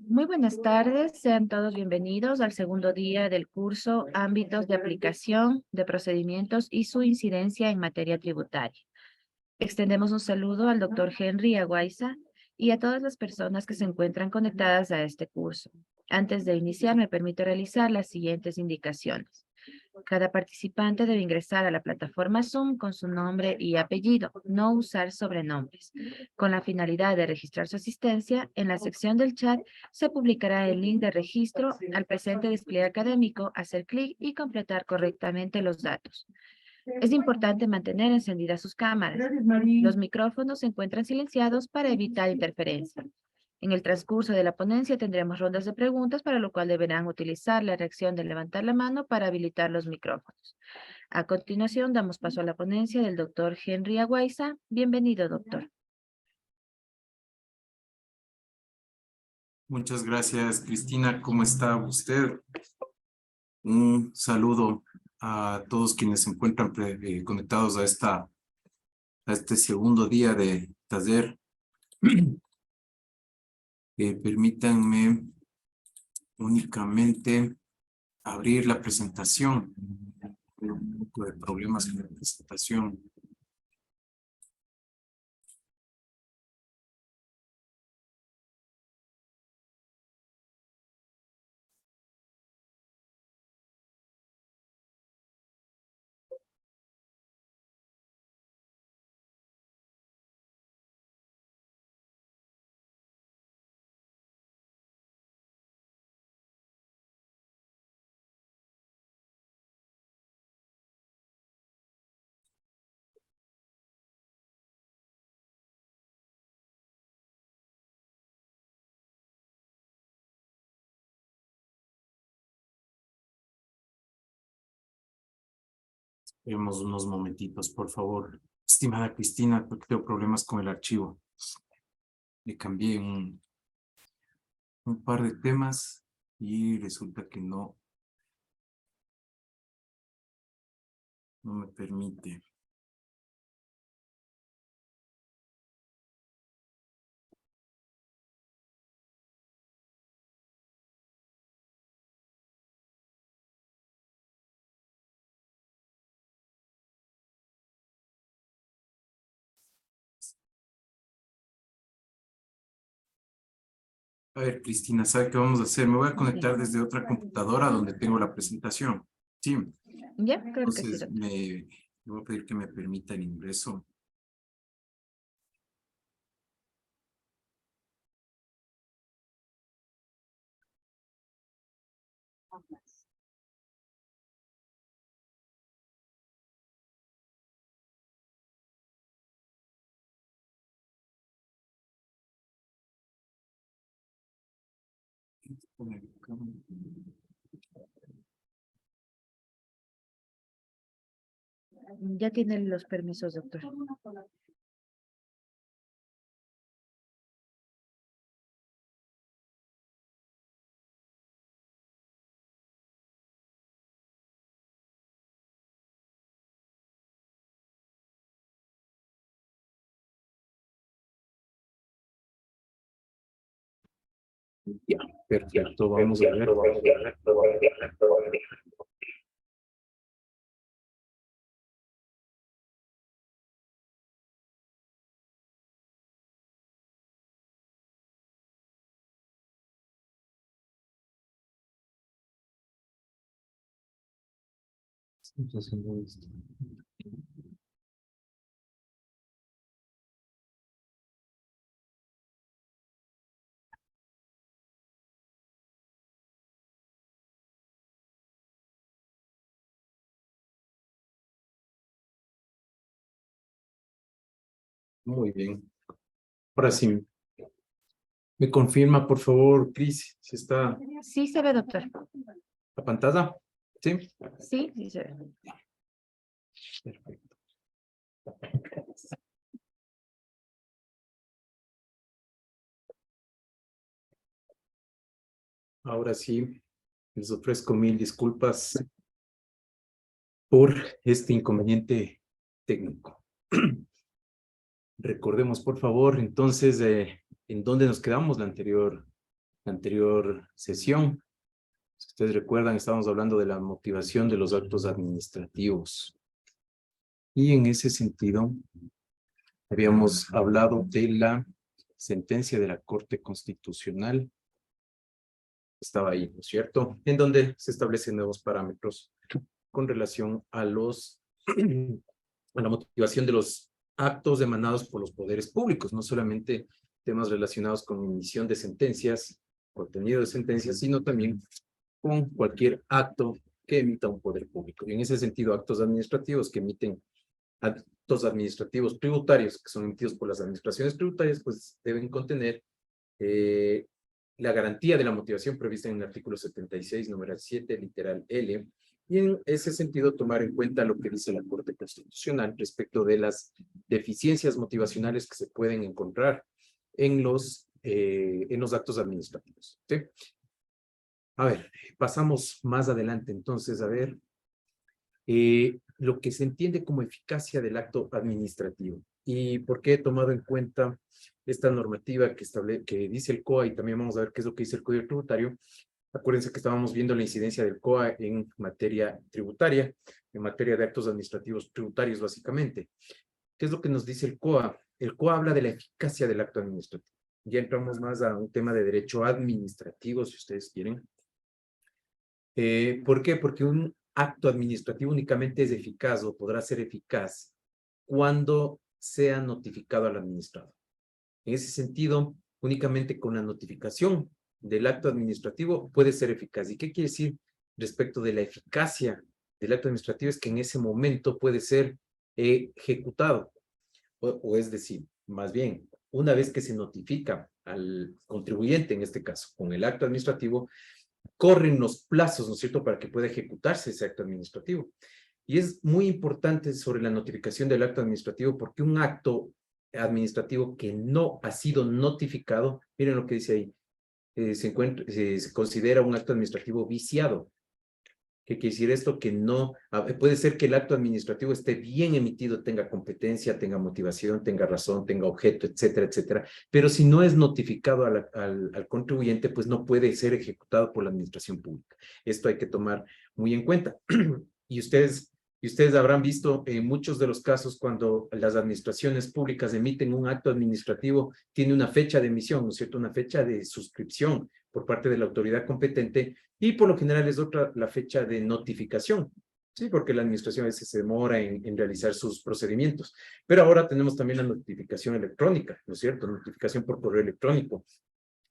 Muy buenas tardes, sean todos bienvenidos al segundo día del curso Ámbitos de aplicación de procedimientos y su incidencia en materia tributaria. Extendemos un saludo al doctor Henry Aguaiza y a todas las personas que se encuentran conectadas a este curso. Antes de iniciar, me permito realizar las siguientes indicaciones. Cada participante debe ingresar a la plataforma Zoom con su nombre y apellido, no usar sobrenombres. Con la finalidad de registrar su asistencia, en la sección del chat se publicará el link de registro al presente despliegue académico, hacer clic y completar correctamente los datos. Es importante mantener encendidas sus cámaras. Los micrófonos se encuentran silenciados para evitar interferencia. En el transcurso de la ponencia tendremos rondas de preguntas, para lo cual deberán utilizar la reacción de levantar la mano para habilitar los micrófonos. A continuación, damos paso a la ponencia del doctor Henry Aguaiza. Bienvenido, doctor. Muchas gracias, Cristina. ¿Cómo está usted? Un saludo a todos quienes se encuentran conectados a este segundo día de taller. Permítanme únicamente abrir la presentación. Tengo un poco de problemas con la presentación. Esperemos unos momentitos, por favor. Estimada Cristina, porque tengo problemas con el archivo. Le cambié un par de temas y resulta que no me permite. A ver, Cristina, ¿sabe qué vamos a hacer? Me voy a conectar desde otra computadora donde tengo la presentación. Sí. Ya, claro que sí, Entonces, doctor. le voy a pedir que me permita el ingreso. Ya tiene los permisos, doctor. Ya, perfecto, vamos a ver. Estamos haciendo esto. Muy bien. Ahora sí, me confirma, por favor, Cris, si está Sí se ve, doctor. la pantalla. Sí. Sí, sí se ve. Perfecto. Ahora sí, les ofrezco mil disculpas por este inconveniente técnico. Recordemos, por favor, entonces, en dónde nos quedamos la anterior anterior sesión. Si ustedes recuerdan, estábamos hablando de la motivación de los actos administrativos. Y en ese sentido, habíamos hablado de la sentencia de la Corte Constitucional. Estaba ahí, ¿no es cierto? En donde se establecen nuevos parámetros con relación a a la motivación de los actos emanados por los poderes públicos, no solamente temas relacionados con emisión de sentencias, contenido de sentencias, sino también con cualquier acto que emita un poder público. Y en ese sentido, actos administrativos que emiten actos administrativos tributarios, que son emitidos por las administraciones tributarias, pues deben contener la garantía de la motivación prevista en el artículo 76, número 7, literal L, y en ese sentido tomar en cuenta lo que dice la Corte Constitucional respecto de las deficiencias motivacionales que se pueden encontrar en los actos administrativos. ¿Sí? A ver, pasamos más adelante entonces a ver lo que se entiende como eficacia del acto administrativo. ¿Y por qué he tomado en cuenta esta normativa que dice el COA? Y también vamos a ver qué es lo que dice el Código Tributario. Acuérdense que estábamos viendo la incidencia del COA en materia tributaria, en materia de actos administrativos tributarios, básicamente. ¿Qué es lo que nos dice el COA? El COA habla de la eficacia del acto administrativo. Ya entramos más a un tema de derecho administrativo, si ustedes quieren. ¿Por qué? Porque un acto administrativo únicamente es eficaz o podrá ser eficaz cuando sea notificado al administrador. En ese sentido, únicamente con la notificación del acto administrativo puede ser eficaz. ¿Y qué quiere decir respecto de la eficacia del acto administrativo? Es que en ese momento puede ser ejecutado. O es decir, más bien, una vez que se notifica al contribuyente, en este caso, con el acto administrativo, corren los plazos, ¿no es cierto?, para que pueda ejecutarse ese acto administrativo. Y es muy importante sobre la notificación del acto administrativo porque un acto administrativo que no ha sido notificado, miren lo que dice ahí, se considera un acto administrativo viciado. ¿Qué quiere decir esto? Que no, puede ser que el acto administrativo esté bien emitido, tenga competencia, tenga motivación, tenga razón, tenga objeto, etcétera, etcétera, pero si no es notificado al contribuyente, pues no puede ser ejecutado por la administración pública. Esto hay que tomar muy en cuenta. Y ustedes habrán visto en muchos de los casos cuando las administraciones públicas emiten un acto administrativo, tiene una fecha de emisión, ¿no es cierto? Una fecha de suscripción por parte de la autoridad competente y por lo general es otra la fecha de notificación, ¿sí? Porque la administración a veces se demora en realizar sus procedimientos. Pero ahora tenemos también la notificación electrónica, ¿no es cierto? Notificación por correo electrónico.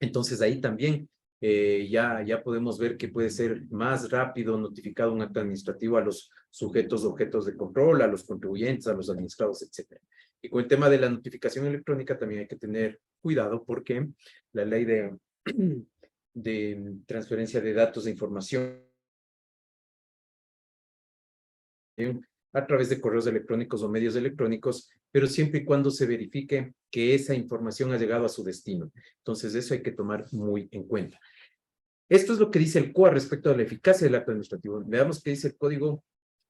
Entonces ahí también ya podemos ver que puede ser más rápido notificado un acto administrativo a los sujetos, objetos de control, a los contribuyentes, a los administrados, etcétera. Y con el tema de la notificación electrónica también hay que tener cuidado porque la ley de transferencia de datos de información a través de correos electrónicos o medios electrónicos, pero siempre y cuando se verifique que esa información ha llegado a su destino. Entonces, eso hay que tomar muy en cuenta. Esto es lo que dice el COA respecto a la eficacia del acto administrativo. Veamos qué dice el Código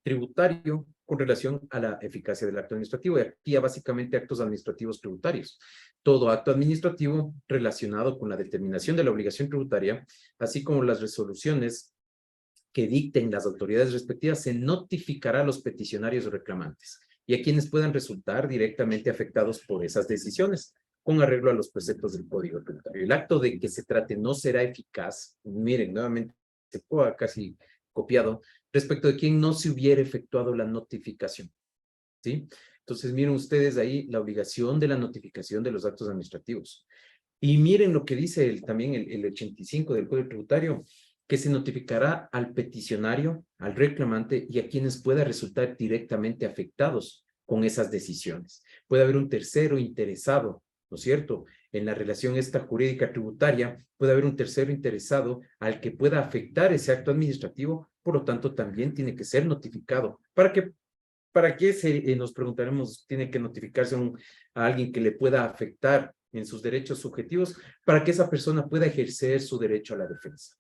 Tributario con relación a la eficacia del acto administrativo. Y aquí básicamente actos administrativos tributarios. Todo acto administrativo relacionado con la determinación de la obligación tributaria, así como las resoluciones que dicten las autoridades respectivas, se notificará a los peticionarios o reclamantes y a quienes puedan resultar directamente afectados por esas decisiones, con arreglo a los preceptos del Código Tributario. El acto de que se trate no será eficaz, miren, nuevamente se puede casi copiado, respecto de quien no se hubiera efectuado la notificación, ¿sí? Entonces, miren ustedes ahí la obligación de la notificación de los actos administrativos. Y miren lo que dice también el 85 del Código Tributario, que se notificará al peticionario, al reclamante y a quienes pueda resultar directamente afectados con esas decisiones. Puede haber un tercero interesado, ¿no es cierto? En la relación esta jurídica tributaria, puede haber un tercero interesado al que pueda afectar ese acto administrativo, por lo tanto, también tiene que ser notificado. ¿Para qué nos preguntaremos, tiene que notificarse a alguien que le pueda afectar en sus derechos subjetivos? Para que esa persona pueda ejercer su derecho a la defensa.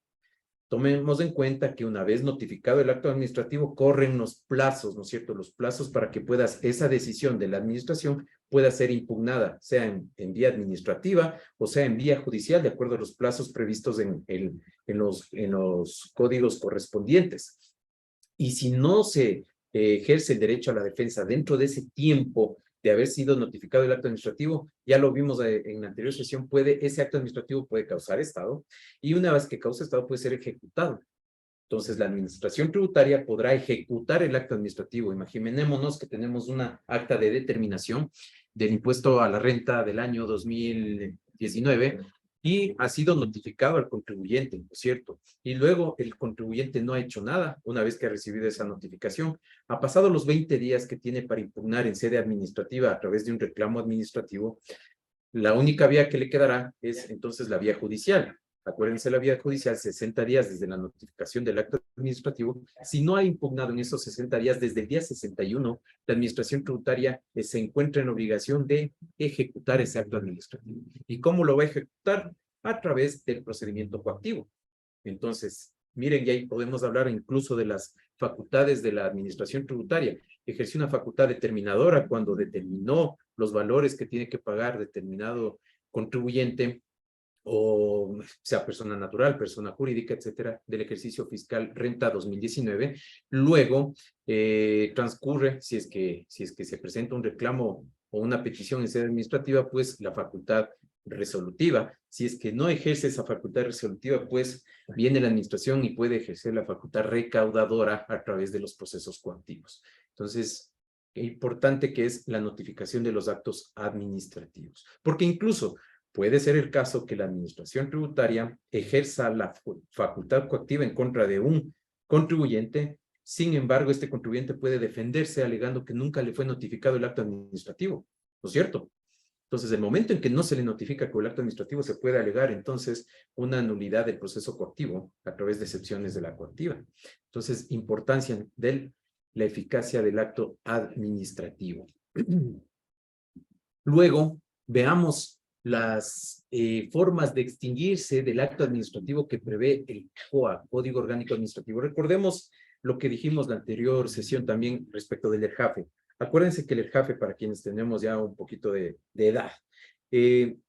Tomemos en cuenta que una vez notificado el acto administrativo, corren los plazos, ¿no es cierto? Los plazos para que esa decisión de la administración pueda ser impugnada, sea en vía administrativa o sea en vía judicial, de acuerdo a los plazos previstos en los códigos correspondientes. Y si no se ejerce el derecho a la defensa dentro de ese tiempo de haber sido notificado el acto administrativo, ya lo vimos en la anterior sesión, ese acto administrativo puede causar estado, y una vez que causa estado puede ser ejecutado. Entonces, la administración tributaria podrá ejecutar el acto administrativo. Imaginémonos que tenemos una acta de determinación del impuesto a la renta del año 2019 y ha sido notificado al contribuyente, ¿no es cierto? Y luego el contribuyente no ha hecho nada una vez que ha recibido esa notificación. Ha pasado los 20 días que tiene para impugnar en sede administrativa a través de un reclamo administrativo. La única vía que le quedará es entonces la vía judicial. Acuérdense, la vía judicial, 60 días desde la notificación del acto administrativo. Si no ha impugnado en esos 60 días, desde el día 61, la administración tributaria se encuentra en obligación de ejecutar ese acto administrativo. ¿Y cómo lo va a ejecutar? A través del procedimiento coactivo. Entonces, miren, y ahí podemos hablar incluso de las facultades de la administración tributaria. Ejerció una facultad determinadora cuando determinó los valores que tiene que pagar determinado contribuyente, o sea persona natural, persona jurídica, etcétera, del ejercicio fiscal renta 2019. Luego transcurre, si es que se presenta un reclamo o una petición en sede administrativa, pues la facultad resolutiva. Si es que no ejerce esa facultad resolutiva, pues viene la administración y puede ejercer la facultad recaudadora a través de los procesos coactivos. Entonces, importante que es la notificación de los actos administrativos, porque incluso puede ser el caso que la administración tributaria ejerza la facultad coactiva en contra de un contribuyente. Sin embargo, este contribuyente puede defenderse alegando que nunca le fue notificado el acto administrativo, ¿no es cierto? Entonces, el momento en que no se le notifica con el acto administrativo, se puede alegar entonces una nulidad del proceso coactivo a través de excepciones de la coactiva. Entonces, importancia de la eficacia del acto administrativo. Luego, veamos las formas de extinguirse del acto administrativo que prevé el COA, Código Orgánico Administrativo. Recordemos lo que dijimos la anterior sesión también respecto del ERJAFE. Acuérdense que el ERJAFE, para quienes tenemos ya un poquito de edad,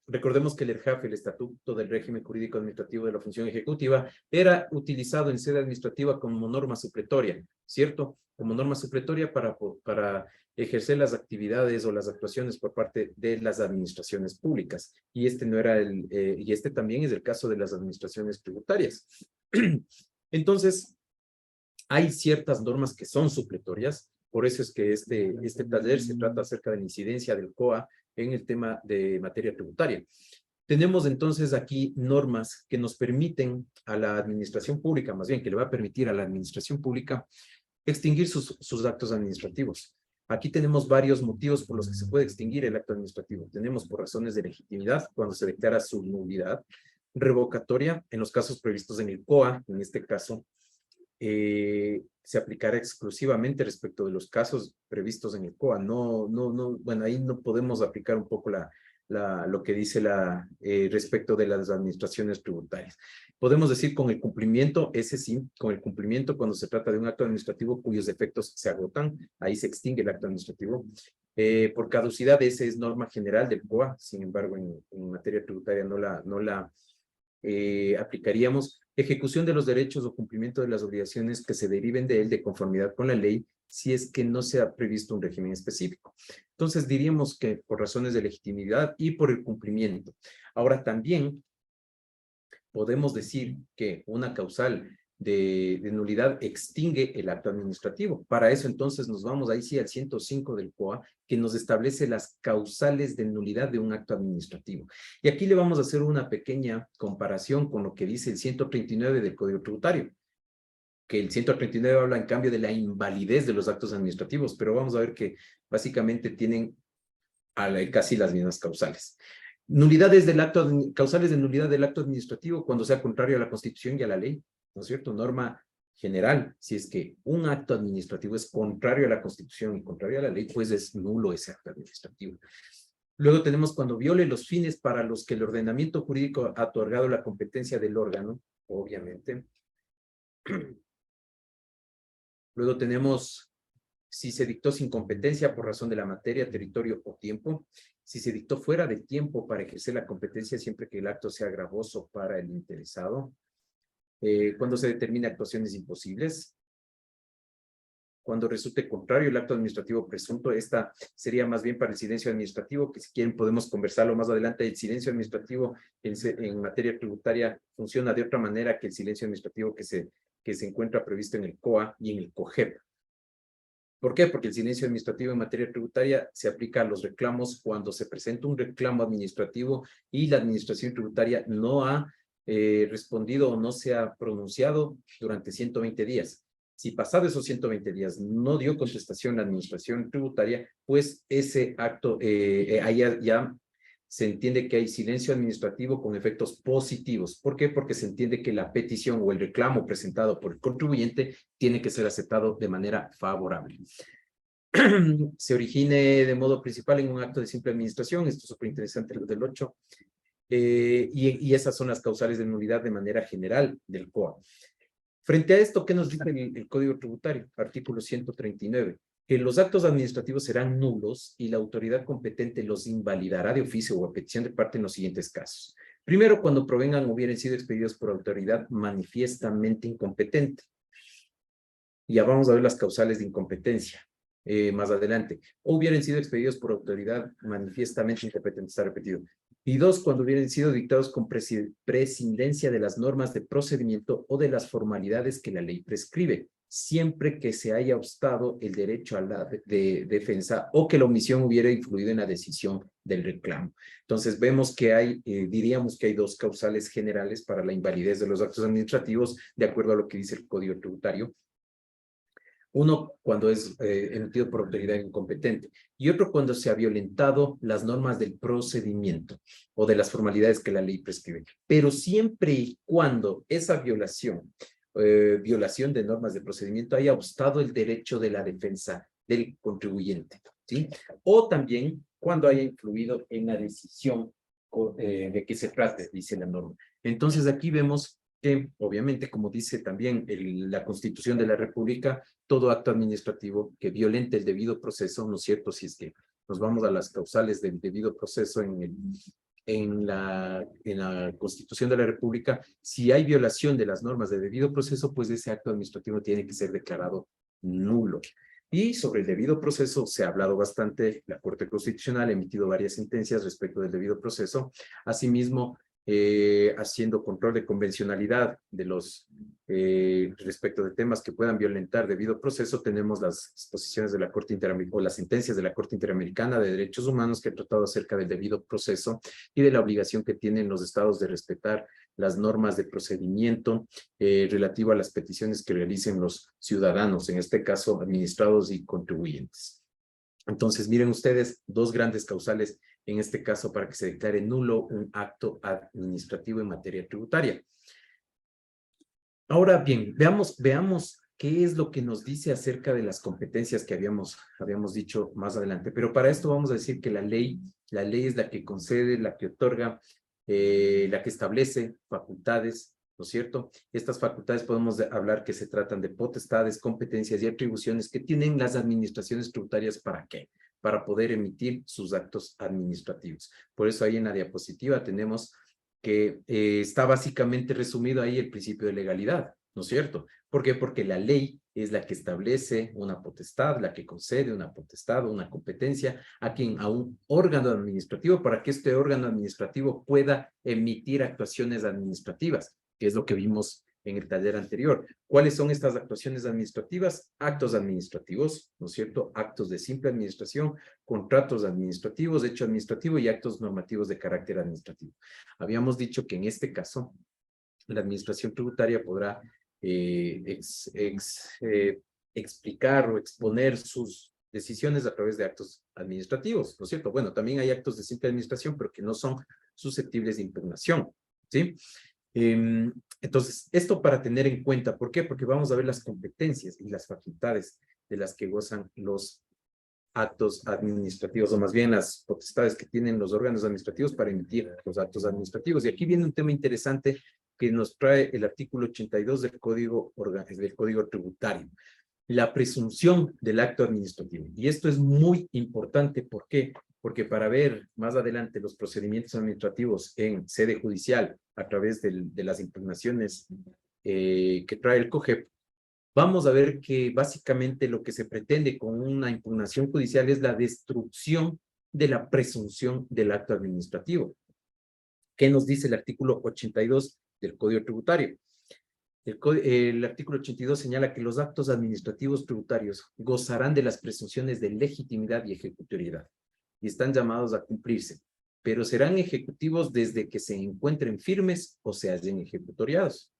recordemos que el ERJAFE, el Estatuto del Régimen Jurídico Administrativo de la Función Ejecutiva, era utilizado en sede administrativa como norma supletoria, ¿cierto? Como norma supletoria para ejercer las actividades o las actuaciones por parte de las administraciones públicas. Y este no era y este también es el caso de las administraciones tributarias. Entonces, hay ciertas normas que son supletorias. Por eso es que este taller se trata acerca de la incidencia del COA en el tema de materia tributaria. Tenemos entonces aquí normas que nos permiten a la administración pública, más bien que le va a permitir a la administración pública extinguir sus actos administrativos. Aquí tenemos varios motivos por los que se puede extinguir el acto administrativo. Tenemos por razones de legitimidad, cuando se declara su nulidad, revocatoria, en los casos previstos en el COA, en este caso, se aplicará exclusivamente respecto de los casos previstos en el COA. Bueno, ahí no podemos aplicar un poco lo que dice respecto de las administraciones tributarias. Podemos decir con el cumplimiento, ese sí, con el cumplimiento cuando se trata de un acto administrativo cuyos efectos se agotan, ahí se extingue el acto administrativo. Por caducidad, esa es norma general del COA, sin embargo, en materia tributaria no la aplicaríamos. Ejecución de los derechos o cumplimiento de las obligaciones que se deriven de él de conformidad con la ley, si es que no se ha previsto un régimen específico. Entonces diríamos que por razones de legitimidad y por el cumplimiento. Ahora también podemos decir que una causal de nulidad extingue el acto administrativo. Para eso entonces nos vamos ahí sí al 105 del COA, que nos establece las causales de nulidad de un acto administrativo. Y aquí le vamos a hacer una pequeña comparación con lo que dice el 139 del Código Tributario, que el 139 habla en cambio de la invalidez de los actos administrativos, pero vamos a ver que básicamente tienen casi las mismas causales. Causales de nulidad del acto administrativo cuando sea contrario a la Constitución y a la ley, ¿no es cierto? Norma general, si es que un acto administrativo es contrario a la Constitución y contrario a la ley, pues es nulo ese acto administrativo. Luego tenemos cuando viole los fines para los que el ordenamiento jurídico ha otorgado la competencia del órgano, obviamente. Luego tenemos si se dictó sin competencia por razón de la materia, territorio o tiempo, si se dictó fuera de tiempo para ejercer la competencia siempre que el acto sea gravoso para el interesado, cuando se determina actuaciones imposibles, cuando resulte contrario el acto administrativo presunto. Esta sería más bien para el silencio administrativo, que si quieren podemos conversarlo más adelante. El silencio administrativo en materia tributaria funciona de otra manera que el silencio administrativo que se encuentra previsto en el COA y en el COGEP. ¿Por qué? Porque el silencio administrativo en materia tributaria se aplica a los reclamos cuando se presenta un reclamo administrativo y la administración tributaria no ha respondido o no se ha pronunciado durante 120 días. Si pasado esos 120 días no dio contestación la administración tributaria, pues ese acto, ahí ya se entiende que hay silencio administrativo con efectos positivos. ¿Por qué? Porque se entiende que la petición o el reclamo presentado por el contribuyente tiene que ser aceptado de manera favorable. Se origine de modo principal en un acto de simple administración. Esto es súper interesante, lo del 8. Y esas son las causales de nulidad de manera general del COA. Frente a esto, ¿qué nos dice el Código Tributario? Artículo 139. Que los actos administrativos serán nulos y la autoridad competente los invalidará de oficio o a petición de parte en los siguientes casos. Primero, cuando provengan o hubieran sido expedidos por autoridad manifiestamente incompetente. Ya vamos a ver las causales de incompetencia más adelante. O hubieran sido expedidos por autoridad manifiestamente incompetente, está repetido. Y dos, cuando hubieran sido dictados con prescindencia de las normas de procedimiento o de las formalidades que la ley prescribe, siempre que se haya obstado el derecho a la defensa o que la omisión hubiera influido en la decisión del reclamo. Entonces vemos que hay, diríamos que hay dos causales generales para la invalidez de los actos administrativos, de acuerdo a lo que dice el Código Tributario. Uno, cuando es emitido por autoridad incompetente, y otro cuando se ha violentado las normas del procedimiento o de las formalidades que la ley prescribe. Pero siempre y cuando esa violación de normas de procedimiento haya obstado el derecho de la defensa del contribuyente, ¿sí? O también cuando haya influido en la decisión de que se trate, dice la norma. Entonces aquí vemos que, obviamente, como dice también la Constitución de la República, todo acto administrativo que violente el debido proceso, ¿no es cierto? Si es que nos vamos a las causales del debido proceso en la Constitución de la República, si hay violación de las normas de debido proceso, pues ese acto administrativo tiene que ser declarado nulo. Y sobre el debido proceso se ha hablado bastante, la Corte Constitucional ha emitido varias sentencias respecto del debido proceso. Asimismo, haciendo control de convencionalidad de los respecto de temas que puedan violentar debido proceso, tenemos las exposiciones de la Corte Interamericana o las sentencias de la Corte Interamericana de Derechos Humanos que ha tratado acerca del debido proceso y de la obligación que tienen los estados de respetar las normas de procedimiento relativo a las peticiones que realicen los ciudadanos, en este caso administrados y contribuyentes. Entonces, miren ustedes, dos grandes causales en este caso para que se declare nulo un acto administrativo en materia tributaria. Ahora bien, veamos qué es lo que nos dice acerca de las competencias que habíamos dicho más adelante. Pero para esto vamos a decir que la ley es la que concede, la que otorga, la que establece facultades, ¿no es cierto? Estas facultades podemos hablar que se tratan de potestades, competencias y atribuciones que tienen las administraciones tributarias. ¿Para qué? Para poder emitir sus actos administrativos. Por eso ahí en la diapositiva tenemos que está básicamente resumido ahí el principio de legalidad, ¿no es cierto? ¿Por qué? Porque la ley es la que establece una potestad, la que concede una potestad o una competencia a un órgano administrativo para que este órgano administrativo pueda emitir actuaciones administrativas, que es lo que vimos en el taller anterior. ¿Cuáles son estas actuaciones administrativas? Actos administrativos, ¿no es cierto? Actos de simple administración, contratos administrativos, hecho administrativo y actos normativos de carácter administrativo. Habíamos dicho que en este caso, la administración tributaria podrá explicar o exponer sus decisiones a través de actos administrativos, ¿no es cierto? Bueno, también hay actos de simple administración, pero que no son susceptibles de impugnación, ¿sí? Entonces, esto para tener en cuenta, ¿por qué? Porque vamos a ver las competencias y las facultades de las que gozan los actos administrativos, o más bien las potestades que tienen los órganos administrativos para emitir los actos administrativos. Y aquí viene un tema interesante que nos trae el artículo 82 del Código Tributario. la presunción del acto administrativo. Y esto es muy importante. ¿Por qué? Porque para ver más adelante los procedimientos administrativos en sede judicial a través de las impugnaciones que trae el COGEP, vamos a ver que básicamente lo que se pretende con una impugnación judicial es la destrucción de la presunción del acto administrativo. ¿Qué nos dice el artículo 82 del Código Tributario? El artículo 82 señala que los actos administrativos tributarios gozarán de las presunciones de legitimidad y ejecutoriedad y están llamados a cumplirse, pero serán ejecutivos desde que se encuentren firmes o se hallen ejecutoriados.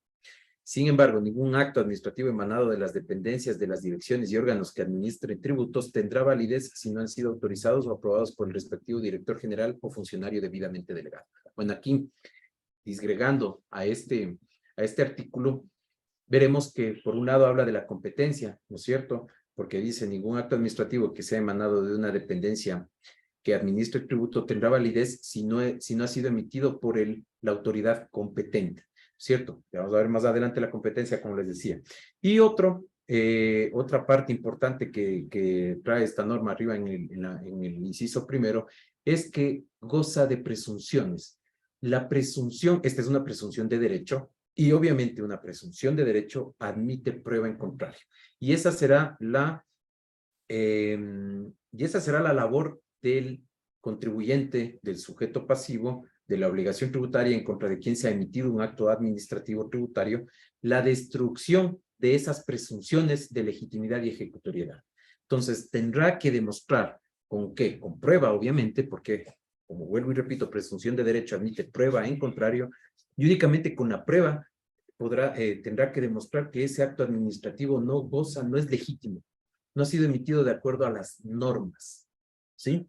Sin embargo, ningún acto administrativo emanado de las dependencias de las direcciones y órganos que administren tributos tendrá validez si no han sido autorizados o aprobados por el respectivo director general o funcionario debidamente delegado. Bueno, aquí, disgregando a este artículo, veremos que por un lado habla de la competencia, ¿no es cierto? Porque dice, ningún acto administrativo que sea emanado de una dependencia que administre el tributo tendrá validez si no ha sido emitido por la autoridad competente, ¿cierto? Ya vamos a ver más adelante la competencia, como les decía. Y otra parte importante que trae esta norma arriba en el inciso primero es que goza de presunciones. La presunción, esta es una presunción de derecho, y obviamente una presunción de derecho admite prueba en contrario. Y esa será la labor del contribuyente, del sujeto pasivo, de la obligación tributaria en contra de quien se ha emitido un acto administrativo tributario, la destrucción de esas presunciones de legitimidad y ejecutoriedad. Entonces, tendrá que demostrar con qué, con prueba, obviamente, porque, como vuelvo y repito, presunción de derecho admite prueba en contrario, y únicamente con la prueba tendrá que demostrar que ese acto administrativo no es legítimo, no ha sido emitido de acuerdo a las normas, ¿sí?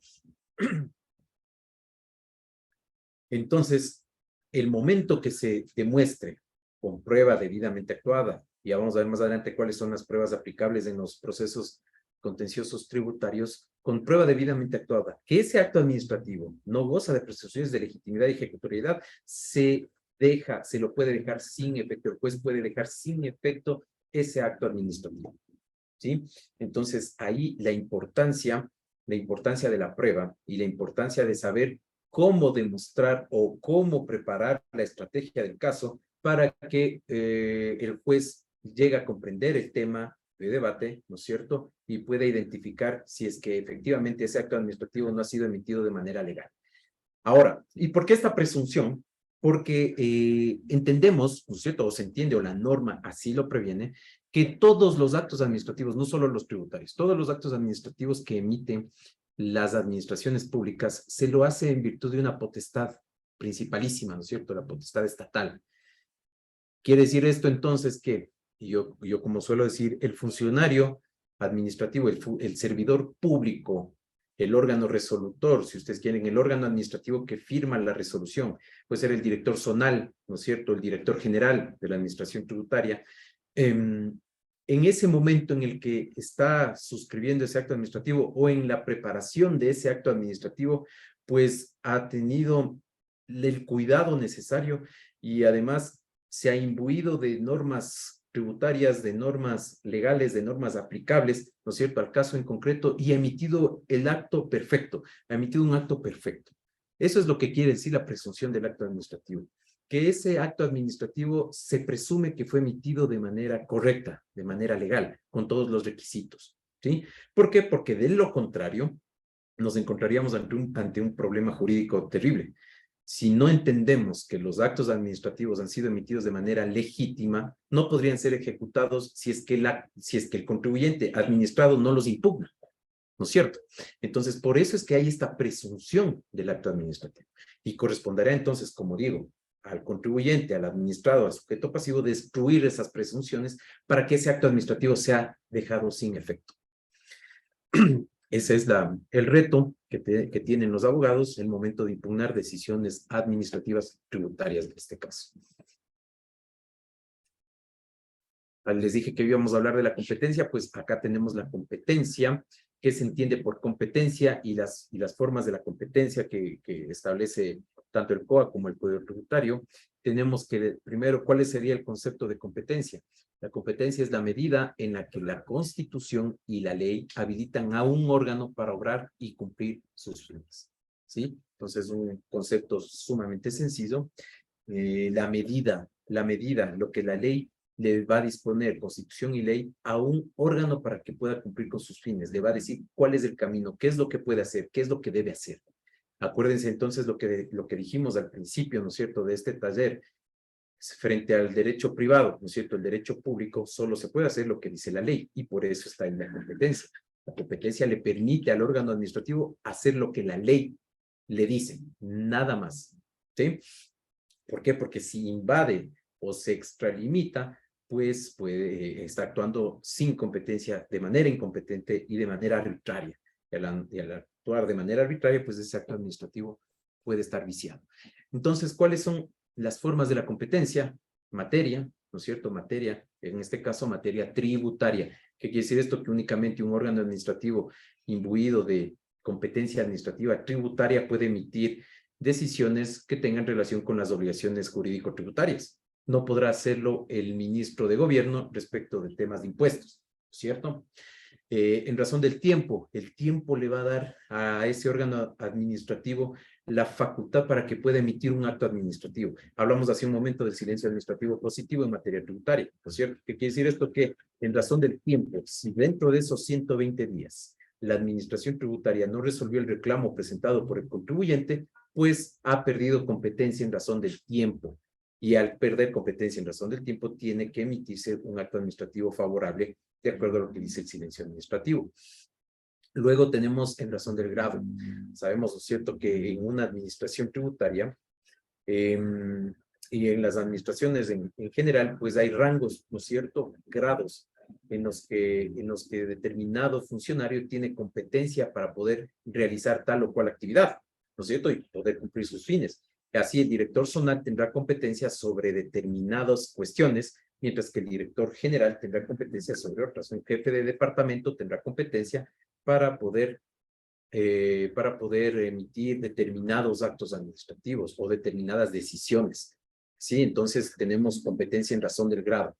Entonces, el momento que se demuestre con prueba debidamente actuada, y ya vamos a ver más adelante cuáles son las pruebas aplicables en los procesos contenciosos tributarios, con prueba debidamente actuada, que ese acto administrativo no goza de presunciones de legitimidad y ejecutoriedad, se lo puede dejar sin efecto, el juez puede dejar sin efecto ese acto administrativo, ¿sí? Entonces, ahí la importancia de la prueba y la importancia de saber cómo demostrar o cómo preparar la estrategia del caso para que el juez llegue a comprender el tema de debate, ¿no es cierto? Y pueda identificar si es que efectivamente ese acto administrativo no ha sido emitido de manera legal. Ahora, ¿y por qué esta presunción? Porque entendemos, ¿no es cierto? O se entiende, o la norma así lo previene, que todos los actos administrativos, no solo los tributarios, todos los actos administrativos que emiten las administraciones públicas, se lo hace en virtud de una potestad principalísima, ¿no es cierto? La potestad estatal. Quiere decir esto entonces que, yo como suelo decir, el funcionario administrativo, el servidor público, el órgano resolutor, si ustedes quieren, el órgano administrativo que firma la resolución, puede ser el director zonal, ¿no es cierto?, el director general de la administración tributaria, en ese momento en el que está suscribiendo ese acto administrativo o en la preparación de ese acto administrativo, pues ha tenido el cuidado necesario y además se ha imbuido de normas tributarias, de normas legales, de normas aplicables, ¿no es cierto?, al caso en concreto, y ha emitido el acto perfecto, ha emitido un acto perfecto. Eso es lo que quiere decir la presunción del acto administrativo, que ese acto administrativo se presume que fue emitido de manera correcta, de manera legal, con todos los requisitos, ¿sí? ¿Por qué? Porque de lo contrario, nos encontraríamos ante un problema jurídico terrible. Si no entendemos que los actos administrativos han sido emitidos de manera legítima, no podrían ser ejecutados si es que el contribuyente administrado no los impugna, ¿no es cierto? Entonces, por eso es que hay esta presunción del acto administrativo. Y corresponderá entonces, como digo, al contribuyente, al administrado, al sujeto pasivo, destruir esas presunciones para que ese acto administrativo sea dejado sin efecto. Ese es el reto que tienen los abogados en el momento de impugnar decisiones administrativas tributarias en este caso. Les dije que íbamos a hablar de la competencia, pues acá tenemos la competencia, que se entiende por competencia y las formas de la competencia que establece tanto el COA como el Código Tributario, tenemos que, primero, ¿cuál sería el concepto de competencia? La competencia es la medida en la que la Constitución y la ley habilitan a un órgano para obrar y cumplir sus fines, ¿sí? Entonces, un concepto sumamente sencillo. La medida, lo que la ley le va a disponer, Constitución y ley, a un órgano para que pueda cumplir con sus fines. Le va a decir cuál es el camino, qué es lo que puede hacer, qué es lo que debe hacer. Acuérdense entonces lo que dijimos al principio, ¿no es cierto?, de este taller, frente al derecho privado, ¿no es cierto?, el derecho público solo se puede hacer lo que dice la ley y por eso está en la competencia. La competencia le permite al órgano administrativo hacer lo que la ley le dice, nada más, ¿sí? ¿Por qué? Porque si invade o se extralimita, pues puede estar actuando sin competencia, de manera incompetente y de manera arbitraria. Y al actuar de manera arbitraria, pues ese acto administrativo puede estar viciado. Entonces, ¿cuáles son las formas de la competencia? Materia, ¿no es cierto? Materia, en este caso, materia tributaria. ¿Qué quiere decir esto? Que únicamente un órgano administrativo imbuido de competencia administrativa tributaria puede emitir decisiones que tengan relación con las obligaciones jurídico-tributarias. No podrá hacerlo el ministro de gobierno respecto de temas de impuestos, ¿cierto? En razón del tiempo, el tiempo le va a dar a ese órgano administrativo la facultad para que pueda emitir un acto administrativo. Hablamos hace un momento del silencio administrativo positivo en materia tributaria, ¿no es cierto? ¿Qué quiere decir esto? Que en razón del tiempo, si dentro de esos 120 días la administración tributaria no resolvió el reclamo presentado por el contribuyente, pues ha perdido competencia en razón del tiempo. Y al perder competencia en razón del tiempo, tiene que emitirse un acto administrativo favorable de acuerdo a lo que dice el silencio administrativo. Luego tenemos en razón del grado. Sabemos, ¿no es cierto?, que en una administración tributaria y en las administraciones en general, pues hay rangos, ¿no es cierto?, grados en los que determinado funcionario tiene competencia para poder realizar tal o cual actividad, ¿no es cierto?, y poder cumplir sus fines. Así, el director zonal tendrá competencia sobre determinadas cuestiones, mientras que el director general tendrá competencia sobre otras. Un jefe de departamento tendrá competencia para poder emitir determinados actos administrativos o determinadas decisiones. ¿Sí? Entonces, tenemos competencia en razón del grado.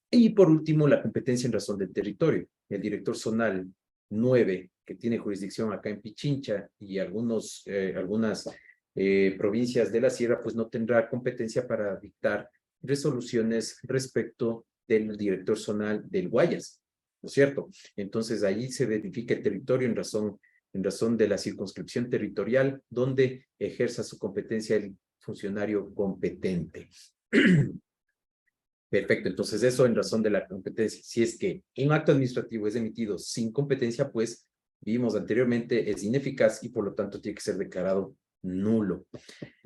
Y por último, la competencia en razón del territorio. El director zonal 9, que tiene jurisdicción acá en Pichincha y algunas provincias de la sierra, pues no tendrá competencia para dictar resoluciones respecto del director zonal del Guayas, ¿no es cierto? Entonces, ahí se verifica el territorio en razón de la circunscripción territorial donde ejerza su competencia el funcionario competente. Perfecto, entonces eso en razón de la competencia. Si es que un acto administrativo es emitido sin competencia, pues vimos anteriormente es ineficaz y por lo tanto tiene que ser declarado nulo.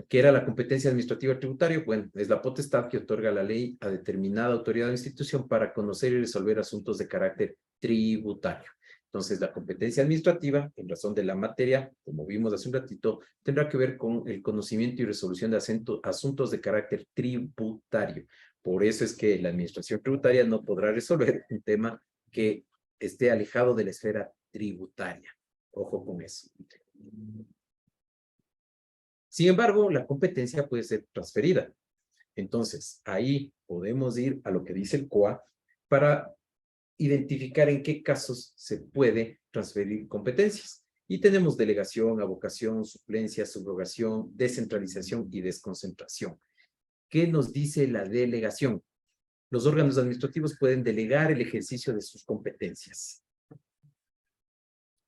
¿Qué era la competencia administrativa tributaria? Bueno, es la potestad que otorga la ley a determinada autoridad o institución para conocer y resolver asuntos de carácter tributario. Entonces, la competencia administrativa, en razón de la materia, como vimos hace un ratito, tendrá que ver con el conocimiento y resolución de asuntos de carácter tributario. Por eso es que la administración tributaria no podrá resolver un tema que esté alejado de la esfera tributaria. Ojo con eso. Sin embargo, la competencia puede ser transferida. Entonces, ahí podemos ir a lo que dice el COA para identificar en qué casos se puede transferir competencias. Y tenemos delegación, avocación, suplencia, subrogación, descentralización y desconcentración. ¿Qué nos dice la delegación? Los órganos administrativos pueden delegar el ejercicio de sus competencias,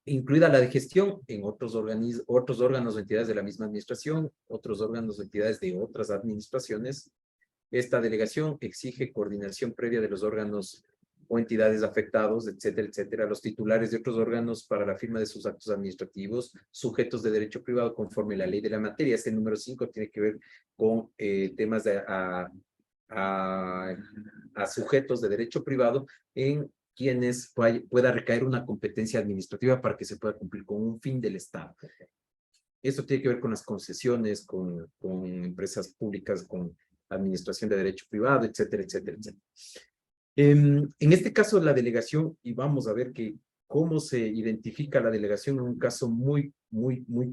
incluida la de gestión en otros órganos o entidades de la misma administración, otros órganos o entidades de otras administraciones. Esta delegación exige coordinación previa de los órganos o entidades afectados, etcétera, etcétera, los titulares de otros órganos para la firma de sus actos administrativos, sujetos de derecho privado conforme a la ley de la materia. Este número 5 tiene que ver con temas a sujetos de derecho privado en quienes pueda recaer una competencia administrativa para que se pueda cumplir con un fin del Estado. Esto tiene que ver con las concesiones, con empresas públicas, con administración de derecho privado, etcétera, etcétera, etcétera. En este caso, la delegación, y vamos a ver cómo se identifica la delegación en un caso muy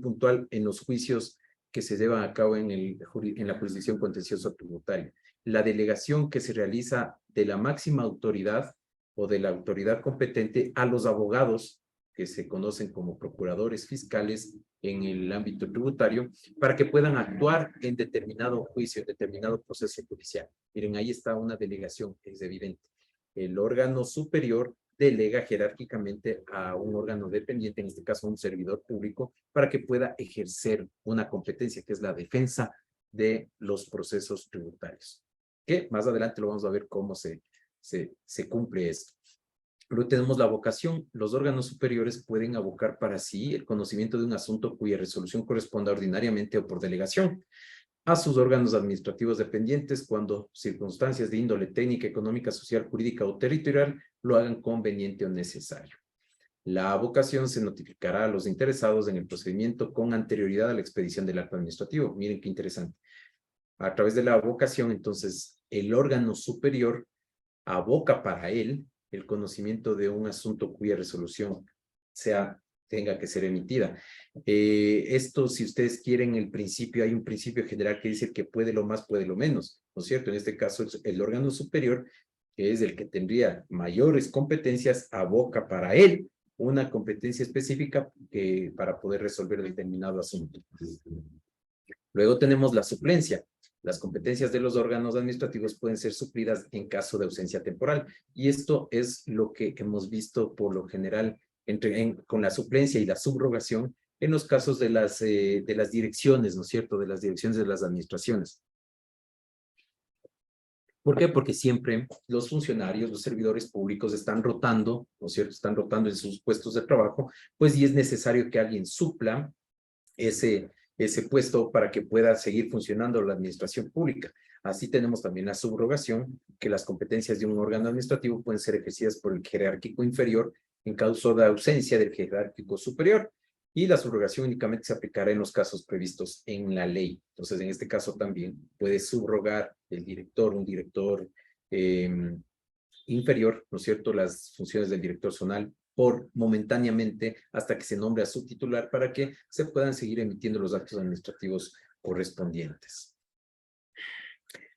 puntual en los juicios que se llevan a cabo en la jurisdicción contencioso tributaria. La delegación que se realiza de la máxima autoridad o de la autoridad competente a los abogados que se conocen como procuradores fiscales en el ámbito tributario para que puedan actuar en determinado juicio, en determinado proceso judicial. Miren, ahí está una delegación, es evidente. El órgano superior delega jerárquicamente a un órgano dependiente, en este caso un servidor público, para que pueda ejercer una competencia que es la defensa de los procesos tributarios. Que más adelante lo vamos a ver cómo se cumple esto. Luego tenemos la avocación. Los órganos superiores pueden avocar para sí el conocimiento de un asunto cuya resolución corresponda ordinariamente o por delegación a sus órganos administrativos dependientes cuando circunstancias de índole técnica, económica, social, jurídica o territorial lo hagan conveniente o necesario. La avocación se notificará a los interesados en el procedimiento con anterioridad a la expedición del acto administrativo. Miren qué interesante. A través de la avocación, entonces, el órgano superior avoca para él el conocimiento de un asunto cuya resolución tenga que ser emitida. Esto, si ustedes quieren, el principio, hay un principio general que dice que puede lo más, puede lo menos, ¿no es cierto? En este caso, el órgano superior, que es el que tendría mayores competencias, avoca para él una competencia específica para poder resolver determinado asunto. Luego tenemos la suplencia. Las competencias de los órganos administrativos pueden ser suplidas en caso de ausencia temporal. Y esto es lo que hemos visto por lo general con la suplencia y la subrogación en los casos de las direcciones, ¿no es cierto? De las direcciones de las administraciones. ¿Por qué? Porque siempre los funcionarios, los servidores públicos están rotando, ¿no es cierto? Están rotando en sus puestos de trabajo, pues y es necesario que alguien supla ese puesto para que pueda seguir funcionando la administración pública. Así tenemos también la subrogación, que las competencias de un órgano administrativo pueden ser ejercidas por el jerárquico inferior en caso de ausencia del jerárquico superior. Y la subrogación únicamente se aplicará en los casos previstos en la ley. Entonces, en este caso también puede subrogar el director, un director inferior, ¿no es cierto?, las funciones del director zonal momentáneamente hasta que se nombre a su titular para que se puedan seguir emitiendo los actos administrativos correspondientes.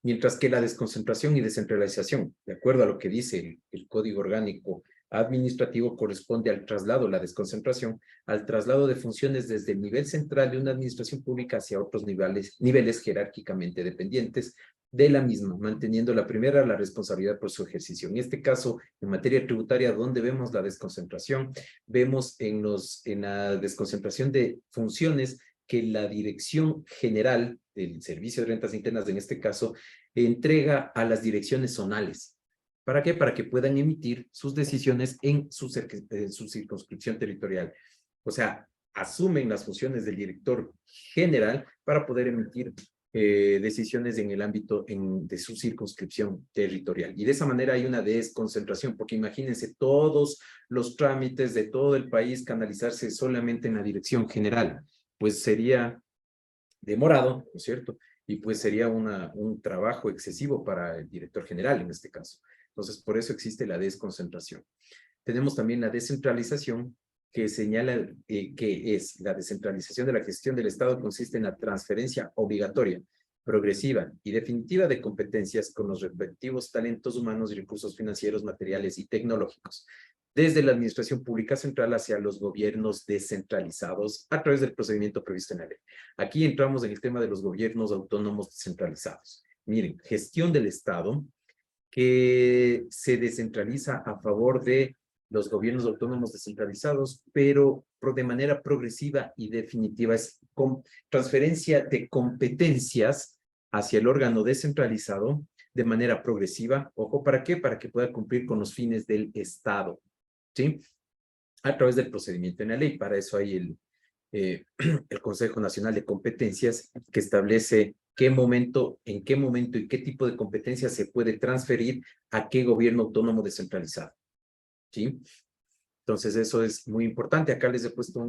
Mientras que la desconcentración y descentralización, de acuerdo a lo que dice el Código Orgánico Administrativo, corresponde al traslado, la desconcentración, al traslado de funciones desde el nivel central de una administración pública hacia otros niveles jerárquicamente dependientes de la misma, manteniendo la primera la responsabilidad por su ejercicio. En este caso, en materia tributaria, ¿dónde vemos la desconcentración? Vemos en la desconcentración de funciones que la Dirección General del Servicio de Rentas Internas, en este caso, entrega a las direcciones zonales. ¿Para qué? Para que puedan emitir sus decisiones en su circunscripción territorial. O sea, asumen las funciones del director general para poder emitir decisiones en el ámbito de su circunscripción territorial. Y de esa manera hay una desconcentración, porque imagínense todos los trámites de todo el país canalizarse solamente en la dirección general. Pues sería demorado, ¿no es cierto? Y pues sería un trabajo excesivo para el director general en este caso. Entonces, por eso existe la desconcentración. Tenemos también la descentralización, que señala que es la descentralización de la gestión del Estado consiste en la transferencia obligatoria, progresiva y definitiva de competencias con los respectivos talentos humanos y recursos financieros, materiales y tecnológicos, desde la administración pública central hacia los gobiernos descentralizados a través del procedimiento previsto en la ley. Aquí entramos en el tema de los gobiernos autónomos descentralizados. Miren, gestión del Estado que se descentraliza a favor de los gobiernos autónomos descentralizados, pero de manera progresiva y definitiva. Es con transferencia de competencias hacia el órgano descentralizado de manera progresiva. Ojo, ¿para qué? Para que pueda cumplir con los fines del Estado, ¿sí? A través del procedimiento en la ley. Para eso hay el Consejo Nacional de Competencias, que establece en qué momento y qué tipo de competencias se puede transferir a qué gobierno autónomo descentralizado. ¿Sí? Entonces, eso es muy importante. Acá les he puesto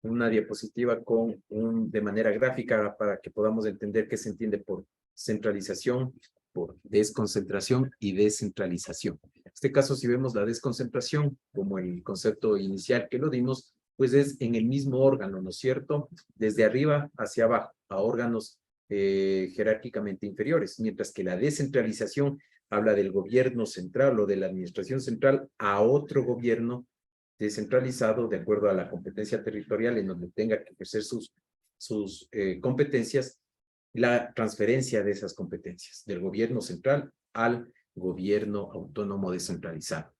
una diapositiva de manera gráfica para que podamos entender qué se entiende por centralización, por desconcentración y descentralización. En este caso, si vemos la desconcentración como el concepto inicial que lo dimos, pues es en el mismo órgano, ¿no es cierto? Desde arriba hacia abajo, a órganos jerárquicamente inferiores, mientras que la descentralización habla del gobierno central o de la administración central a otro gobierno descentralizado de acuerdo a la competencia territorial en donde tenga que ejercer sus competencias, la transferencia de esas competencias del gobierno central al gobierno autónomo descentralizado.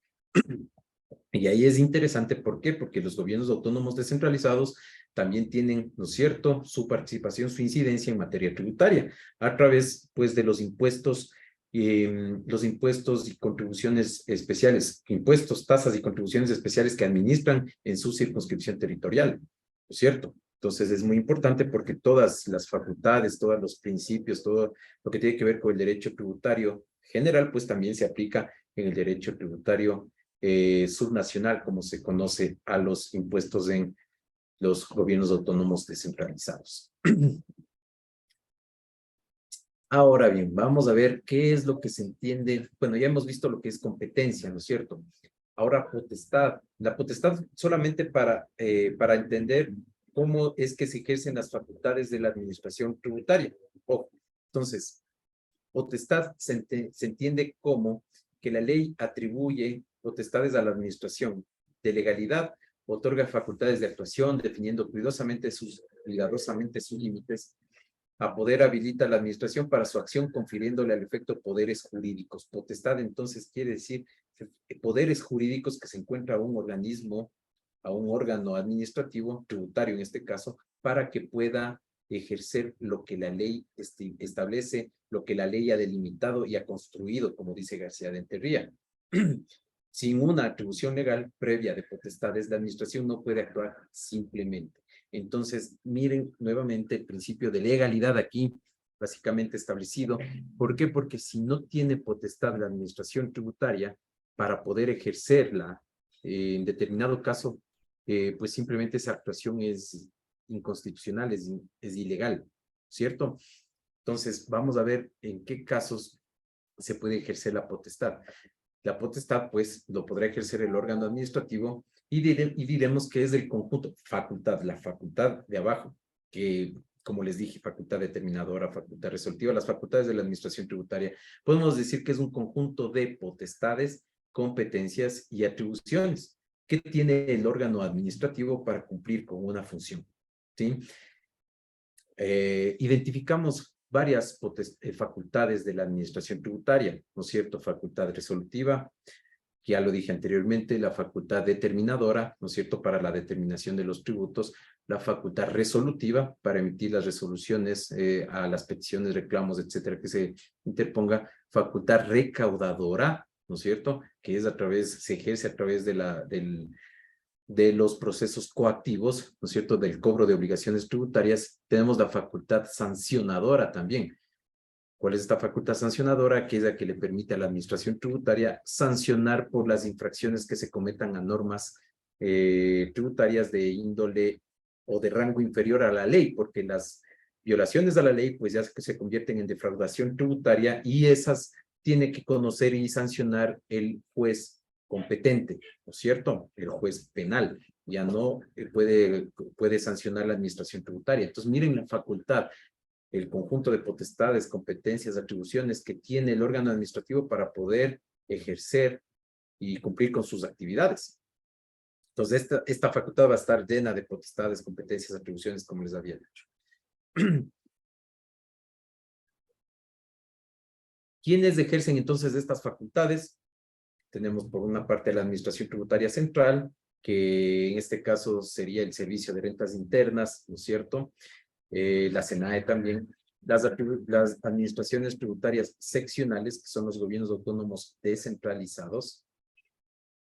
Y ahí es interesante, ¿por qué? Porque los gobiernos autónomos descentralizados también tienen, ¿no es cierto?, su participación, su incidencia en materia tributaria, a través, pues, de los impuestos y contribuciones especiales, impuestos, tasas y contribuciones especiales que administran en su circunscripción territorial, ¿no es cierto? Entonces es muy importante porque todas las facultades, todos los principios, todo lo que tiene que ver con el derecho tributario general, pues también se aplica en el derecho tributario subnacional, como se conoce a los impuestos en los gobiernos autónomos descentralizados. Ahora bien, vamos a ver qué es lo que se entiende. Bueno, ya hemos visto lo que es competencia, ¿no es cierto? Ahora, potestad. La potestad solamente para entender cómo es que se ejercen las facultades de la administración tributaria. Ojo, entonces, potestad se entiende como que la ley atribuye potestades a la administración de legalidad, otorga facultades de actuación, definiendo cuidadosamente sus límites. A poder habilita a la administración para su acción, confiriéndole al efecto poderes jurídicos. Potestad, entonces, quiere decir poderes jurídicos que se encuentra a un organismo, a un órgano administrativo, tributario en este caso, para que pueda ejercer lo que la ley establece, lo que la ley ha delimitado y ha construido, como dice García de Enterría. Sin una atribución legal previa de potestades, la administración no puede actuar simplemente. Entonces, miren nuevamente el principio de legalidad aquí, básicamente establecido. ¿Por qué? Porque si no tiene potestad la administración tributaria para poder ejercerla en determinado caso, pues simplemente esa actuación es inconstitucional, es ilegal, ¿cierto? Entonces, vamos a ver en qué casos se puede ejercer la potestad. La potestad, pues, lo podrá ejercer el órgano administrativo y diremos que es del conjunto, la facultad de abajo, que, como les dije, facultad determinadora, facultad resolutiva, las facultades de la administración tributaria. Podemos decir que es un conjunto de potestades, competencias y atribuciones que tiene el órgano administrativo para cumplir con una función, ¿sí? Identificamos varias facultades de la administración tributaria, ¿no es cierto? Facultad resolutiva, que ya lo dije anteriormente, la facultad determinadora, ¿no es cierto?, para la determinación de los tributos, la facultad resolutiva para emitir las resoluciones a las peticiones, reclamos, etcétera, que se interponga, facultad recaudadora, ¿no es cierto?, que es se ejerce a través de los procesos coactivos, ¿no es cierto?, del cobro de obligaciones tributarias. Tenemos la facultad sancionadora también. ¿Cuál es esta facultad sancionadora? Que es la que le permite a la administración tributaria sancionar por las infracciones que se cometan a normas tributarias de índole o de rango inferior a la ley, porque las violaciones a la ley pues ya se convierten en defraudación tributaria y esas tiene que conocer y sancionar el juez competente, ¿no es cierto? El juez penal, ya no puede sancionar la administración tributaria. Entonces, miren la facultad, el conjunto de potestades, competencias, atribuciones que tiene el órgano administrativo para poder ejercer y cumplir con sus actividades. Entonces, esta facultad va a estar llena de potestades, competencias, atribuciones, como les había dicho. ¿Quiénes ejercen entonces estas facultades? Tenemos por una parte la Administración Tributaria Central, que en este caso sería el Servicio de Rentas Internas, ¿no es cierto? La SENAE también, las administraciones tributarias seccionales, que son los gobiernos autónomos descentralizados,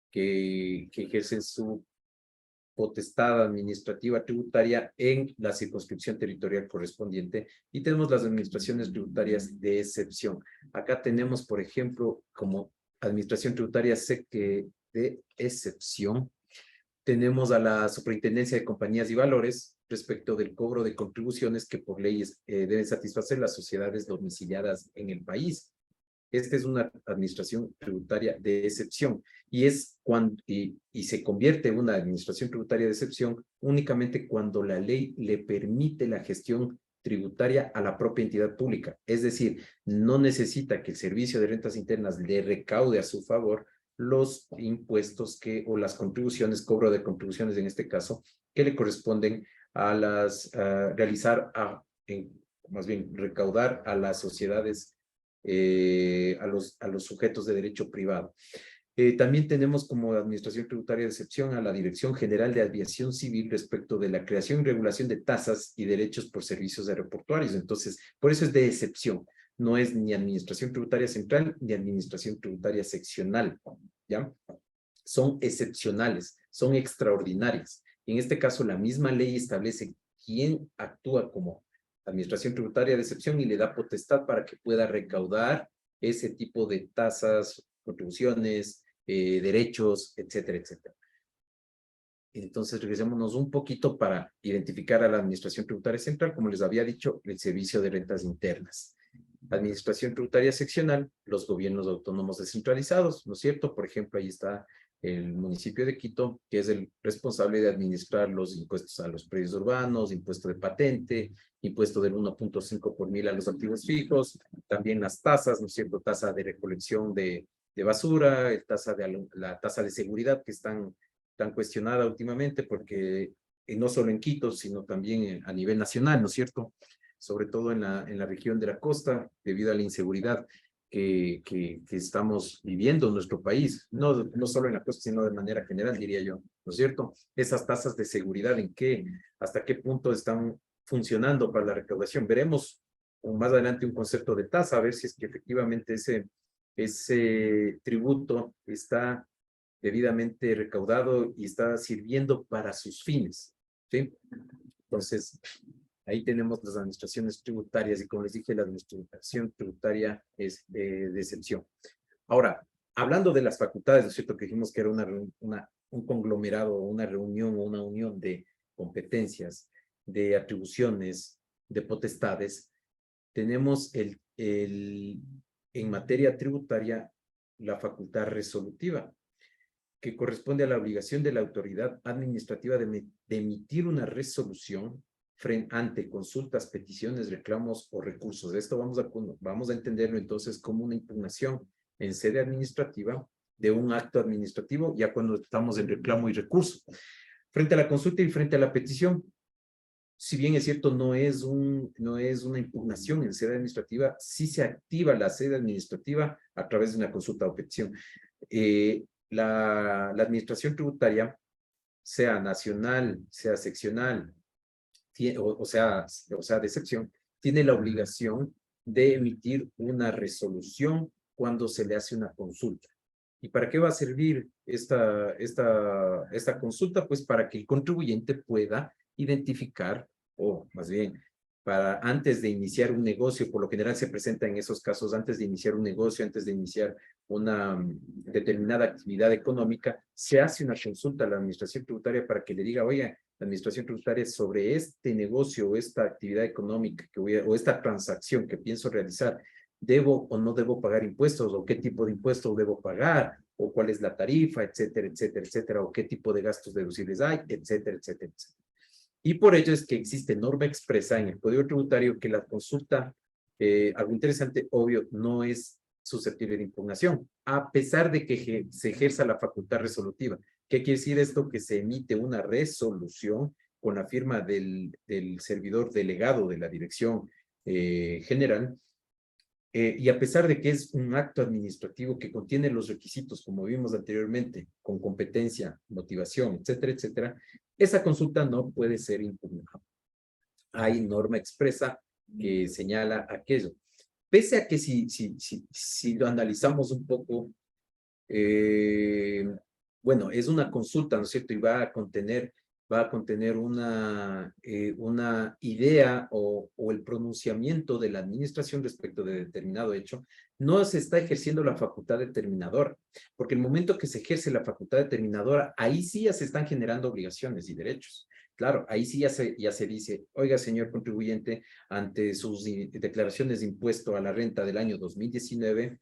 que ejercen su potestad administrativa tributaria en la circunscripción territorial correspondiente, y tenemos las administraciones tributarias de excepción. Acá tenemos, por ejemplo, como administración tributaria de excepción, tenemos a la Superintendencia de Compañías y Valores respecto del cobro de contribuciones que por leyes deben satisfacer las sociedades domiciliadas en el país. esta es una administración tributaria de excepción y es cuando y se convierte en una administración tributaria de excepción únicamente cuando la ley le permite la gestión tributaria a la propia entidad pública. Es decir, no necesita que el Servicio de Rentas Internas le recaude a su favor los impuestos o las contribuciones, cobro de contribuciones en este caso, que le corresponden a más bien recaudar a las sociedades, a los sujetos de derecho privado. También tenemos como administración tributaria de excepción a la Dirección General de Aviación Civil respecto de la creación y regulación de tasas y derechos por servicios aeroportuarios. Entonces, por eso es de excepción. No es ni administración tributaria central ni administración tributaria seccional, ¿ya? Son excepcionales, son extraordinarias. En este caso, la misma ley establece quién actúa como administración tributaria de excepción y le da potestad para que pueda recaudar ese tipo de tasas, contribuciones, derechos, etcétera, etcétera. Entonces, regresémonos un poquito para identificar a la Administración Tributaria Central, como les había dicho, el Servicio de Rentas Internas. Administración Tributaria Seccional, los gobiernos autónomos descentralizados, ¿no es cierto? Por ejemplo, ahí está el municipio de Quito, que es el responsable de administrar los impuestos a los predios urbanos, impuesto de patente, impuesto del 1.5 por mil a los activos fijos, también las tasas, ¿no es cierto? Tasa de recolección de basura, la tasa de seguridad que tan cuestionada últimamente porque no solo en Quito, sino también a nivel nacional, ¿no es cierto? Sobre todo en la región de la costa, debido a la inseguridad que estamos viviendo en nuestro país, no solo en la costa, sino de manera general, diría yo, ¿no es cierto? Esas tasas de seguridad, hasta qué punto están funcionando para la recaudación. Veremos más adelante un concepto de tasa, a ver si es que efectivamente ese tributo está debidamente recaudado y está sirviendo para sus fines, ¿sí? Entonces, ahí tenemos las administraciones tributarias y como les dije, la administración tributaria es de excepción. Ahora, hablando de las facultades, ¿no es cierto? Que dijimos que era un conglomerado, una reunión o una unión de competencias, de atribuciones, de potestades. Tenemos en materia tributaria la facultad resolutiva, que corresponde a la obligación de la autoridad administrativa de emitir una resolución ante consultas, peticiones, reclamos o recursos. Esto vamos a entenderlo entonces como una impugnación en sede administrativa de un acto administrativo, ya cuando estamos en reclamo y recurso. Frente a la consulta y frente a la petición, si bien es cierto, no es una impugnación en sede administrativa, sí se activa la sede administrativa a través de una consulta o petición. La administración tributaria, sea nacional, sea seccional, o sea de excepción, tiene la obligación de emitir una resolución cuando se le hace una consulta. ¿Y para qué va a servir esta consulta? Pues para que el contribuyente pueda identificar, o más bien, para antes de iniciar un negocio, por lo general se presenta en esos casos, antes de iniciar un negocio, antes de iniciar una determinada actividad económica, se hace una consulta a la administración tributaria para que le diga, oiga, la administración tributaria sobre este negocio o esta actividad económica o esta transacción que pienso realizar, ¿debo o no debo pagar impuestos? ¿O qué tipo de impuestos debo pagar? ¿O cuál es la tarifa? Etcétera, etcétera, etcétera. ¿O qué tipo de gastos deducibles hay? Etcétera, etcétera, etcétera. Y por ello es que existe norma expresa en el Código Tributario que la consulta, algo interesante, obvio, no es susceptible de impugnación, a pesar de que se ejerza la facultad resolutiva. ¿Qué quiere decir esto? Que se emite una resolución con la firma del servidor delegado de la Dirección General, y a pesar de que es un acto administrativo que contiene los requisitos, como vimos anteriormente, con competencia, motivación, etcétera, etcétera, esa consulta no puede ser impugnada. Hay norma expresa que señala aquello. Pese a que si lo analizamos un poco, bueno, es una consulta, ¿no es cierto? Y va a contener una idea o el pronunciamiento de la administración respecto de determinado hecho, no se está ejerciendo la facultad determinadora, porque el momento que se ejerce la facultad determinadora, ahí sí ya se están generando obligaciones y derechos. Claro, ahí sí ya se dice, oiga, señor contribuyente, ante sus declaraciones de impuesto a la renta del año 2019,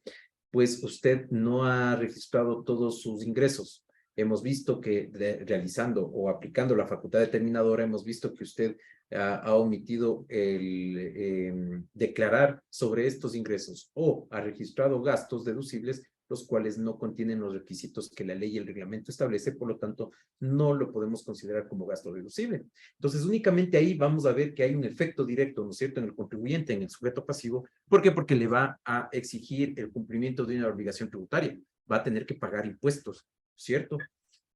pues usted no ha registrado todos sus ingresos. Hemos visto que realizando o aplicando la facultad determinadora, hemos visto que usted ha omitido el declarar sobre estos ingresos o ha registrado gastos deducibles, los cuales no contienen los requisitos que la ley y el reglamento establece, por lo tanto, no lo podemos considerar como gasto deducible. Entonces, únicamente ahí vamos a ver que hay un efecto directo, ¿no es cierto?, en el contribuyente, en el sujeto pasivo. ¿Por qué? Porque le va a exigir el cumplimiento de una obligación tributaria. Va a tener que pagar impuestos, ¿cierto?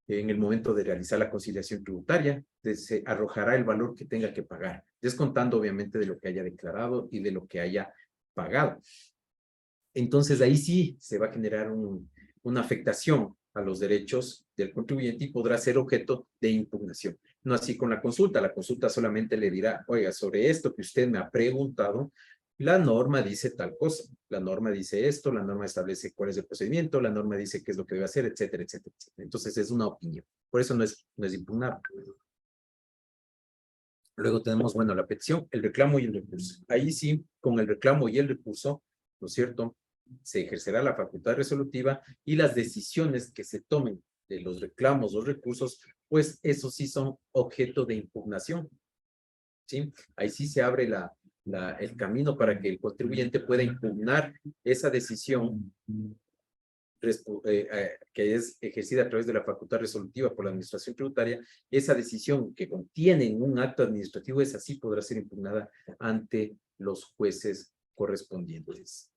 En el momento de realizar la conciliación tributaria, se arrojará el valor que tenga que pagar, descontando obviamente de lo que haya declarado y de lo que haya pagado. Entonces ahí sí se va a generar una afectación a los derechos del contribuyente y podrá ser objeto de impugnación. No así con la consulta solamente le dirá, oiga, sobre esto que usted me ha preguntado, la norma dice tal cosa, la norma dice esto, la norma establece cuál es el procedimiento, la norma dice qué es lo que debe hacer, etcétera, etcétera, etcétera. Entonces es una opinión, por eso no es impugnable. Luego tenemos, bueno, la petición, el reclamo y el recurso. Ahí sí, con el reclamo y el recurso, ¿no es cierto?, se ejercerá la facultad resolutiva y las decisiones que se tomen de los reclamos o recursos, pues esos sí son objeto de impugnación, ¿sí? Ahí sí se abre el camino para que el contribuyente pueda impugnar esa decisión que es ejercida a través de la facultad resolutiva por la administración tributaria. Esa decisión que contiene un acto administrativo, esa sí podrá ser impugnada ante los jueces correspondientes.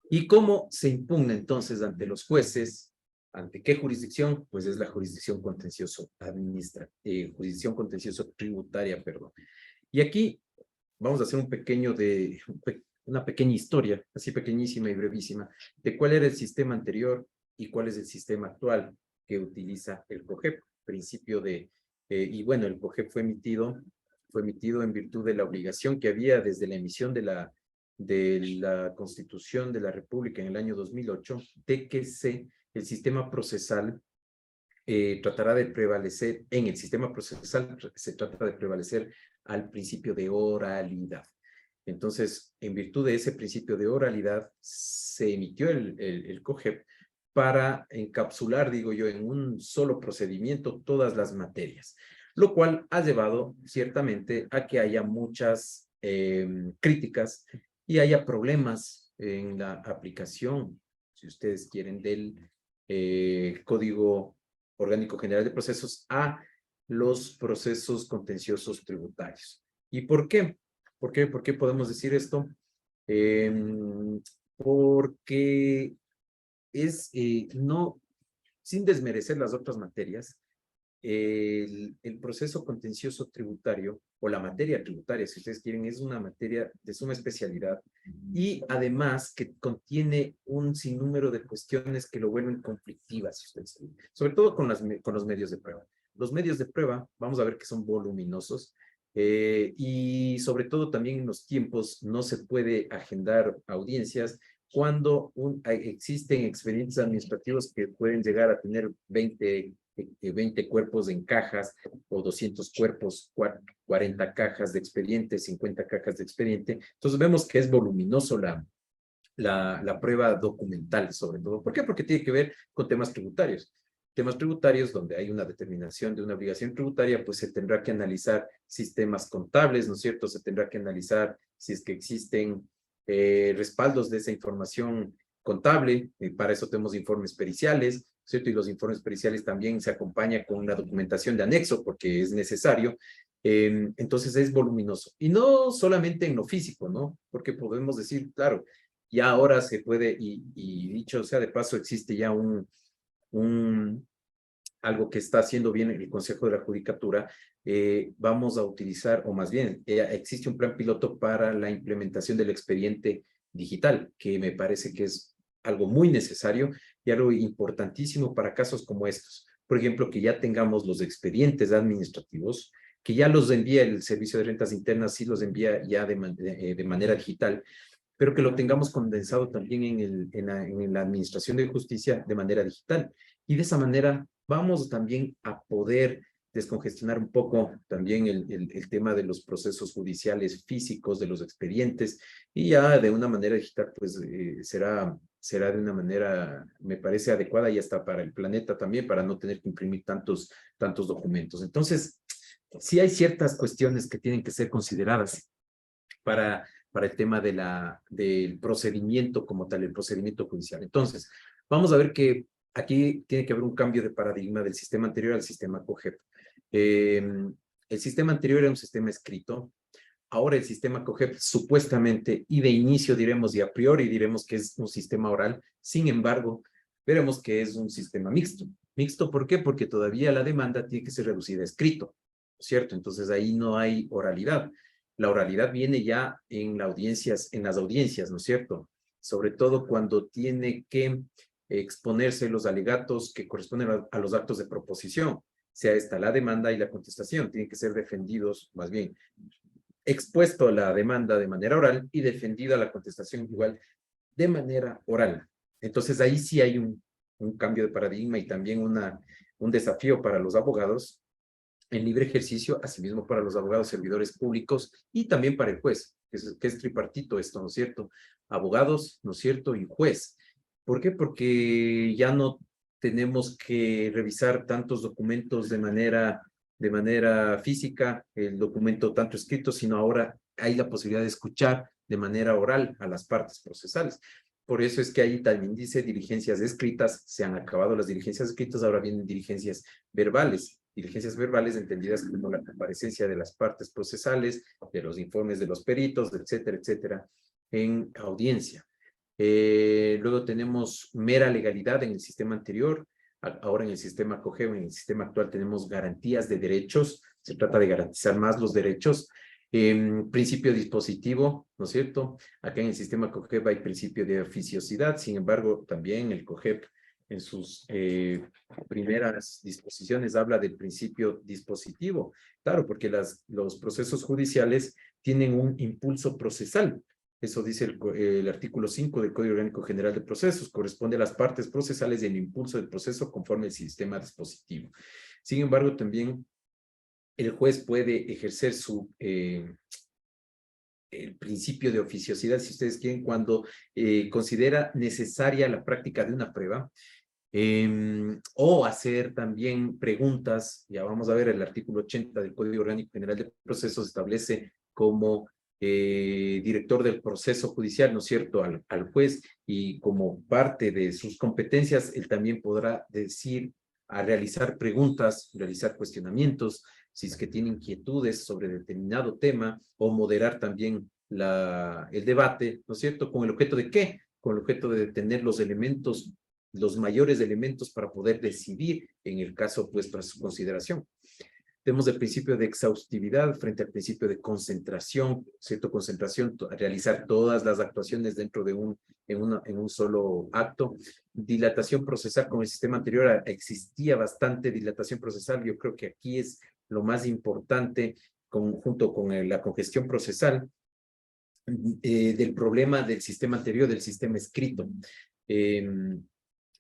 ¿Y cómo se impugna entonces ante los jueces? ¿Ante qué jurisdicción? Pues es la jurisdicción contencioso jurisdicción contencioso tributaria, perdón. Y aquí vamos a hacer una pequeña historia, así pequeñísima y brevísima, de cuál era el sistema anterior y cuál es el sistema actual que utiliza el COGEP, y bueno, el COGEP fue emitido en virtud de la obligación que había desde la emisión de la Constitución de la República en el año 2008, de que el sistema procesal tratará de prevalecer, en el sistema procesal se trata de prevalecer al principio de oralidad. Entonces, en virtud de ese principio de oralidad, se emitió el COGEP para encapsular, digo yo, en un solo procedimiento todas las materias, lo cual ha llevado ciertamente a que haya muchas críticas y haya problemas en la aplicación, si ustedes quieren, del Código Orgánico General de Procesos a los procesos contenciosos tributarios. ¿Y por qué? ¿Por qué podemos decir esto? Porque sin desmerecer las otras materias, el proceso contencioso tributario o la materia tributaria, si ustedes quieren, es una materia de suma especialidad y además que contiene un sinnúmero de cuestiones que lo vuelven conflictivas, si ustedes quieren, sobre todo con los medios de prueba. Los medios de prueba, vamos a ver que son voluminosos y sobre todo también en los tiempos no se puede agendar audiencias cuando existen expedientes administrativos que pueden llegar a tener 20 cuerpos en cajas o 200 cuerpos, 40 cajas de expediente, 50 cajas de expediente. Entonces vemos que es voluminoso la prueba documental, sobre todo. ¿Por qué? Porque tiene que ver con temas tributarios. Temas tributarios donde hay una determinación de una obligación tributaria, pues se tendrá que analizar sistemas contables, ¿no es cierto? Se tendrá que analizar si es que existen respaldos de esa información contable. Para eso tenemos informes periciales, ¿cierto? Y los informes periciales también se acompañan con una documentación de anexo porque es necesario. Entonces es voluminoso. Y no solamente en lo físico, ¿no? Porque podemos decir, claro, ya ahora se puede, y dicho sea de paso, existe ya algo que está haciendo bien el Consejo de la Judicatura. Vamos a utilizar, o más bien, existe un plan piloto para la implementación del expediente digital, que me parece que es algo muy necesario y algo importantísimo para casos como estos. Por ejemplo, que ya tengamos los expedientes administrativos, que ya los envía el Servicio de Rentas Internas, sí los envía ya de manera digital, pero que lo tengamos condensado también en la Administración de Justicia de manera digital. Y de esa manera vamos también a poder descongestionar un poco también el tema de los procesos judiciales físicos, de los expedientes, y ya de una manera digital, pues será de una manera, me parece adecuada y hasta para el planeta también, para no tener que imprimir tantos documentos. Entonces, sí hay ciertas cuestiones que tienen que ser consideradas para el tema del procedimiento como tal, el procedimiento judicial. Entonces, vamos a ver que aquí tiene que haber un cambio de paradigma del sistema anterior al sistema COGEP. El sistema anterior era un sistema escrito. Ahora el sistema COGEP supuestamente, y de inicio diremos, y a priori diremos que es un sistema oral. Sin embargo, veremos que es un sistema mixto. ¿Mixto por qué? Porque todavía la demanda tiene que ser reducida a escrito, ¿cierto? Entonces ahí no hay oralidad. La oralidad viene ya en las audiencias, ¿no es cierto? Sobre todo cuando tiene que exponerse los alegatos que corresponden a los actos de proposición, sea esta la demanda y la contestación, tienen que ser defendidos, más bien, expuesto a la demanda de manera oral y defendida la contestación igual de manera oral. Entonces ahí sí hay un cambio de paradigma y también un desafío para los abogados en libre ejercicio, asimismo para los abogados servidores públicos y también para el juez, que es tripartito esto, ¿no es cierto? Abogados, ¿no es cierto? Y juez. ¿Por qué? Porque ya no tenemos que revisar tantos documentos de manera física, el documento tanto escrito, sino ahora hay la posibilidad de escuchar de manera oral a las partes procesales. Por eso es que ahí también dice diligencias escritas, se han acabado las diligencias escritas, ahora vienen diligencias verbales entendidas como la comparecencia de las partes procesales, de los informes de los peritos, etcétera, etcétera, en audiencia. Luego tenemos mera legalidad en el sistema anterior. Ahora en el sistema COGEP, en el sistema actual, tenemos garantías de derechos. Se trata de garantizar más los derechos. Principio dispositivo, ¿no es cierto? Acá en el sistema COGEP hay principio de oficiosidad. Sin embargo, también el COGEP en sus primeras disposiciones habla del principio dispositivo. Claro, porque los procesos judiciales tienen un impulso procesal. Eso dice el artículo 5 del Código Orgánico General de Procesos. Corresponde a las partes procesales y el impulso del proceso conforme al sistema dispositivo. Sin embargo, también el juez puede ejercer el principio de oficiosidad, si ustedes quieren, cuando considera necesaria la práctica de una prueba, o hacer también preguntas. Ya vamos a ver, el artículo 80 del Código Orgánico General de Procesos establece como director del proceso judicial, ¿no es cierto?, al juez, y como parte de sus competencias, él también podrá realizar preguntas, realizar cuestionamientos, si es que tiene inquietudes sobre determinado tema, o moderar también el debate, ¿no es cierto?, ¿con el objeto de qué? Con el objeto de tener los mayores elementos para poder decidir en el caso pues para su consideración. Tenemos el principio de exhaustividad frente al principio de concentración, ¿cierto? Concentración, realizar todas las actuaciones dentro de en un solo acto. Dilatación procesal, con el sistema anterior existía bastante dilatación procesal. Yo creo que aquí es lo más importante, junto con la congestión procesal, del problema del sistema anterior, del sistema escrito. En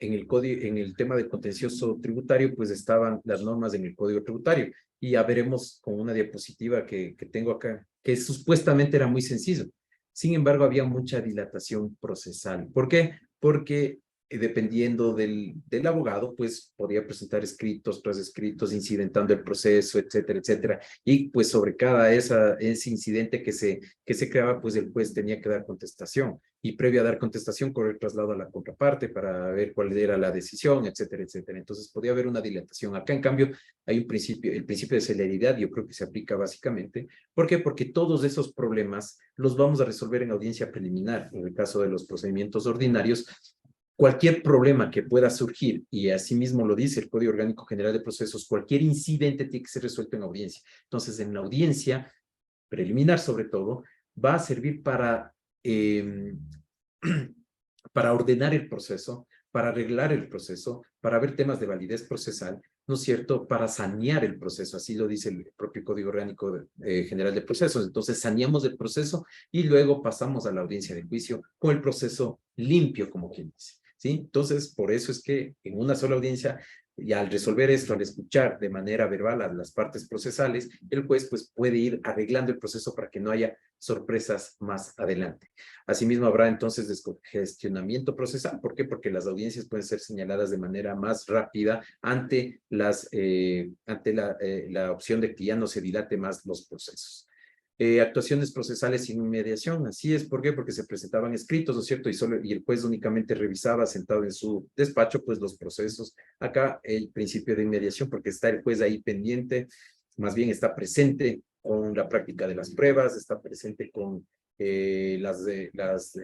el tema del contencioso tributario, pues estaban las normas en el Código Tributario, y ya veremos con una diapositiva que tengo acá, que supuestamente era muy sencillo. Sin embargo, había mucha dilatación procesal. ¿Por qué? Porque dependiendo del abogado, pues podía presentar escritos tras escritos, incidentando el proceso, etcétera, etcétera. Y pues sobre cada ese incidente que se creaba, pues el juez tenía que dar contestación. Y previo a dar contestación, correr traslado a la contraparte para ver cuál era la decisión, etcétera, etcétera. Entonces podía haber una dilatación. Acá, en cambio, hay el principio de celeridad, yo creo que se aplica básicamente. ¿Por qué? Porque todos esos problemas los vamos a resolver en audiencia preliminar. En el caso de los procedimientos ordinarios, cualquier problema que pueda surgir, y asimismo lo dice el Código Orgánico General de Procesos, cualquier incidente tiene que ser resuelto en audiencia. Entonces, en la audiencia preliminar, sobre todo, va a servir para ordenar el proceso, para arreglar el proceso, para ver temas de validez procesal, ¿no es cierto?, para sanear el proceso, así lo dice el propio Código Orgánico General de Procesos. Entonces, saneamos el proceso y luego pasamos a la audiencia de juicio con el proceso limpio, como quien dice, ¿sí? Entonces, por eso es que en una sola audiencia Y al resolver esto, al escuchar de manera verbal a las partes procesales, el juez pues puede ir arreglando el proceso para que no haya sorpresas más adelante. Asimismo, habrá entonces descongestionamiento procesal. ¿Por qué? Porque las audiencias pueden ser señaladas de manera más rápida ante la opción de que ya no se dilate más los procesos. Actuaciones procesales sin inmediación, así es. ¿Por qué? Porque se presentaban escritos, ¿no es cierto? Y el juez únicamente revisaba sentado en su despacho, pues los procesos. Acá el principio de inmediación, porque está el juez ahí pendiente, más bien está presente con la práctica de las pruebas, está presente con las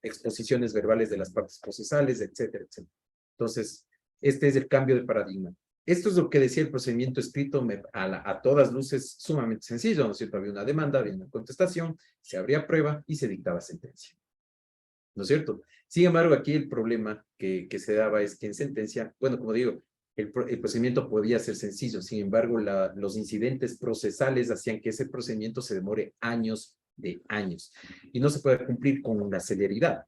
exposiciones verbales de las partes procesales, etcétera, etcétera. Entonces, este es el cambio de paradigma. Esto es lo que decía el procedimiento escrito a todas luces sumamente sencillo, ¿no es cierto? Había una demanda, había una contestación, se abría prueba y se dictaba sentencia, ¿no es cierto? Sin embargo, aquí el problema que se daba es que en sentencia, bueno, como digo, el procedimiento podía ser sencillo, sin embargo, los incidentes procesales hacían que ese procedimiento se demore años de años y no se puede cumplir con la celeridad.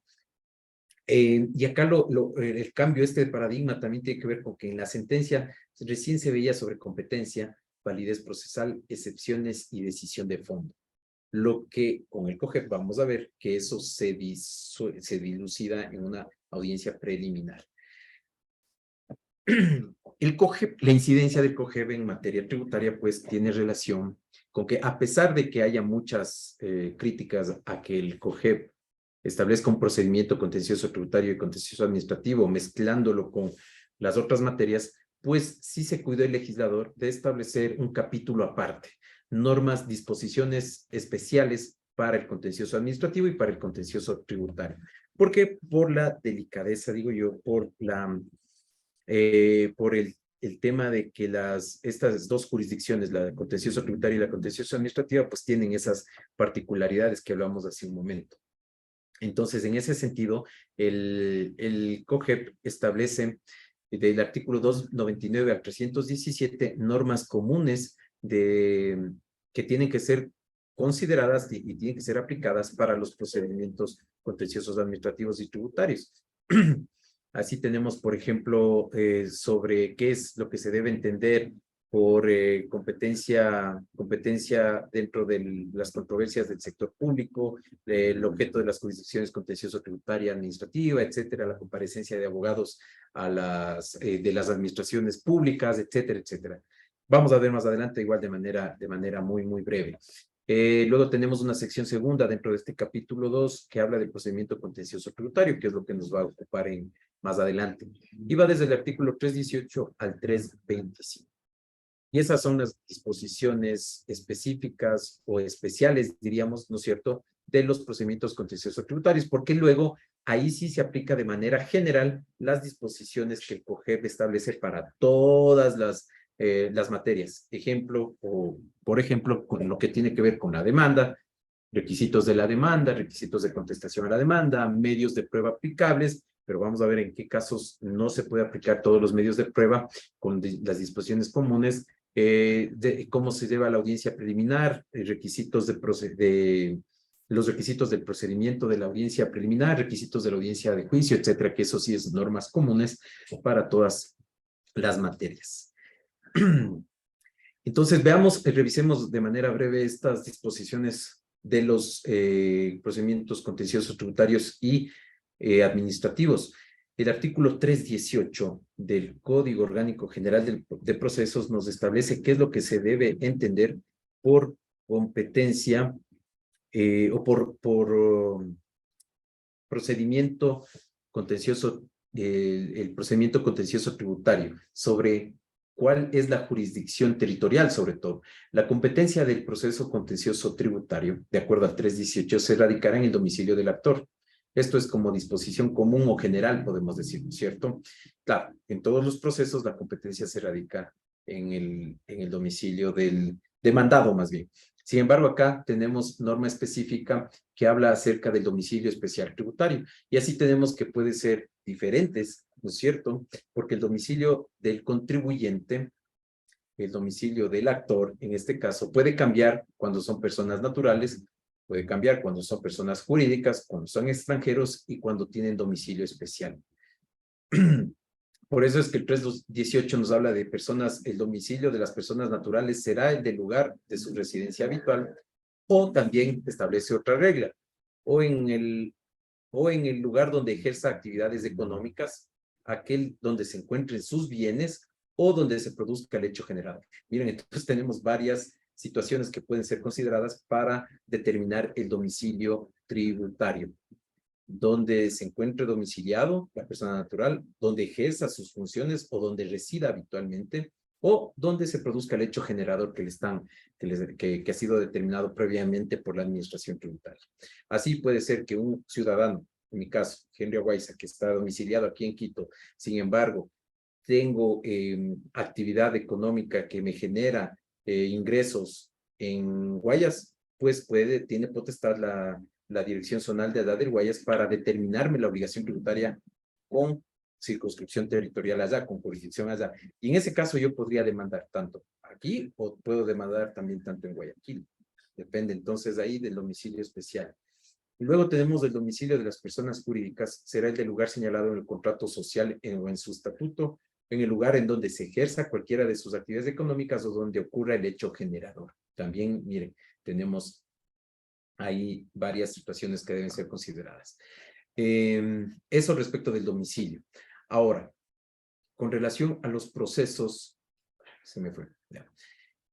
Y acá el cambio de paradigma también tiene que ver con que en la sentencia recién se veía sobre competencia, validez procesal, excepciones y decisión de fondo. Lo que con el COGEP vamos a ver que eso se dilucida en una audiencia preliminar. El COGEP, la incidencia del COGEP en materia tributaria pues tiene relación con que a pesar de que haya muchas críticas a que el COGEP establezca un procedimiento contencioso tributario y contencioso administrativo, mezclándolo con las otras materias, pues sí se cuidó el legislador de establecer un capítulo aparte, normas, disposiciones especiales para el contencioso administrativo y para el contencioso tributario. ¿Por qué? Por la delicadeza, digo yo, por el tema de que estas dos jurisdicciones, la contencioso tributaria y la contencioso administrativa, pues tienen esas particularidades que hablamos hace un momento. Entonces, en ese sentido, el COGEP establece del artículo 299 al 317 normas comunes que tienen que ser consideradas y tienen que ser aplicadas para los procedimientos contenciosos administrativos y tributarios. Así tenemos, por ejemplo, sobre qué es lo que se debe entender por competencia dentro de las controversias del sector público, el objeto de las jurisdicciones contencioso tributaria, administrativa, etcétera, la comparecencia de abogados de las administraciones públicas, etcétera, etcétera. Vamos a ver más adelante, igual de manera muy, muy breve. Luego tenemos una sección segunda dentro de este capítulo 2 que habla del procedimiento contencioso tributario, que es lo que nos va a ocupar más adelante. Y va desde el artículo 318 al 325. Y esas son las disposiciones específicas o especiales, diríamos, ¿no es cierto?, de los procedimientos contenciosos tributarios, porque luego ahí sí se aplica de manera general las disposiciones que el COGEP establece para todas las materias. Por ejemplo, con lo que tiene que ver con la demanda, requisitos de la demanda, requisitos de contestación a la demanda, medios de prueba aplicables, pero vamos a ver en qué casos no se puede aplicar todos los medios de prueba con las disposiciones comunes, de cómo se lleva la audiencia preliminar, los requisitos del procedimiento de la audiencia preliminar, requisitos de la audiencia de juicio, etcétera, que eso sí es normas comunes para todas las materias. Entonces, revisemos de manera breve estas disposiciones de los procedimientos contenciosos tributarios y administrativos. El artículo 318 del Código Orgánico General de Procesos nos establece qué es lo que se debe entender por competencia o por procedimiento contencioso, el procedimiento contencioso tributario, sobre cuál es la jurisdicción territorial, sobre todo. La competencia del proceso contencioso tributario, de acuerdo al 318, se radicará en el domicilio del actor. Esto es como disposición común o general, podemos decir, ¿no es cierto? Claro, en todos los procesos la competencia se radica en el domicilio del demandado, más bien. Sin embargo, acá tenemos norma específica que habla acerca del domicilio especial tributario. Y así tenemos que puede ser diferentes, ¿no es cierto? Porque el domicilio del contribuyente, el domicilio del actor, en este caso, puede cambiar cuando son personas naturales, puede cambiar cuando son personas jurídicas, cuando son extranjeros y cuando tienen domicilio especial. Por eso es que el 318 nos habla de personas, el domicilio de las personas naturales será el del lugar de su residencia habitual, o también establece otra regla, o en el lugar donde ejerza actividades económicas, aquel donde se encuentren sus bienes o donde se produzca el hecho generador. Miren, entonces tenemos varias situaciones que pueden ser consideradas para determinar el domicilio tributario. Donde se encuentre domiciliado la persona natural, donde ejerza sus funciones o donde resida habitualmente, o donde se produzca el hecho generador que ha sido determinado previamente por la administración tributaria. Así puede ser que un ciudadano, en mi caso, Henry Aguaiza, que está domiciliado aquí en Quito, sin embargo, tengo actividad económica que me genera ingresos en Guayas, pues tiene potestad la Dirección Zonal de Edad del Guayas para determinarme la obligación tributaria con circunscripción territorial allá, con jurisdicción allá. Y en ese caso yo podría demandar tanto aquí o puedo demandar también tanto en Guayaquil. Depende entonces ahí del domicilio especial. Y luego tenemos el domicilio de las personas jurídicas, será el del lugar señalado en el contrato social o en su estatuto, en el lugar en donde se ejerza cualquiera de sus actividades económicas o donde ocurra el hecho generador. También, miren, tenemos hay varias situaciones que deben ser consideradas. Eso respecto del domicilio. Ahora, con relación a los procesos, se me fue.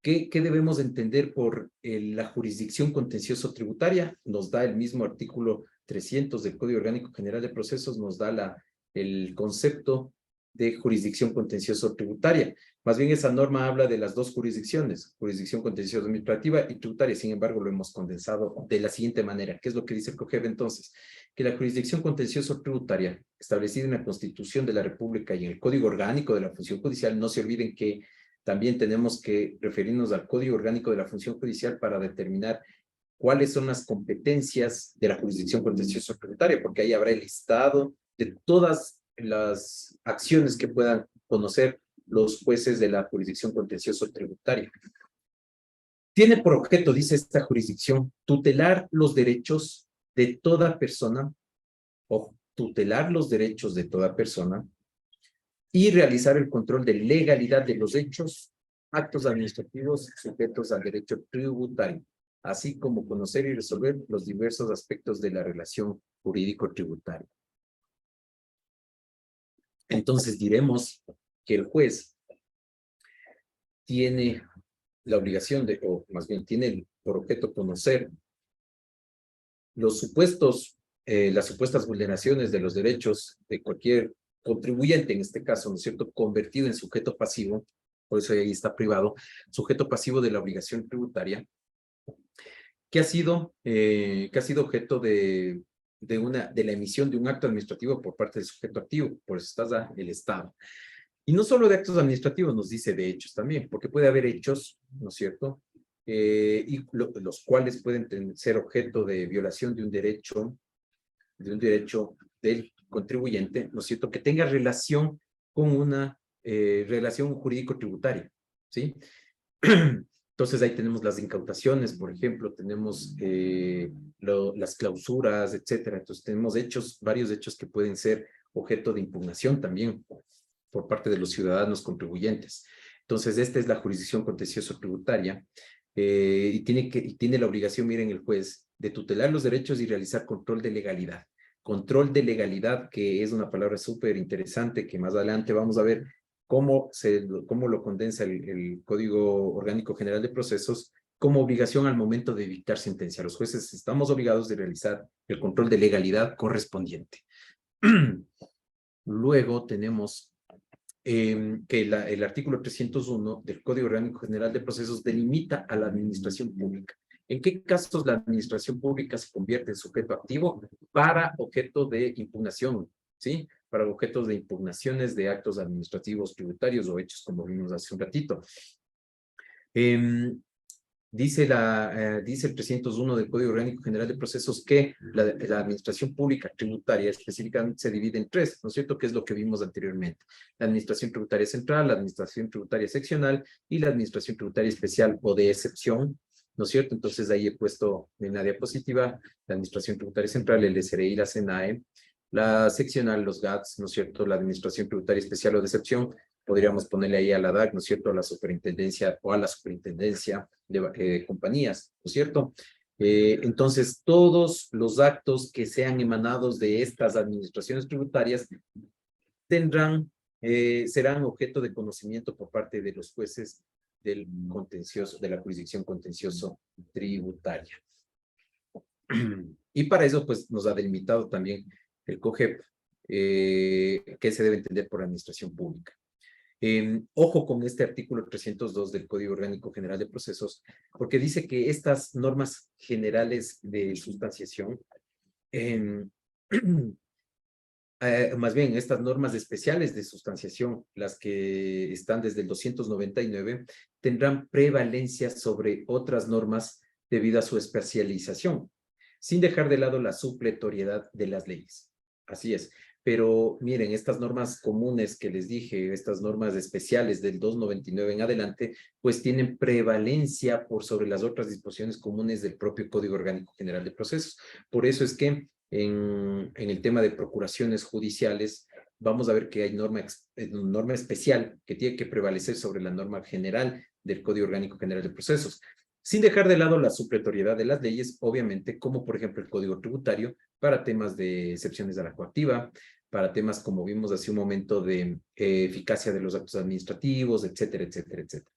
¿Qué debemos entender por la jurisdicción contencioso tributaria? Nos da el mismo artículo 300 del Código Orgánico General de Procesos, nos da el concepto de jurisdicción contencioso tributaria. Más bien esa norma habla de las dos jurisdicciones, jurisdicción contencioso administrativa y tributaria. Sin embargo, lo hemos condensado de la siguiente manera. ¿Qué es lo que dice el COGEB entonces? Que la jurisdicción contencioso tributaria, establecida en la Constitución de la República y en el Código Orgánico de la Función Judicial, no se olviden que también tenemos que referirnos al Código Orgánico de la Función Judicial para determinar cuáles son las competencias de la jurisdicción contencioso tributaria, porque ahí habrá el listado de todas las acciones que puedan conocer los jueces de la jurisdicción contencioso tributaria. Tiene por objeto, dice esta jurisdicción, tutelar los derechos de toda persona, o tutelar los derechos de toda persona, y realizar el control de legalidad de los hechos, actos administrativos sujetos al derecho tributario, así como conocer y resolver los diversos aspectos de la relación jurídico-tributaria. Entonces diremos que el juez tiene la obligación de, o más bien tiene por objeto conocer los supuestos, las supuestas vulneraciones de los derechos de cualquier contribuyente, en este caso, ¿no es cierto?, convertido en sujeto pasivo, por eso ahí está privado, sujeto pasivo de la obligación tributaria, que ha sido objeto de la emisión de un acto administrativo por parte del sujeto activo, por eso está el Estado. Y no solo de actos administrativos, nos dice de hechos también, porque puede haber hechos, ¿no es cierto?, los cuales pueden ser objeto de violación de un derecho del contribuyente, ¿no es cierto?, que tenga relación con una relación jurídico-tributaria, ¿sí? Entonces ahí tenemos las incautaciones, por ejemplo, tenemos las clausuras, etcétera. Entonces tenemos varios hechos que pueden ser objeto de impugnación también por parte de los ciudadanos contribuyentes. Entonces esta es la jurisdicción contencioso tributaria y tiene la obligación, miren, el juez, de tutelar los derechos y realizar control de legalidad. Control de legalidad, que es una palabra súper interesante que más adelante vamos a ver cómo lo condensa el Código Orgánico General de Procesos como obligación al momento de dictar sentencia. Los jueces estamos obligados de realizar el control de legalidad correspondiente. Luego tenemos que el artículo 301 del Código Orgánico General de Procesos delimita a la administración pública. ¿En qué casos la administración pública se convierte en sujeto activo para objeto de impugnación? ¿Sí? Para objetos de impugnaciones de actos administrativos tributarios o hechos como vimos hace un ratito. Dice el 301 del Código Orgánico General de Procesos que la administración pública tributaria específicamente se divide en tres, ¿no es cierto?, que es lo que vimos anteriormente. La administración tributaria central, la administración tributaria seccional y la administración tributaria especial o de excepción, ¿no es cierto? Entonces ahí he puesto en la diapositiva la administración tributaria central, el SRI y la SENAE, La seccional, los GATS, ¿no es cierto? La Administración Tributaria Especial o de Excepción, podríamos ponerle ahí a la DAC, ¿no es cierto? A la superintendencia o a la superintendencia de compañías, ¿no es cierto? Entonces, todos los actos que sean emanados de estas administraciones tributarias tendrán, serán objeto de conocimiento por parte de los jueces del contencioso, de la jurisdicción contencioso tributaria. Y para eso, pues, nos ha delimitado también el COGEP, que se debe entender por administración pública. Ojo con este artículo 302 del Código Orgánico General de Procesos, porque dice que estas normas generales de sustanciación, más bien estas normas especiales de sustanciación, las que están desde el 299, tendrán prevalencia sobre otras normas debido a su especialización, sin dejar de lado la supletoriedad de las leyes. Así es. Pero miren, estas normas comunes que les dije, estas normas especiales del 299 en adelante, pues tienen prevalencia por sobre las otras disposiciones comunes del propio Código Orgánico General de Procesos. Por eso es que en el tema de procuraciones judiciales, vamos a ver que hay norma especial que tiene que prevalecer sobre la norma general del Código Orgánico General de Procesos, sin dejar de lado la supletoriedad de las leyes, obviamente, como por ejemplo el Código Tributario, para temas de excepciones a la coactiva, para temas, como vimos hace un momento, de eficacia de los actos administrativos, etcétera, etcétera, etcétera.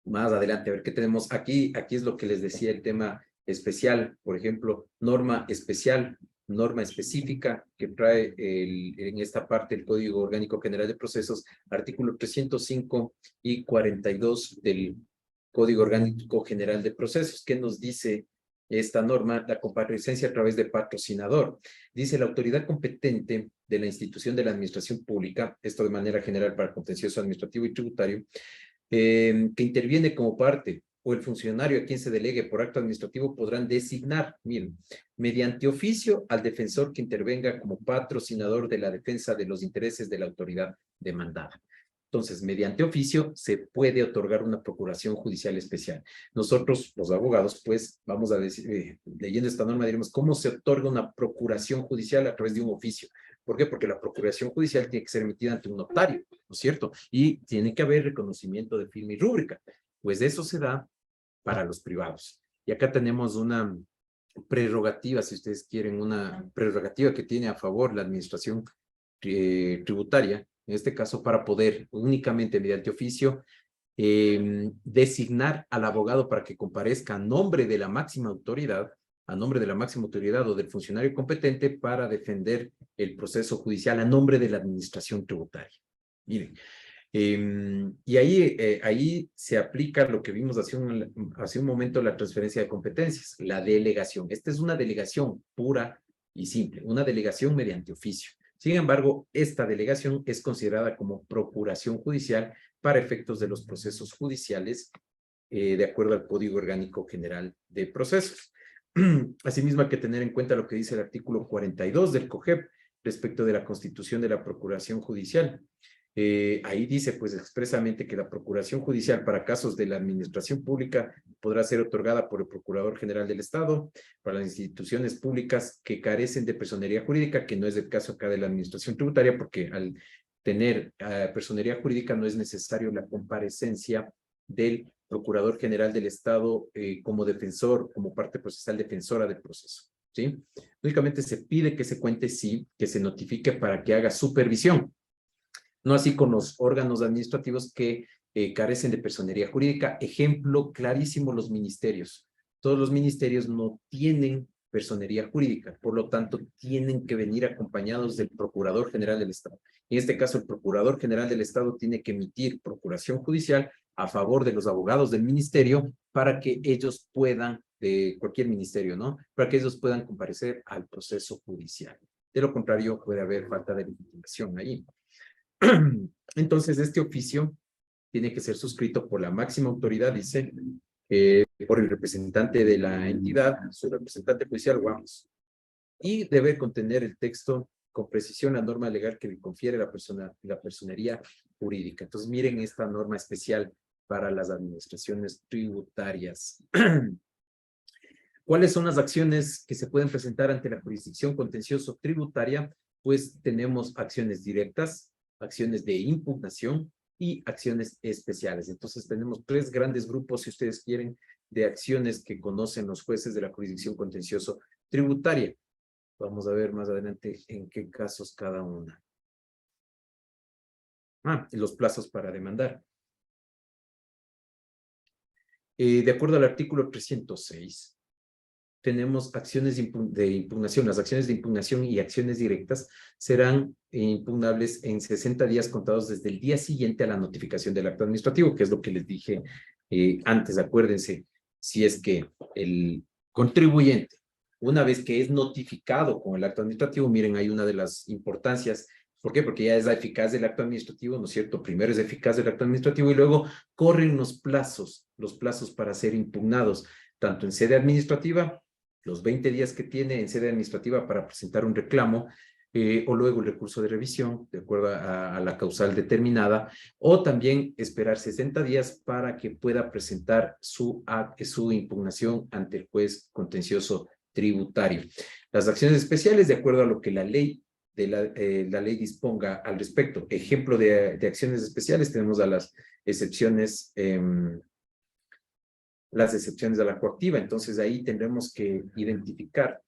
Más adelante, a ver qué tenemos aquí. Aquí es lo que les decía, el tema especial, por ejemplo, norma especial, norma específica, que trae en esta parte el Código Orgánico General de Procesos, artículo 305 y 42 del Código Orgánico General de Procesos. ¿Qué nos dice esta norma? La comparecencia a través de patrocinador. Dice: la autoridad competente de la institución de la administración pública, esto de manera general para contencioso administrativo y tributario, que interviene como parte, o el funcionario a quien se delegue por acto administrativo, podrán designar, miren, mediante oficio al defensor que intervenga como patrocinador de la defensa de los intereses de la autoridad demandada. Entonces, mediante oficio se puede otorgar una procuración judicial especial. Nosotros, los abogados, pues, vamos a decir, leyendo esta norma, diremos, ¿cómo se otorga una procuración judicial a través de un oficio? ¿Por qué? Porque la procuración judicial tiene que ser emitida ante un notario, ¿no es cierto? Y tiene que haber reconocimiento de firma y rúbrica. Pues eso se da para los privados. Y acá tenemos una prerrogativa, si ustedes quieren, una prerrogativa que tiene a favor la administración tributaria, en este caso, para poder únicamente mediante oficio designar al abogado para que comparezca a nombre de la máxima autoridad, o del funcionario competente para defender el proceso judicial a nombre de la administración tributaria. Miren, y ahí se aplica lo que vimos hace un momento, la transferencia de competencias, la delegación. Esta es una delegación pura y simple, una delegación mediante oficio. Sin embargo, esta delegación es considerada como procuración judicial para efectos de los procesos judiciales, de acuerdo al Código Orgánico General de Procesos. Asimismo, hay que tener en cuenta lo que dice el artículo 42 del COGEP respecto de la constitución de la procuración judicial. Ahí dice pues expresamente que la procuración judicial para casos de la administración pública podrá ser otorgada por el Procurador General del Estado para las instituciones públicas que carecen de personería jurídica, que no es el caso acá de la administración tributaria, porque al tener personería jurídica no es necesario la comparecencia del Procurador General del Estado como defensor, como parte procesal defensora del proceso, ¿sí? Únicamente se pide que se cuente, sí, que se notifique para que haga supervisión. No así con los órganos administrativos que carecen de personería jurídica. Ejemplo clarísimo, los ministerios. Todos los ministerios no tienen personería jurídica, por lo tanto, tienen que venir acompañados del Procurador General del Estado. En este caso, el Procurador General del Estado tiene que emitir procuración judicial a favor de los abogados del ministerio para que ellos puedan, de cualquier ministerio, ¿no? Para que ellos puedan comparecer al proceso judicial. De lo contrario, puede haber falta de legitimación ahí. Entonces, este oficio tiene que ser suscrito por la máxima autoridad, dice, por el representante de la entidad, su representante judicial, vamos, y debe contener el texto con precisión la norma legal que le confiere la personería jurídica. Entonces, miren esta norma especial para las administraciones tributarias. ¿Cuáles son las acciones que se pueden presentar ante la jurisdicción contencioso tributaria? Pues tenemos acciones directas, acciones de impugnación y acciones especiales. Entonces tenemos 3 grandes grupos, si ustedes quieren, de acciones que conocen los jueces de la jurisdicción contencioso tributaria. Vamos a ver más adelante en qué casos cada una. Los plazos para demandar. De acuerdo al artículo 306, tenemos acciones de impugnación. Las acciones de impugnación y acciones directas serán impugnables en 60 días contados desde el día siguiente a la notificación del acto administrativo, que es lo que les dije antes. Acuérdense, si es que el contribuyente, una vez que es notificado con el acto administrativo, miren, hay una de las importancias. ¿Por qué? Porque ya es eficaz el acto administrativo, ¿no es cierto? Primero es eficaz el acto administrativo y luego corren los plazos para ser impugnados, tanto en sede administrativa, los 20 días que tiene en sede administrativa para presentar un reclamo, o luego el recurso de revisión, de acuerdo a la causal determinada, o también esperar 60 días para que pueda presentar su impugnación ante el juez contencioso tributario. Las acciones especiales, de acuerdo a lo que la ley disponga al respecto. Ejemplo de acciones especiales, tenemos a las excepciones a la coactiva. Entonces ahí tendremos que identificar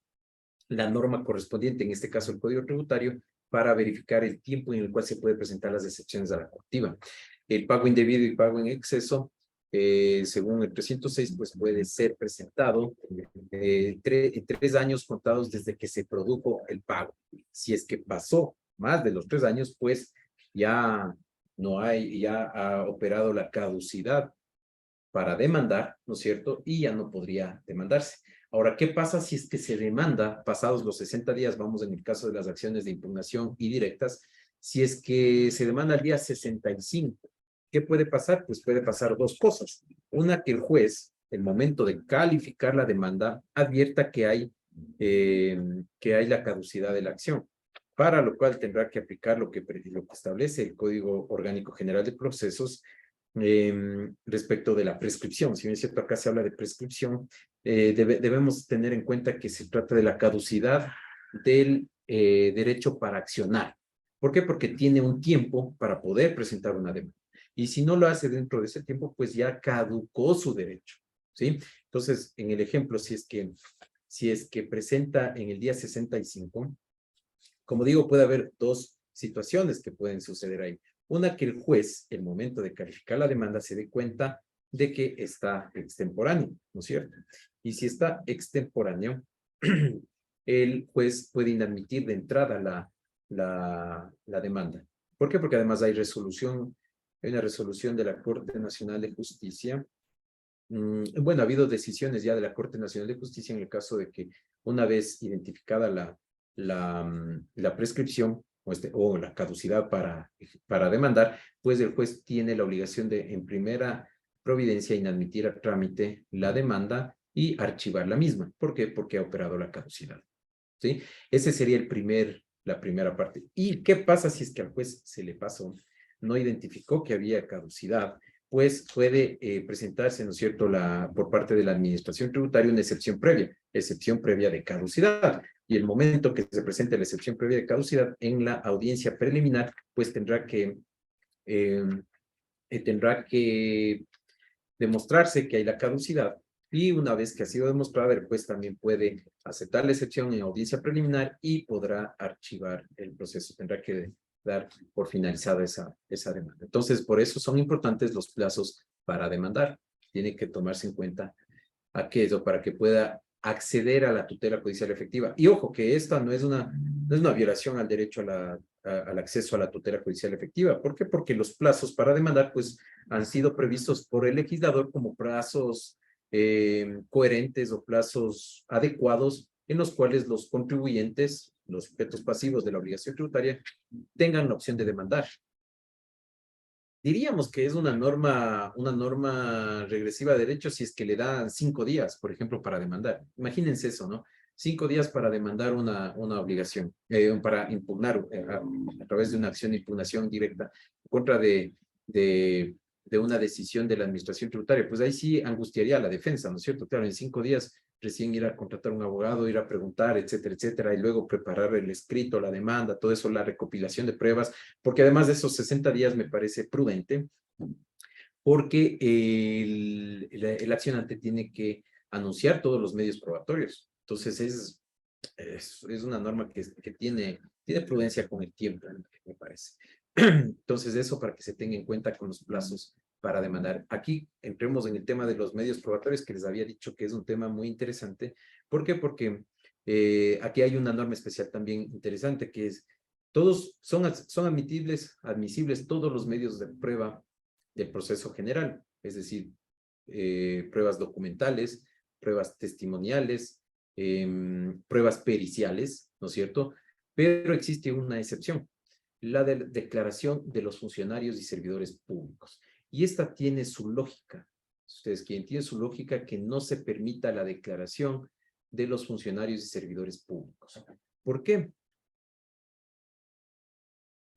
la norma correspondiente, en este caso el Código Tributario, para verificar el tiempo en el cual se puede presentar las excepciones a la coactiva. El pago indebido y pago en exceso, según el 306, pues puede ser presentado en 3 años contados desde que se produjo el pago. Si es que pasó más de los 3 años, pues ya ha operado la caducidad para demandar, ¿no es cierto? Y ya no podría demandarse. Ahora, ¿qué pasa si es que se demanda pasados los 60 días? Vamos en el caso de las acciones de impugnación y directas. Si es que se demanda al día 65, ¿qué puede pasar? Pues puede pasar 2 cosas. Una, que el juez, el momento de calificar la demanda, advierta que hay la caducidad de la acción, para lo cual tendrá que aplicar lo que establece el Código Orgánico General de Procesos, respecto de la prescripción. Si bien es cierto, acá se habla de prescripción, debemos tener en cuenta que se trata de la caducidad del derecho para accionar. ¿Por qué? Porque tiene un tiempo para poder presentar una demanda. Y si no lo hace dentro de ese tiempo, pues ya caducó su derecho, ¿sí? Entonces, en el ejemplo, si es que presenta en el día 65, como digo, puede haber 2 situaciones que pueden suceder ahí. Una, que el juez, el momento de calificar la demanda, se dé cuenta de que está extemporáneo, ¿no es cierto? Y si está extemporáneo, el juez puede inadmitir de entrada la demanda. ¿Por qué? Porque además hay una resolución de la Corte Nacional de Justicia. Bueno, ha habido decisiones ya de la Corte Nacional de Justicia en el caso de que, una vez identificada la prescripción, o la caducidad para demandar, pues el juez tiene la obligación de, en primera providencia, inadmitir a trámite la demanda y archivar la misma. ¿Por qué? Porque ha operado la caducidad, ¿sí? Ese sería la primera parte. ¿Y qué pasa si es que al juez se le pasó, no identificó que había caducidad? Pues puede presentarse, ¿no es cierto?, por parte de la Administración Tributaria una excepción previa de caducidad. Y el momento que se presente la excepción previa de caducidad en la audiencia preliminar, pues tendrá que demostrarse que hay la caducidad. Y una vez que ha sido demostrada, el juez también puede aceptar la excepción en audiencia preliminar y podrá archivar el proceso. Tendrá que dar por finalizada esa demanda. Entonces, por eso son importantes los plazos para demandar. Tiene que tomarse en cuenta aquello para que pueda acceder a la tutela judicial efectiva. Y ojo, que esta no es una violación al derecho al acceso a la tutela judicial efectiva. ¿Por qué? Porque los plazos para demandar, pues, han sido previstos por el legislador como plazos coherentes o plazos adecuados, en los cuales los contribuyentes, los sujetos pasivos de la obligación tributaria, tengan la opción de demandar. Diríamos que es una norma regresiva de derecho si es que le dan 5 días, por ejemplo, para demandar. Imagínense eso, ¿no? 5 días para demandar una obligación, para impugnar a través de una acción de impugnación directa en contra de una decisión de la Administración Tributaria. Pues ahí sí angustiaría a la defensa, ¿no es cierto? Claro, en 5 días recién ir a contratar un abogado, ir a preguntar, etcétera, etcétera, y luego preparar el escrito, la demanda, todo eso, la recopilación de pruebas, porque además de esos 60 días me parece prudente, porque el accionante tiene que anunciar todos los medios probatorios. Entonces es una norma que tiene prudencia con el tiempo, me parece. Entonces eso para que se tenga en cuenta con los plazos para demandar. Aquí entremos en el tema de los medios probatorios, que les había dicho que es un tema muy interesante. ¿Por qué? Porque aquí hay una norma especial también interesante, que es todos son admisibles todos los medios de prueba del proceso general, es decir, pruebas documentales, pruebas testimoniales, pruebas periciales, ¿no es cierto? Pero existe una excepción, la de declaración de los funcionarios y servidores públicos. Y esta tiene su lógica. Ustedes quieren, tiene su lógica que no se permita la declaración de los funcionarios y servidores públicos. ¿Por qué?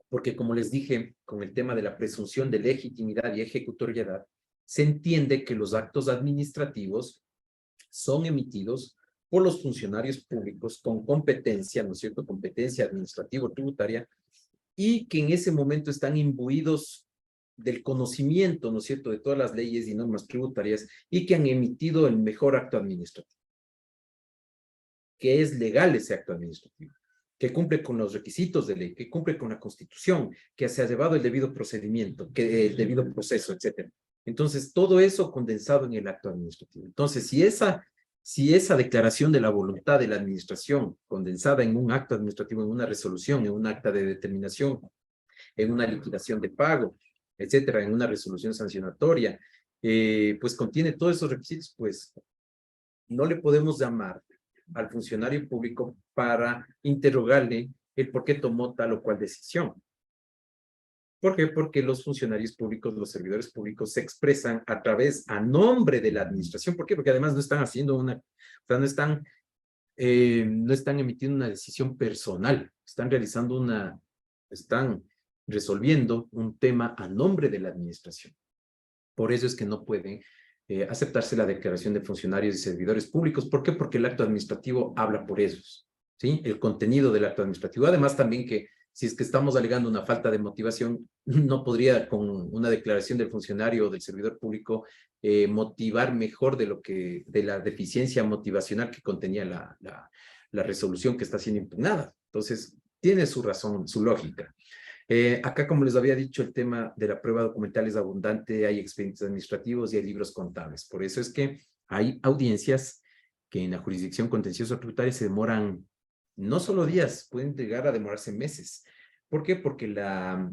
Porque como les dije, con el tema de la presunción de legitimidad y ejecutoriedad, se entiende que los actos administrativos son emitidos por los funcionarios públicos con competencia, ¿no es cierto?, competencia administrativo-tributaria, y que en ese momento están imbuidos del conocimiento, ¿no es cierto?, de todas las leyes y normas tributarias, y que han emitido el mejor acto administrativo, que es legal ese acto administrativo, que cumple con los requisitos de ley, que cumple con la Constitución, que se ha llevado el debido procedimiento, que el debido proceso, etcétera. Entonces, todo eso condensado en el acto administrativo. Entonces, si esa declaración de la voluntad de la administración condensada en un acto administrativo, en una resolución, en un acta de determinación, en una liquidación de pago, etcétera, en una resolución sancionatoria, pues contiene todos esos requisitos, pues no le podemos llamar al funcionario público para interrogarle el por qué tomó tal o cual decisión. ¿Por qué? Porque los funcionarios públicos, los servidores públicos se expresan a nombre de la administración. ¿Por qué? Porque además no están haciendo o sea, no están emitiendo una decisión personal, están resolviendo un tema a nombre de la administración. Por eso es que no pueden aceptarse la declaración de funcionarios y servidores públicos. ¿Por qué? Porque el acto administrativo habla por ellos, ¿sí? El contenido del acto administrativo. Además, también que si es que estamos alegando una falta de motivación, no podría con una declaración del funcionario o del servidor público motivar mejor de la deficiencia motivacional que contenía la resolución que está siendo impugnada. Entonces, tiene su razón, su lógica. Acá, como les había dicho, el tema de la prueba documental es abundante, hay expedientes administrativos y hay libros contables. Por eso es que hay audiencias que en la jurisdicción contencioso tributaria se demoran no solo días, pueden llegar a demorarse meses. ¿Por qué? Porque la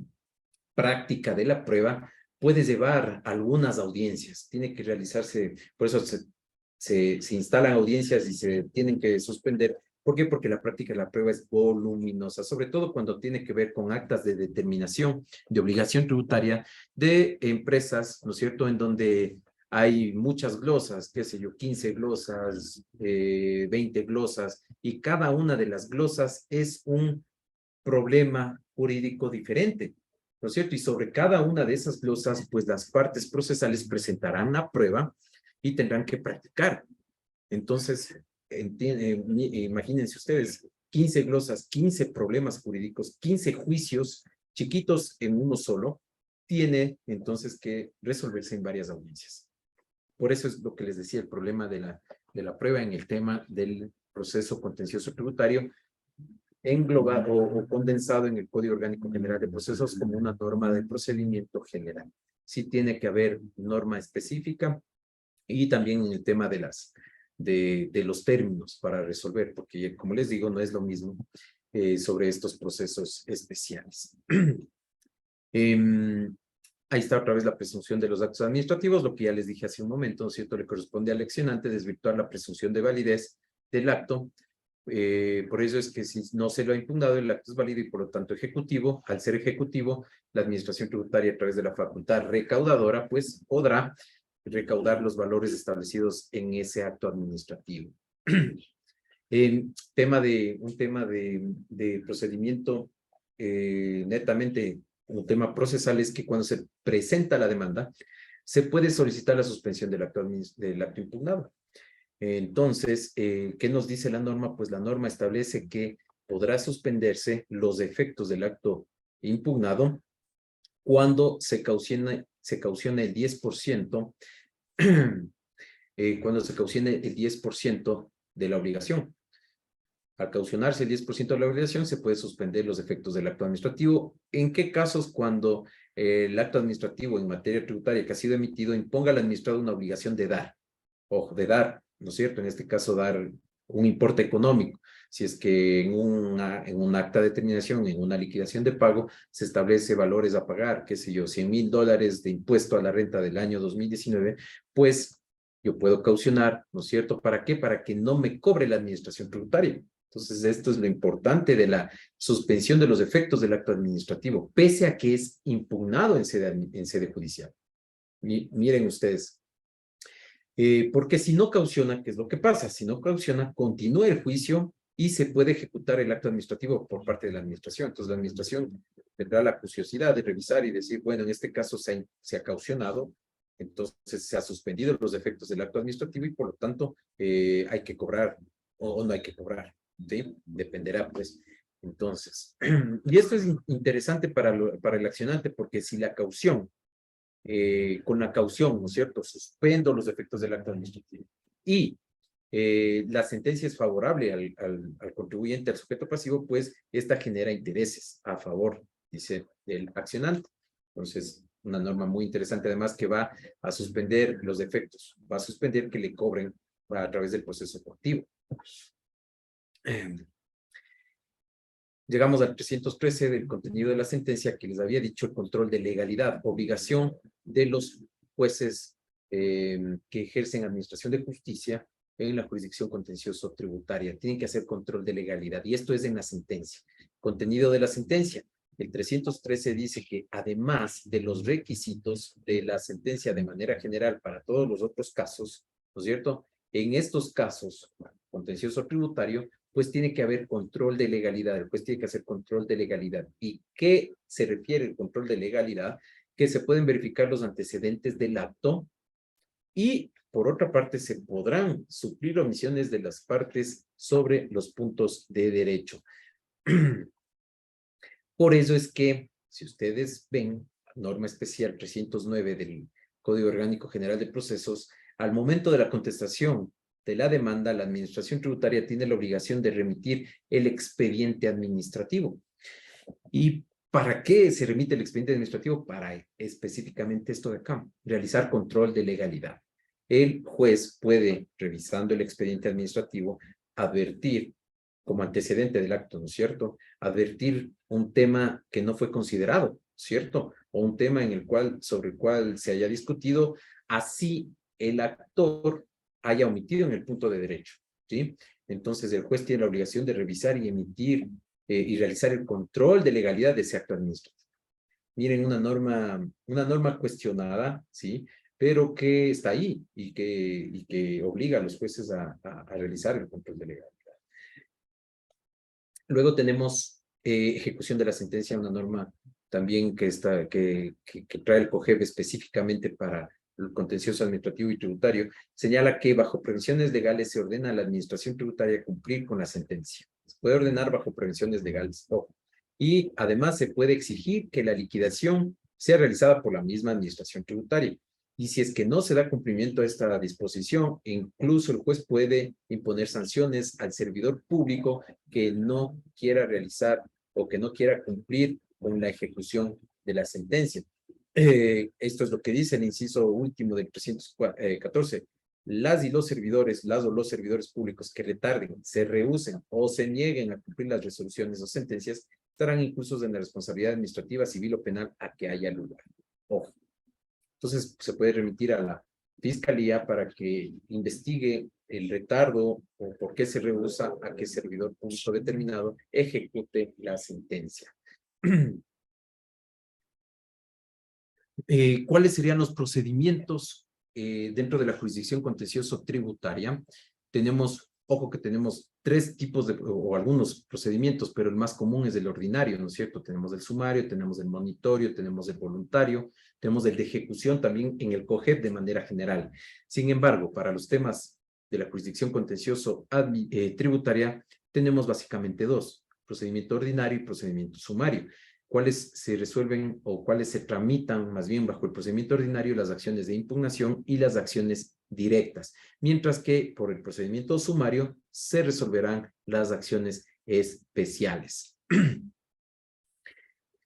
práctica de la prueba puede llevar algunas audiencias, tiene que realizarse, por eso se instalan audiencias y se tienen que suspender. ¿Por qué? Porque la práctica de la prueba es voluminosa, sobre todo cuando tiene que ver con actas de determinación de obligación tributaria de empresas, ¿no es cierto?, en donde hay muchas glosas, qué sé yo, 15 glosas, 20 glosas, y cada una de las glosas es un problema jurídico diferente, ¿no es cierto? Y sobre cada una de esas glosas, pues las partes procesales presentarán una prueba y tendrán que practicar. Entonces, imagínense ustedes, 15 glosas, 15 problemas jurídicos, 15 juicios chiquitos en uno solo, tiene entonces que resolverse en varias audiencias. Por eso es lo que les decía, el problema de la prueba en el tema del proceso contencioso tributario, englobado o condensado en el Código Orgánico General de Procesos como una norma de procedimiento general. Sí tiene que haber norma específica y también en el tema de los términos para resolver, porque como les digo, no es lo mismo sobre estos procesos especiales. Ahí está otra vez la presunción de los actos administrativos, lo que ya les dije hace un momento, ¿no es cierto? Le corresponde al leccionante desvirtuar la presunción de validez del acto. Por eso es que si no se lo ha impugnado, el acto es válido y por lo tanto ejecutivo. Al ser ejecutivo, la administración tributaria a través de la facultad recaudadora, pues podrá recaudar los valores establecidos en ese acto administrativo. Un tema de procedimiento netamente un tema procesal es que cuando se presenta la demanda, se puede solicitar la suspensión del acto impugnado. Entonces, ¿qué nos dice la norma? Pues la norma establece que podrá suspenderse los efectos del acto impugnado cuando se caucione el 10%, cuando se caucione el 10% de la obligación. Al caucionarse el 10% de la obligación, se puede suspender los efectos del acto administrativo. ¿En qué casos? Cuando el acto administrativo en materia tributaria que ha sido emitido imponga al administrado una obligación de dar. Ojo, de dar, ¿no es cierto? En este caso, dar un importe económico. Si es que en un acta de determinación, en una liquidación de pago, se establece valores a pagar, qué sé yo, $100,000 de impuesto a la renta del año 2019, pues yo puedo caucionar, ¿no es cierto? ¿Para qué? Para que no me cobre la administración tributaria. Entonces, esto es lo importante de la suspensión de los efectos del acto administrativo, pese a que es impugnado en sede judicial. Miren ustedes, porque si no cauciona, ¿qué es lo que pasa? Si no cauciona, continúa el juicio y se puede ejecutar el acto administrativo por parte de la administración. Entonces, la administración tendrá la curiosidad de revisar y decir, bueno, en este caso se ha caucionado, entonces se ha suspendido los efectos del acto administrativo y por lo tanto hay que cobrar o no hay que cobrar, ¿sí? Dependerá, pues. Entonces, y esto es interesante para el accionante, porque si la caución, con la caución, ¿no es cierto?, suspendo los efectos del acto administrativo y la sentencia es favorable al contribuyente, al sujeto pasivo, pues esta genera intereses a favor, dice, del accionante. Entonces, una norma muy interesante, además, que va a suspender los efectos, va a suspender que le cobren a través del proceso coactivo. Llegamos al 313 del contenido de la sentencia, que les había dicho el control de legalidad, obligación de los jueces que ejercen administración de justicia en la jurisdicción contencioso tributaria. Tienen que hacer control de legalidad, y esto es en la sentencia. Contenido de la sentencia. El 313 dice que además de los requisitos de la sentencia de manera general para todos los otros casos, ¿no es cierto? En estos casos, contencioso tributario, pues tiene que haber control de legalidad, el juez tiene que hacer control de legalidad. ¿Y qué se refiere el control de legalidad? Que se pueden verificar los antecedentes del acto y, por otra parte, se podrán suplir omisiones de las partes sobre los puntos de derecho. Por eso es que, si ustedes ven, norma especial 309 del Código Orgánico General de Procesos, al momento de la contestación de la demanda, la administración tributaria tiene la obligación de remitir el expediente administrativo. ¿Y para qué se remite el expediente administrativo? Para específicamente esto de acá, realizar control de legalidad. El juez puede, revisando el expediente administrativo, advertir como antecedente del acto, ¿no es cierto? Advertir un tema que no fue considerado, ¿cierto? O un tema sobre el cual se haya discutido, así el actor haya omitido en el punto de derecho, ¿sí? Entonces, el juez tiene la obligación de revisar y emitir y realizar el control de legalidad de ese acto administrativo. Miren, una norma cuestionada, ¿sí? Pero que está ahí y que obliga a los jueces a realizar el control de legalidad. Luego tenemos ejecución de la sentencia, una norma también que trae el COGEB específicamente para el contencioso administrativo y tributario. Señala que bajo prevenciones legales se ordena a la administración tributaria cumplir con la sentencia. Se puede ordenar bajo prevenciones legales, ojo. Y además se puede exigir que la liquidación sea realizada por la misma administración tributaria. Y si es que no se da cumplimiento a esta disposición, incluso el juez puede imponer sanciones al servidor público que no quiera realizar o que no quiera cumplir con la ejecución de la sentencia. Esto es lo que dice el inciso último del 314. Las o los servidores públicos que retarden, se rehúsen o se nieguen a cumplir las resoluciones o sentencias estarán inclusos en la responsabilidad administrativa, civil o penal a que haya lugar. Ojo. Entonces, se puede remitir a la fiscalía para que investigue el retardo o por qué se rehúsa a que servidor público determinado ejecute la sentencia. ¿Cuáles serían los procedimientos dentro de la jurisdicción contencioso tributaria? Ojo que tenemos tres tipos o algunos procedimientos, pero el más común es el ordinario, ¿no es cierto? Tenemos el sumario, tenemos el monitorio, tenemos el voluntario, tenemos el de ejecución también en el COGEB de manera general. Sin embargo, para los temas de la jurisdicción contencioso tributaria, tenemos básicamente dos: procedimiento ordinario y procedimiento sumario. ¿Cuáles se resuelven o cuáles se tramitan más bien bajo el procedimiento ordinario? Las acciones de impugnación y las acciones directas, mientras que por el procedimiento sumario se resolverán las acciones especiales.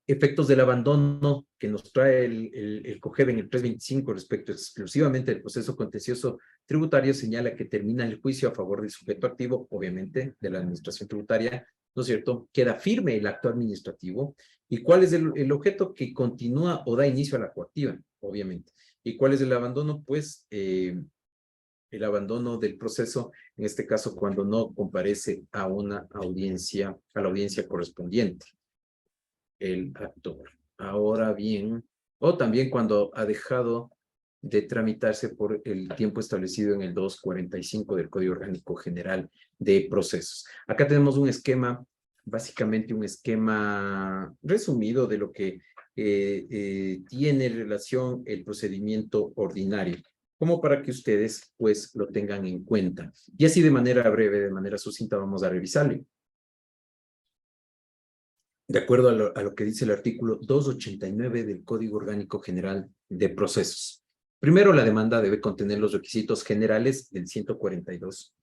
Efectos del abandono que nos trae el COGEB en el 325 respecto exclusivamente del proceso contencioso tributario señala que termina el juicio a favor del sujeto activo, obviamente de la administración tributaria, ¿no es cierto? Queda firme el acto administrativo. ¿Y cuál es el objeto? Que continúa o da inicio a la coactiva, obviamente. ¿Y cuál es el abandono? Pues el abandono del proceso, en este caso cuando no comparece a una audiencia, a la audiencia correspondiente el actor. Ahora bien, o también cuando ha dejado de tramitarse por el tiempo establecido en el 245 del Código Orgánico General de Procesos. Acá tenemos un esquema, básicamente un esquema resumido de lo que tiene relación el procedimiento ordinario, como para que ustedes pues lo tengan en cuenta. Y así de manera breve, de manera sucinta, vamos a revisarlo. De acuerdo a lo que dice el artículo 289 del Código Orgánico General de Procesos. Primero, la demanda debe contener los requisitos generales del 142,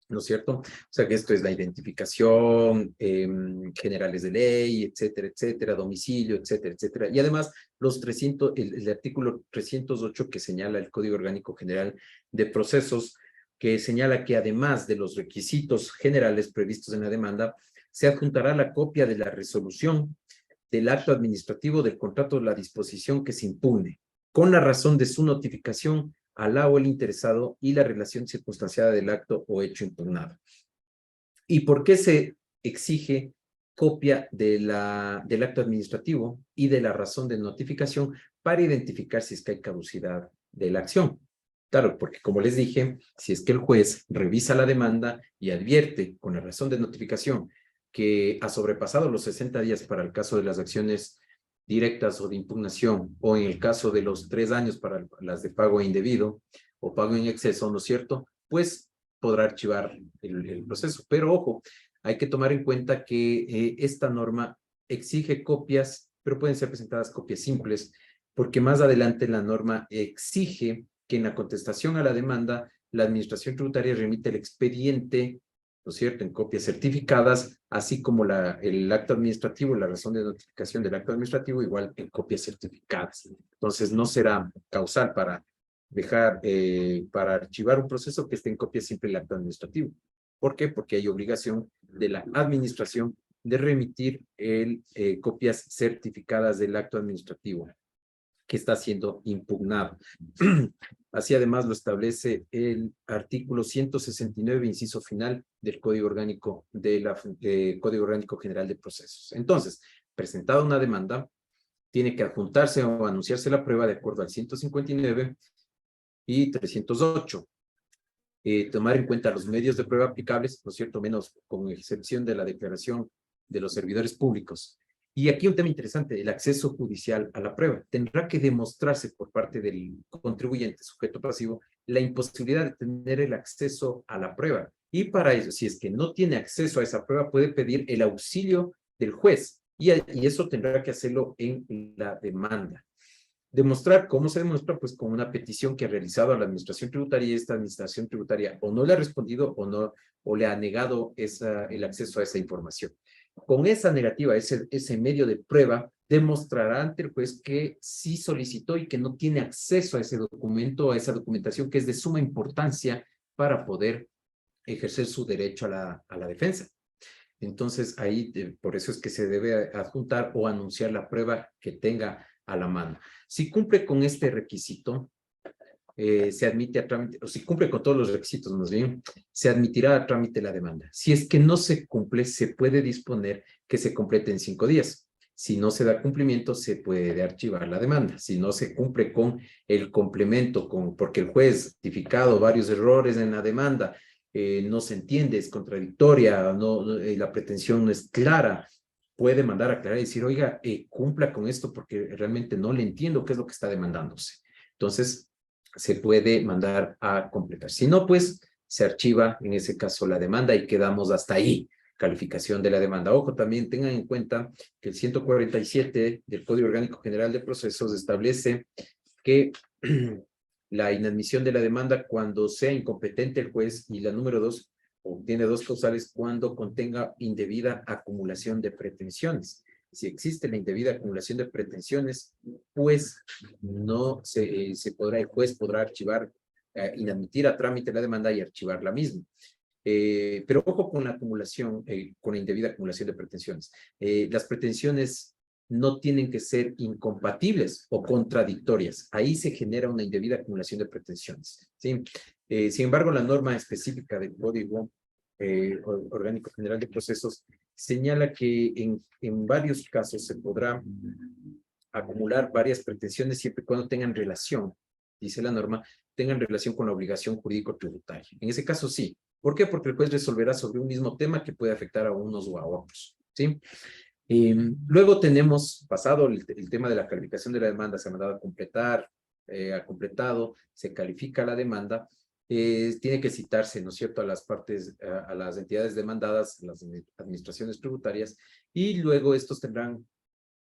¿no es cierto? O sea que esto es la identificación, generales de ley, etcétera, etcétera, domicilio, etcétera, etcétera. Y además, el artículo 308 que señala el Código Orgánico General de Procesos, que señala que además de los requisitos generales previstos en la demanda, se adjuntará la copia de la resolución del acto administrativo del contrato de la disposición que se impugne, con la razón de su notificación al o el interesado y la relación circunstanciada del acto o hecho impugnado. ¿Y por qué se exige copia del acto administrativo y de la razón de notificación? Para identificar si es que hay caducidad de la acción. Claro, porque como les dije, si es que el juez revisa la demanda y advierte con la razón de notificación que ha sobrepasado los 60 días para el caso de las acciones directas o de impugnación, o en el caso de los 3 años para las de pago indebido o pago en exceso, ¿no es cierto? Pues podrá archivar el proceso. Pero ojo, hay que tomar en cuenta que esta norma exige copias, pero pueden ser presentadas copias simples, porque más adelante la norma exige que en la contestación a la demanda, la administración tributaria remite el expediente, ¿no es cierto?, en copias certificadas, así como el acto administrativo, la razón de notificación del acto administrativo, igual en copias certificadas. Entonces, no será causal para para archivar un proceso que esté en copia simple el acto administrativo. ¿Por qué? Porque hay obligación de la administración de remitir copias certificadas del acto administrativo que está siendo impugnado. Así además lo establece el artículo 169, inciso final del Código Orgánico Código Orgánico General de Procesos. Entonces, presentada una demanda, tiene que adjuntarse o anunciarse la prueba de acuerdo al 159 y 308. Tomar en cuenta los medios de prueba aplicables, ¿no es cierto?, menos con excepción de la declaración de los servidores públicos. Y aquí un tema interesante, el acceso judicial a la prueba. Tendrá que demostrarse por parte del contribuyente, sujeto pasivo, la imposibilidad de tener el acceso a la prueba. Y para eso, si es que no tiene acceso a esa prueba, puede pedir el auxilio del juez. Y eso tendrá que hacerlo en la demanda. Demostrar, ¿cómo se demuestra? Pues con una petición que ha realizado a la administración tributaria, y esta administración tributaria o no le ha respondido o le ha negado el acceso a esa información. Con esa negativa, ese medio de prueba, demostrará ante el juez que sí solicitó y que no tiene acceso a ese documento, a esa documentación que es de suma importancia para poder ejercer su derecho a la defensa. Entonces, ahí, por eso es que se debe adjuntar o anunciar la prueba que tenga a la mano. Si cumple con este requisito, se admite a trámite, o si cumple con todos los requisitos, más bien, se admitirá a trámite la demanda. Si es que no se cumple, se puede disponer que se complete en 5 días. Si no se da cumplimiento, se puede archivar la demanda. Si no se cumple con el complemento, porque el juez ha certificado varios errores en la demanda, no se entiende, es contradictoria, la pretensión no es clara, puede mandar a aclarar y decir, oiga, cumpla con esto porque realmente no le entiendo qué es lo que está demandándose. Entonces, se puede mandar a completar. Si no, pues, se archiva en ese caso la demanda y quedamos hasta ahí. Calificación de la demanda. Ojo, también tengan en cuenta que el 147 del Código Orgánico General de Procesos establece que la inadmisión de la demanda cuando sea incompetente el juez, y la número 2, tiene 2 causales, cuando contenga indebida acumulación de pretensiones. Si existe la indebida acumulación de pretensiones, pues no el juez podrá archivar, inadmitir a trámite la demanda y archivar la misma. Pero ojo con la acumulación, con la indebida acumulación de pretensiones. Las pretensiones no tienen que ser incompatibles o contradictorias. Ahí se genera una indebida acumulación de pretensiones, ¿sí? Sin embargo, la norma específica del Código Orgánico General de Procesos señala que en varios casos se podrá acumular varias pretensiones siempre y cuando tengan relación, dice la norma, tengan relación con la obligación jurídico-tributaria. En ese caso sí. ¿Por qué? Porque el juez resolverá sobre un mismo tema que puede afectar a unos o a otros, ¿sí? Luego tenemos, pasado el tema de la calificación de la demanda, se ha mandado a completar, ha completado, se califica la demanda, tiene que citarse, ¿no es cierto?, a las partes, a las entidades demandadas, las administraciones tributarias, y luego estos tendrán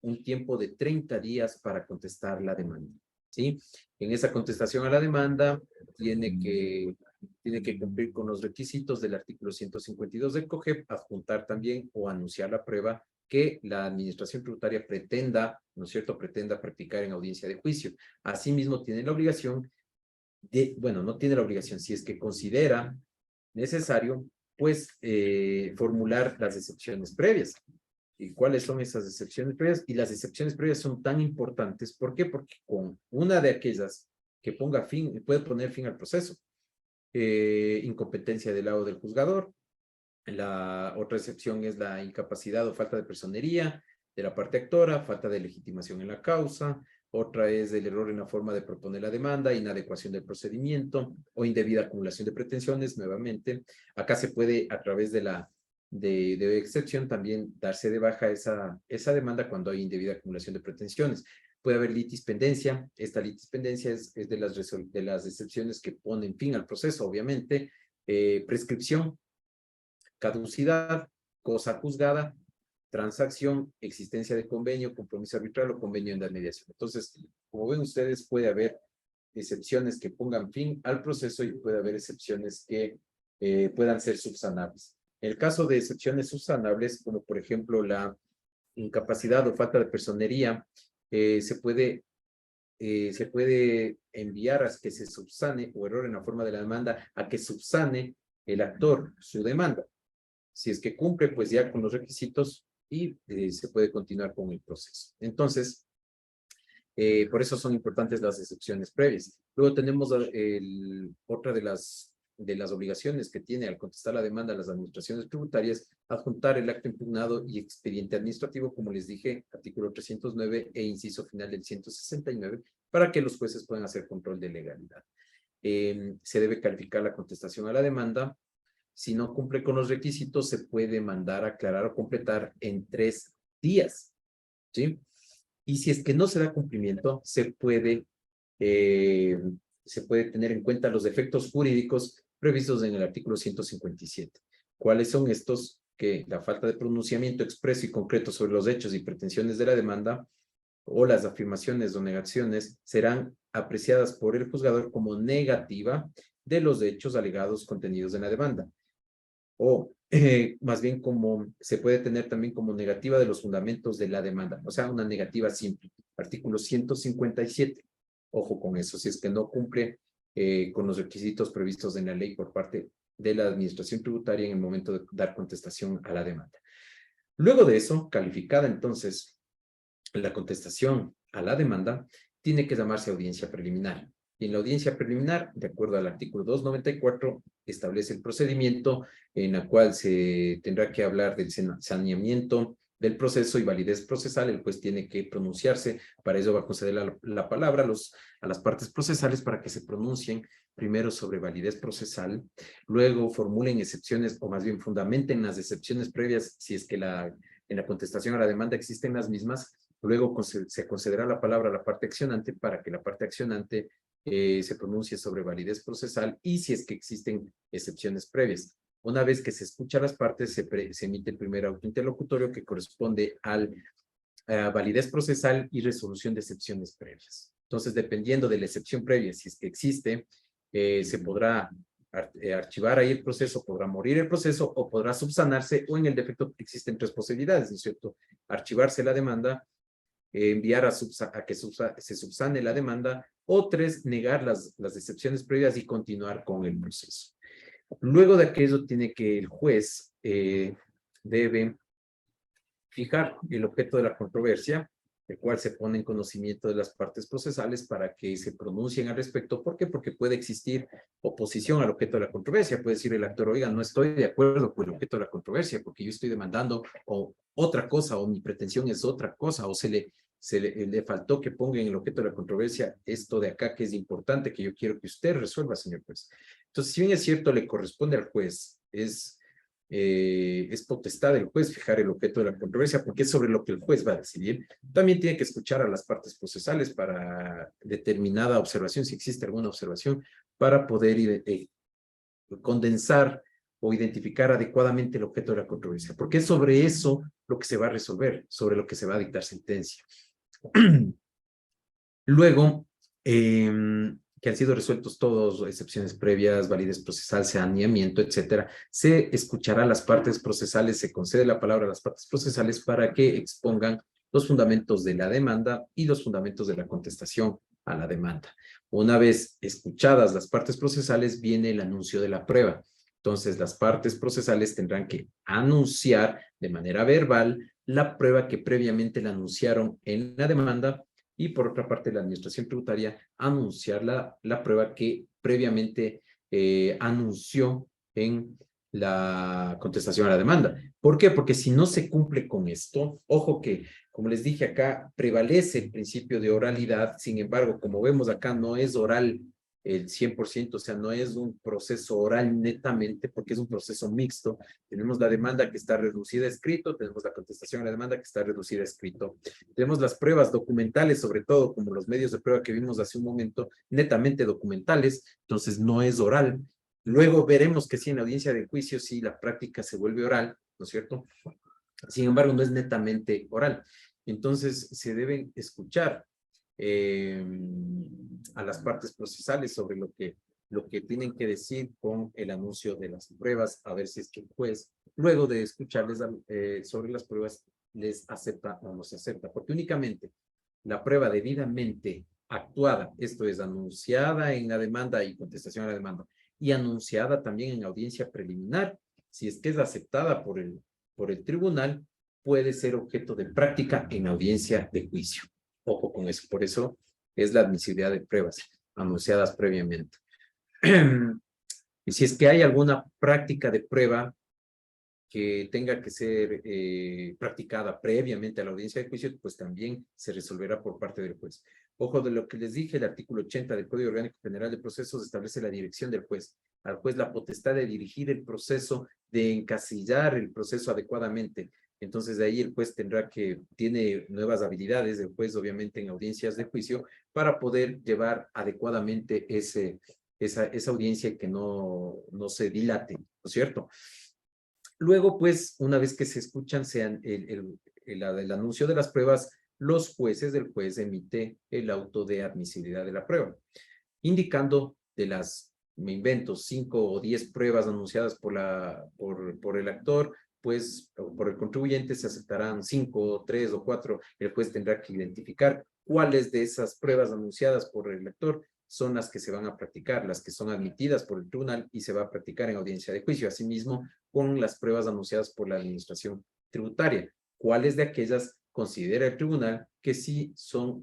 un tiempo de 30 días para contestar la demanda, ¿sí? En esa contestación a la demanda tiene que cumplir con los requisitos del artículo 152 del COGEP, adjuntar también o anunciar la prueba que la administración tributaria pretenda, ¿no es cierto?, pretenda practicar en audiencia de juicio. Asimismo, tiene la obligación de, bueno, no tiene la obligación, si es que considera necesario, pues, formular las excepciones previas. ¿Y cuáles son esas excepciones previas? Y las excepciones previas son tan importantes, ¿por qué? Porque con una de aquellas que ponga fin, puede poner fin al proceso. Incompetencia del lado del juzgador. La otra excepción es la incapacidad o falta de personería de la parte actora, falta de legitimación en la causa. Otra es el error en la forma de proponer la demanda, inadecuación del procedimiento o indebida acumulación de pretensiones. Nuevamente, acá se puede, a través de la de excepción, también darse de baja esa demanda cuando hay indebida acumulación de pretensiones. Puede haber litispendencia. Esta litispendencia es de las excepciones que ponen fin al proceso, obviamente. Prescripción, caducidad, cosa juzgada, transacción, existencia de convenio, compromiso arbitral o convenio de mediación. Entonces, como ven ustedes, puede haber excepciones que pongan fin al proceso y puede haber excepciones que puedan ser subsanables. En el caso de excepciones subsanables, como por ejemplo la incapacidad o falta de personería, se puede enviar a que se subsane, o error en la forma de la demanda, a que subsane el actor su demanda. Si es que cumple, pues ya con los requisitos y se puede continuar con el proceso. Entonces, por eso son importantes las excepciones previas. Luego tenemos otra de las obligaciones que tiene al contestar la demanda a las administraciones tributarias, adjuntar el acto impugnado y expediente administrativo, como les dije, artículo 309 e inciso final del 169, para que los jueces puedan hacer control de legalidad. Se debe calificar la contestación a la demanda. Si no cumple con los requisitos, se puede mandar a aclarar o completar en 3 días, ¿sí? Y si es que no se da cumplimiento, se puede tener en cuenta los efectos jurídicos previstos en el artículo 157. ¿Cuáles son estos? Que la falta de pronunciamiento expreso y concreto sobre los hechos y pretensiones de la demanda o las afirmaciones o negaciones serán apreciadas por el juzgador como negativa de los hechos alegados contenidos en la demanda. O más bien se puede tener también como negativa de los fundamentos de la demanda, o sea, una negativa simple. Artículo 157. Ojo con eso, si es que no cumple con los requisitos previstos en la ley por parte de la administración tributaria en el momento de dar contestación a la demanda. Luego de eso, calificada entonces la contestación a la demanda, tiene que llamarse audiencia preliminar. Y en la audiencia preliminar, de acuerdo al artículo 294, establece el procedimiento en el cual se tendrá que hablar del saneamiento del proceso y validez procesal. El juez tiene que pronunciarse, para eso va a conceder la palabra a las partes procesales para que se pronuncien primero sobre validez procesal, luego formulen excepciones, o más bien fundamenten las excepciones previas, si es que en la contestación a la demanda existen las mismas. Luego se concederá la palabra a la parte accionante para que la parte accionante se pronuncie sobre validez procesal y si es que existen excepciones previas. Una vez que se escuchan las partes, se emite el primer auto interlocutorio que corresponde al validez procesal y resolución de excepciones previas. Entonces, dependiendo de la excepción previa, si es que existe, se podrá archivar ahí el proceso, podrá morir el proceso o podrá subsanarse, o en el defecto existen tres posibilidades, ¿no es cierto? Archivarse la demanda, enviar a que se subsane la demanda, o tres, negar las excepciones previas y continuar con el proceso. Luego de aquello tiene que el juez debe fijar el objeto de la controversia, el cual se pone en conocimiento de las partes procesales para que se pronuncien al respecto. ¿Por qué? Porque puede existir oposición al objeto de la controversia. Puede decir el actor, oiga, no estoy de acuerdo con el objeto de la controversia porque yo estoy demandando o otra cosa, o mi pretensión es otra cosa, o le faltó que ponga en el objeto de la controversia esto de acá que es importante, que yo quiero que usted resuelva, señor juez. Entonces, si bien es cierto, le corresponde al juez, es potestad del juez fijar el objeto de la controversia porque es sobre lo que el juez va a decidir. También tiene que escuchar a las partes procesales para determinada observación, si existe alguna observación, para poder condensar o identificar adecuadamente el objeto de la controversia, porque es sobre eso lo que se va a resolver, sobre lo que se va a dictar sentencia. Luego, que han sido resueltos todos, excepciones previas, validez procesal, saneamiento, etcétera, se escuchará a las partes procesales, se concede la palabra a las partes procesales para que expongan los fundamentos de la demanda y los fundamentos de la contestación a la demanda. Una vez escuchadas las partes procesales, viene el anuncio de la prueba. Entonces, las partes procesales tendrán que anunciar de manera verbal la prueba que previamente la anunciaron en la demanda, y por otra parte la administración tributaria anunciar la prueba que previamente anunció en la contestación a la demanda. ¿Por qué? Porque si no se cumple con esto, ojo que, como les dije acá, prevalece el principio de oralidad, sin embargo, como vemos acá, no es oral el 100%, o sea, no es un proceso oral netamente, porque es un proceso mixto. Tenemos la demanda que está reducida a escrito, tenemos la contestación a la demanda que está reducida a escrito. Tenemos las pruebas documentales, sobre todo, como los medios de prueba que vimos hace un momento, netamente documentales, entonces no es oral. Luego veremos que sí, en la audiencia de juicio, sí, la práctica se vuelve oral, ¿no es cierto? Sin embargo, no es netamente oral. Entonces, se deben escuchar a las partes procesales sobre lo que tienen que decir con el anuncio de las pruebas, a ver si es que el juez, luego de escucharles sobre las pruebas, les acepta o no se acepta, porque únicamente la prueba debidamente actuada, esto es anunciada en la demanda y contestación a la demanda, y anunciada también en audiencia preliminar, si es que es aceptada por el tribunal, puede ser objeto de práctica en audiencia de juicio. Ojo con eso, por eso es la admisibilidad de pruebas anunciadas previamente. Y si es que hay alguna práctica de prueba que tenga que ser practicada previamente a la audiencia de juicio, pues también se resolverá por parte del juez. Ojo de lo que les dije, el artículo 80 del Código Orgánico General de Procesos establece la dirección del juez. Al juez la potestad de dirigir el proceso, de encasillar el proceso adecuadamente. Entonces de ahí el juez tiene nuevas habilidades, el juez obviamente en audiencias de juicio, para poder llevar adecuadamente esa audiencia y que no se dilate, ¿no es cierto? Luego, pues, una vez que se escuchan el anuncio de las pruebas, los jueces del juez emite el auto de admisibilidad de la prueba, indicando me invento, 5 o 10 pruebas anunciadas por el actor, pues, por el contribuyente se aceptarán 5, 3 o 4. El juez tendrá que identificar cuáles de esas pruebas anunciadas por el actor son las que se van a practicar, las que son admitidas por el tribunal y se va a practicar en audiencia de juicio. Asimismo, con las pruebas anunciadas por la administración tributaria, cuáles de aquellas considera el tribunal que sí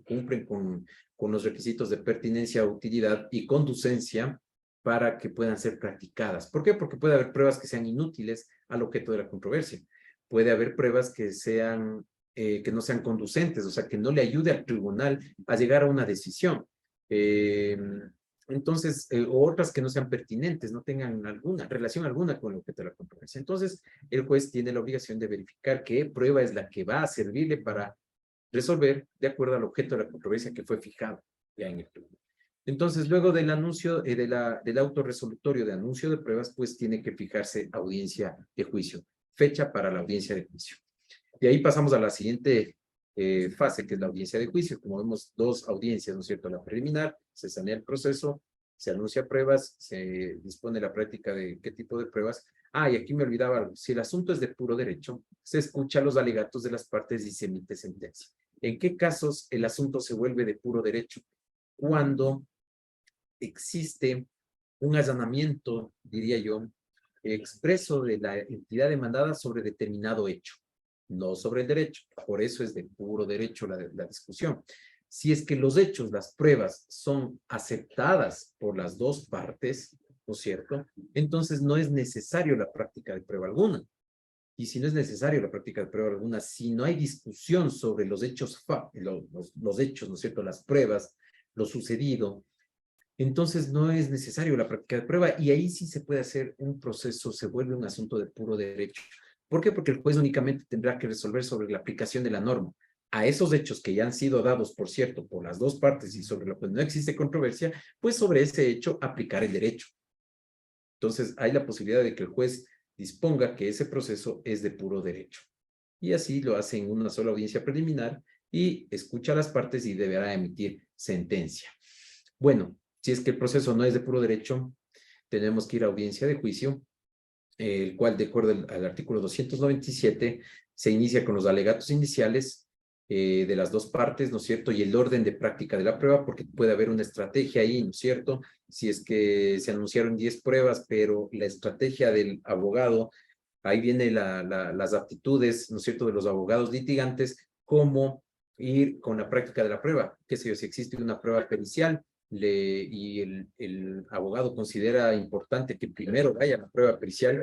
cumplen con los requisitos de pertinencia, utilidad y conducencia para que puedan ser practicadas. ¿Por qué? Porque puede haber pruebas que sean inútiles al objeto de la controversia. Puede haber pruebas que no sean conducentes, o sea, que no le ayude al tribunal a llegar a una decisión. Entonces, o otras que no sean pertinentes, no tengan relación alguna con el objeto de la controversia. Entonces, el juez tiene la obligación de verificar qué prueba es la que va a servirle para resolver de acuerdo al objeto de la controversia que fue fijado ya en el tribunal. Entonces, luego del anuncio, del auto resolutorio de anuncio de pruebas, pues tiene que fijarse audiencia de juicio, fecha para la audiencia de juicio. Y ahí pasamos a la siguiente fase, que es la audiencia de juicio. Como vemos, dos audiencias, ¿no es cierto? La preliminar, se sanea el proceso, se anuncia pruebas, se dispone la práctica de qué tipo de pruebas. Ah, y aquí me olvidaba algo. Si el asunto es de puro derecho, se escucha los alegatos de las partes y se emite sentencia. ¿En qué casos el asunto se vuelve de puro derecho? Cuando existe un allanamiento, diría yo, expreso de la entidad demandada sobre determinado hecho, no sobre el derecho. Por eso es de puro derecho la discusión. Si es que los hechos, las pruebas son aceptadas por las dos partes, ¿no es cierto? Entonces no es necesario la práctica de prueba alguna. Y si no es necesario la práctica de prueba alguna, si no hay discusión sobre los hechos, los hechos, ¿no es cierto? Las pruebas, lo sucedido, entonces no es necesario la práctica de prueba y ahí sí se puede hacer un proceso, se vuelve un asunto de puro derecho. ¿Por qué? Porque el juez únicamente tendrá que resolver sobre la aplicación de la norma. A esos hechos que ya han sido dados, por cierto, por las dos partes y sobre lo que no existe controversia, pues sobre ese hecho aplicar el derecho. Entonces hay la posibilidad de que el juez disponga que ese proceso es de puro derecho. Y así lo hace en una sola audiencia preliminar y escucha a las partes y deberá emitir sentencia. Bueno, si es que el proceso no es de puro derecho, tenemos que ir a audiencia de juicio, el cual, de acuerdo al artículo 297, se inicia con los alegatos iniciales de las dos partes, ¿no es cierto? Y el orden de práctica de la prueba, porque puede haber una estrategia ahí, ¿no es cierto? Si es que se anunciaron 10 pruebas, pero la estrategia del abogado, ahí viene las aptitudes, ¿no es cierto?, de los abogados litigantes, cómo ir con la práctica de la prueba. Qué sé yo, si existe una prueba pericial, y el abogado considera importante que primero vaya la prueba pericial,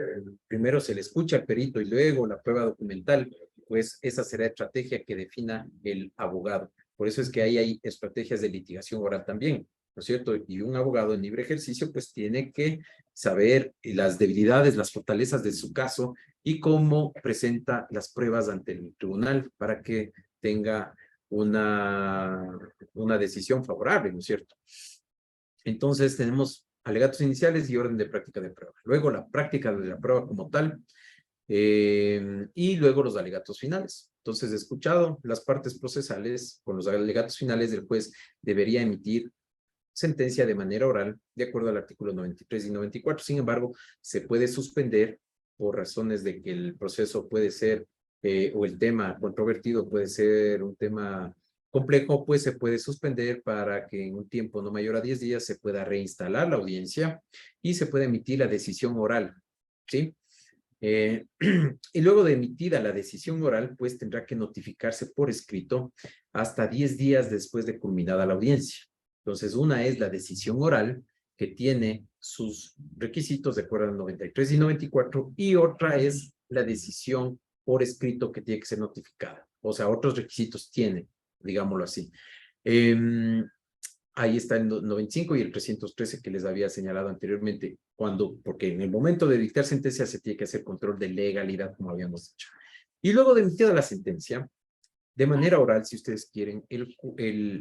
primero se le escucha al perito y luego la prueba documental, pues esa será estrategia que defina el abogado. Por eso es que ahí hay estrategias de litigación oral también, ¿no es cierto? Y un abogado en libre ejercicio pues tiene que saber las debilidades, las fortalezas de su caso y cómo presenta las pruebas ante el tribunal para que tenga una decisión favorable, ¿no es cierto? Entonces tenemos alegatos iniciales y orden de práctica de prueba. Luego la práctica de la prueba como tal y luego los alegatos finales. Entonces, escuchado las partes procesales, con los alegatos finales del juez debería emitir sentencia de manera oral, de acuerdo al artículo 93 y 94. Sin embargo, se puede suspender por razones de que el proceso puede ser o el tema controvertido puede ser un tema complejo, pues se puede suspender para que en un tiempo no mayor a 10 días se pueda reinstalar la audiencia y se puede emitir la decisión oral, ¿sí? Y luego de emitida la decisión oral, pues tendrá que notificarse por escrito hasta 10 días después de culminada la audiencia. Entonces, una es la decisión oral, que tiene sus requisitos de acuerdo al 93 y 94, y otra es la decisión por escrito que tiene que ser notificada. O sea, otros requisitos tiene, digámoslo así. Ahí está el 95 y el 313 que les había señalado anteriormente, porque en el momento de dictar sentencia se tiene que hacer control de legalidad, como habíamos dicho. Y luego de emitida la sentencia, de manera oral, si ustedes quieren,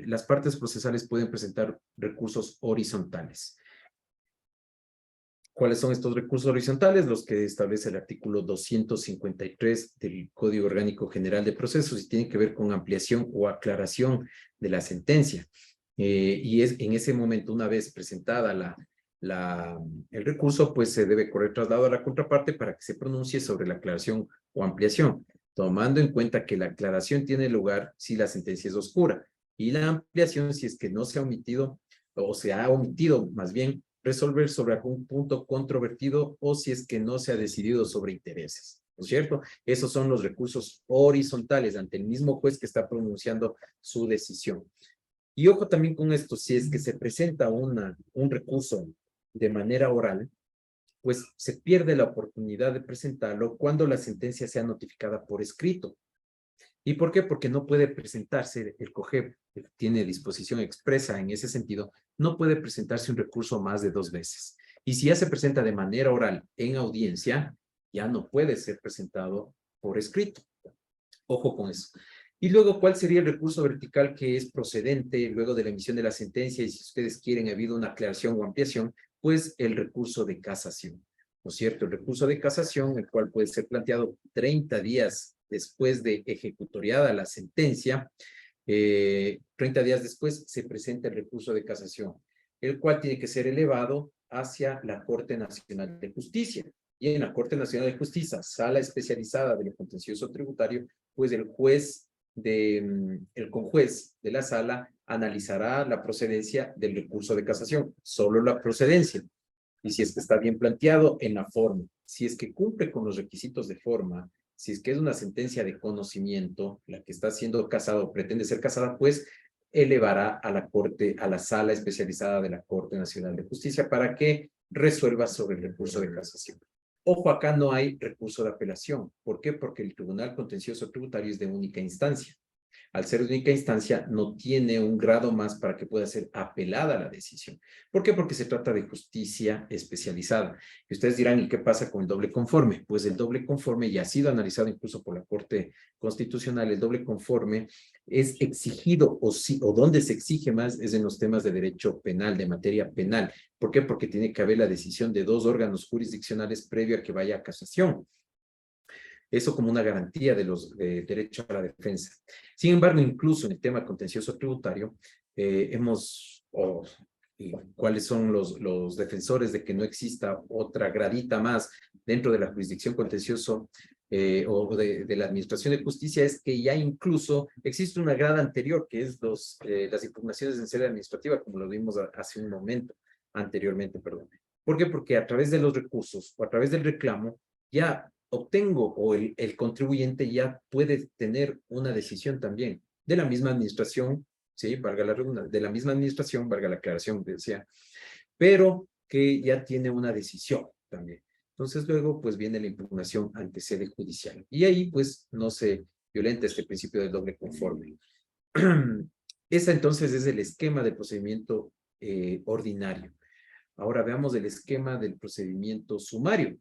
las partes procesales pueden presentar recursos horizontales. ¿Cuáles son estos recursos horizontales? Los que establece el artículo 253 del Código Orgánico General de Procesos y tienen que ver con ampliación o aclaración de la sentencia. Y es en ese momento, una vez presentada el recurso, pues se debe correr traslado a la contraparte para que se pronuncie sobre la aclaración o ampliación, tomando en cuenta que la aclaración tiene lugar si la sentencia es oscura y la ampliación si es que no se ha omitido o se ha omitido más bien resolver sobre algún punto controvertido o si es que no se ha decidido sobre intereses, ¿no es cierto? Esos son los recursos horizontales ante el mismo juez que está pronunciando su decisión. Y ojo también con esto, si es que se presenta un recurso de manera oral, pues se pierde la oportunidad de presentarlo cuando la sentencia sea notificada por escrito. ¿Y por qué? Porque no puede presentarse, el COGEP tiene disposición expresa en ese sentido, no puede presentarse un recurso más de 2 veces. Y si ya se presenta de manera oral en audiencia, ya no puede ser presentado por escrito. Ojo con eso. Y luego, ¿cuál sería el recurso vertical que es procedente luego de la emisión de la sentencia? Y si ustedes quieren, ha habido una aclaración o ampliación, pues el recurso de casación, ¿no es cierto? El recurso de casación, el cual puede ser planteado 30 días después de ejecutoriada la sentencia, 30 días después se presenta el recurso de casación, el cual tiene que ser elevado hacia la Corte Nacional de Justicia. Y en la Corte Nacional de Justicia, sala especializada de lo contencioso tributario, pues el conjuez de la sala analizará la procedencia del recurso de casación, solo la procedencia. Y si es que está bien planteado en la forma, si es que cumple con los requisitos de forma, si es que es una sentencia de conocimiento, la que está siendo casada o pretende ser casada, pues elevará a la Corte, a la sala especializada de la Corte Nacional de Justicia para que resuelva sobre el recurso de casación. Ojo, acá no hay recurso de apelación. ¿Por qué? Porque el Tribunal Contencioso Tributario es de única instancia. Al ser de única instancia, no tiene un grado más para que pueda ser apelada la decisión. ¿Por qué? Porque se trata de justicia especializada. Y ustedes dirán, ¿y qué pasa con el doble conforme? Pues el doble conforme ya ha sido analizado incluso por la Corte Constitucional. El doble conforme es exigido o donde se exige más es en los temas de derecho penal, de materia penal. ¿Por qué? Porque tiene que haber la decisión de dos órganos jurisdiccionales previo a que vaya a casación. Eso como una garantía de los derechos a la defensa. Sin embargo, incluso en el tema contencioso tributario, cuáles son los defensores de que no exista otra gradita más dentro de la jurisdicción contencioso o de la administración de justicia, es que ya incluso existe una grada anterior, que es las impugnaciones en sede administrativa, como lo vimos hace un momento, anteriormente, perdón. ¿Por qué? Porque a través de los recursos o a través del reclamo, ya obtengo o el contribuyente ya puede tener una decisión también de la misma administración, sí, valga la redundancia, de la misma administración, valga la aclaración, decía, pero que ya tiene una decisión también. Entonces luego pues viene la impugnación ante sede judicial y ahí pues no se violenta este principio del doble conforme. Ese entonces es el esquema del procedimiento ordinario. Ahora veamos el esquema del procedimiento sumario.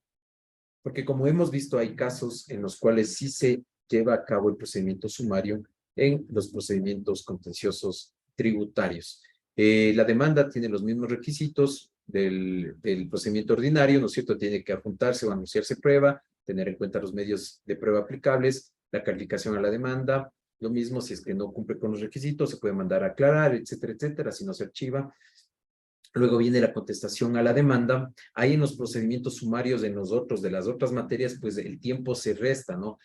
Porque como hemos visto, hay casos en los cuales sí se lleva a cabo el procedimiento sumario en los procedimientos contenciosos tributarios. La demanda tiene los mismos requisitos del procedimiento ordinario, ¿no es cierto? Tiene que apuntarse o anunciarse prueba, tener en cuenta los medios de prueba aplicables, la calificación a la demanda, lo mismo si es que no cumple con los requisitos, se puede mandar a aclarar, etcétera, si no se archiva. Luego viene la contestación a la demanda. Ahí en los procedimientos sumarios de las otras materias, pues el tiempo se resta, ¿no?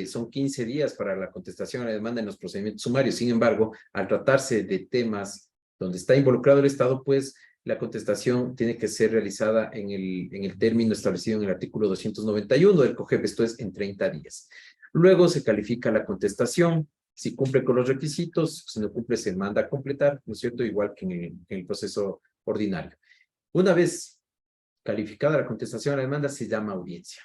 Son 15 días para la contestación a la demanda en los procedimientos sumarios. Sin embargo, al tratarse de temas donde está involucrado el Estado, pues la contestación tiene que ser realizada en el término establecido en el artículo 291 del COGEP, esto es en 30 días. Luego se califica la contestación. Si cumple con los requisitos, si no cumple, se manda a completar, ¿no es cierto? Igual que en el proceso ordinario. Una vez calificada la contestación a la demanda, se llama audiencia,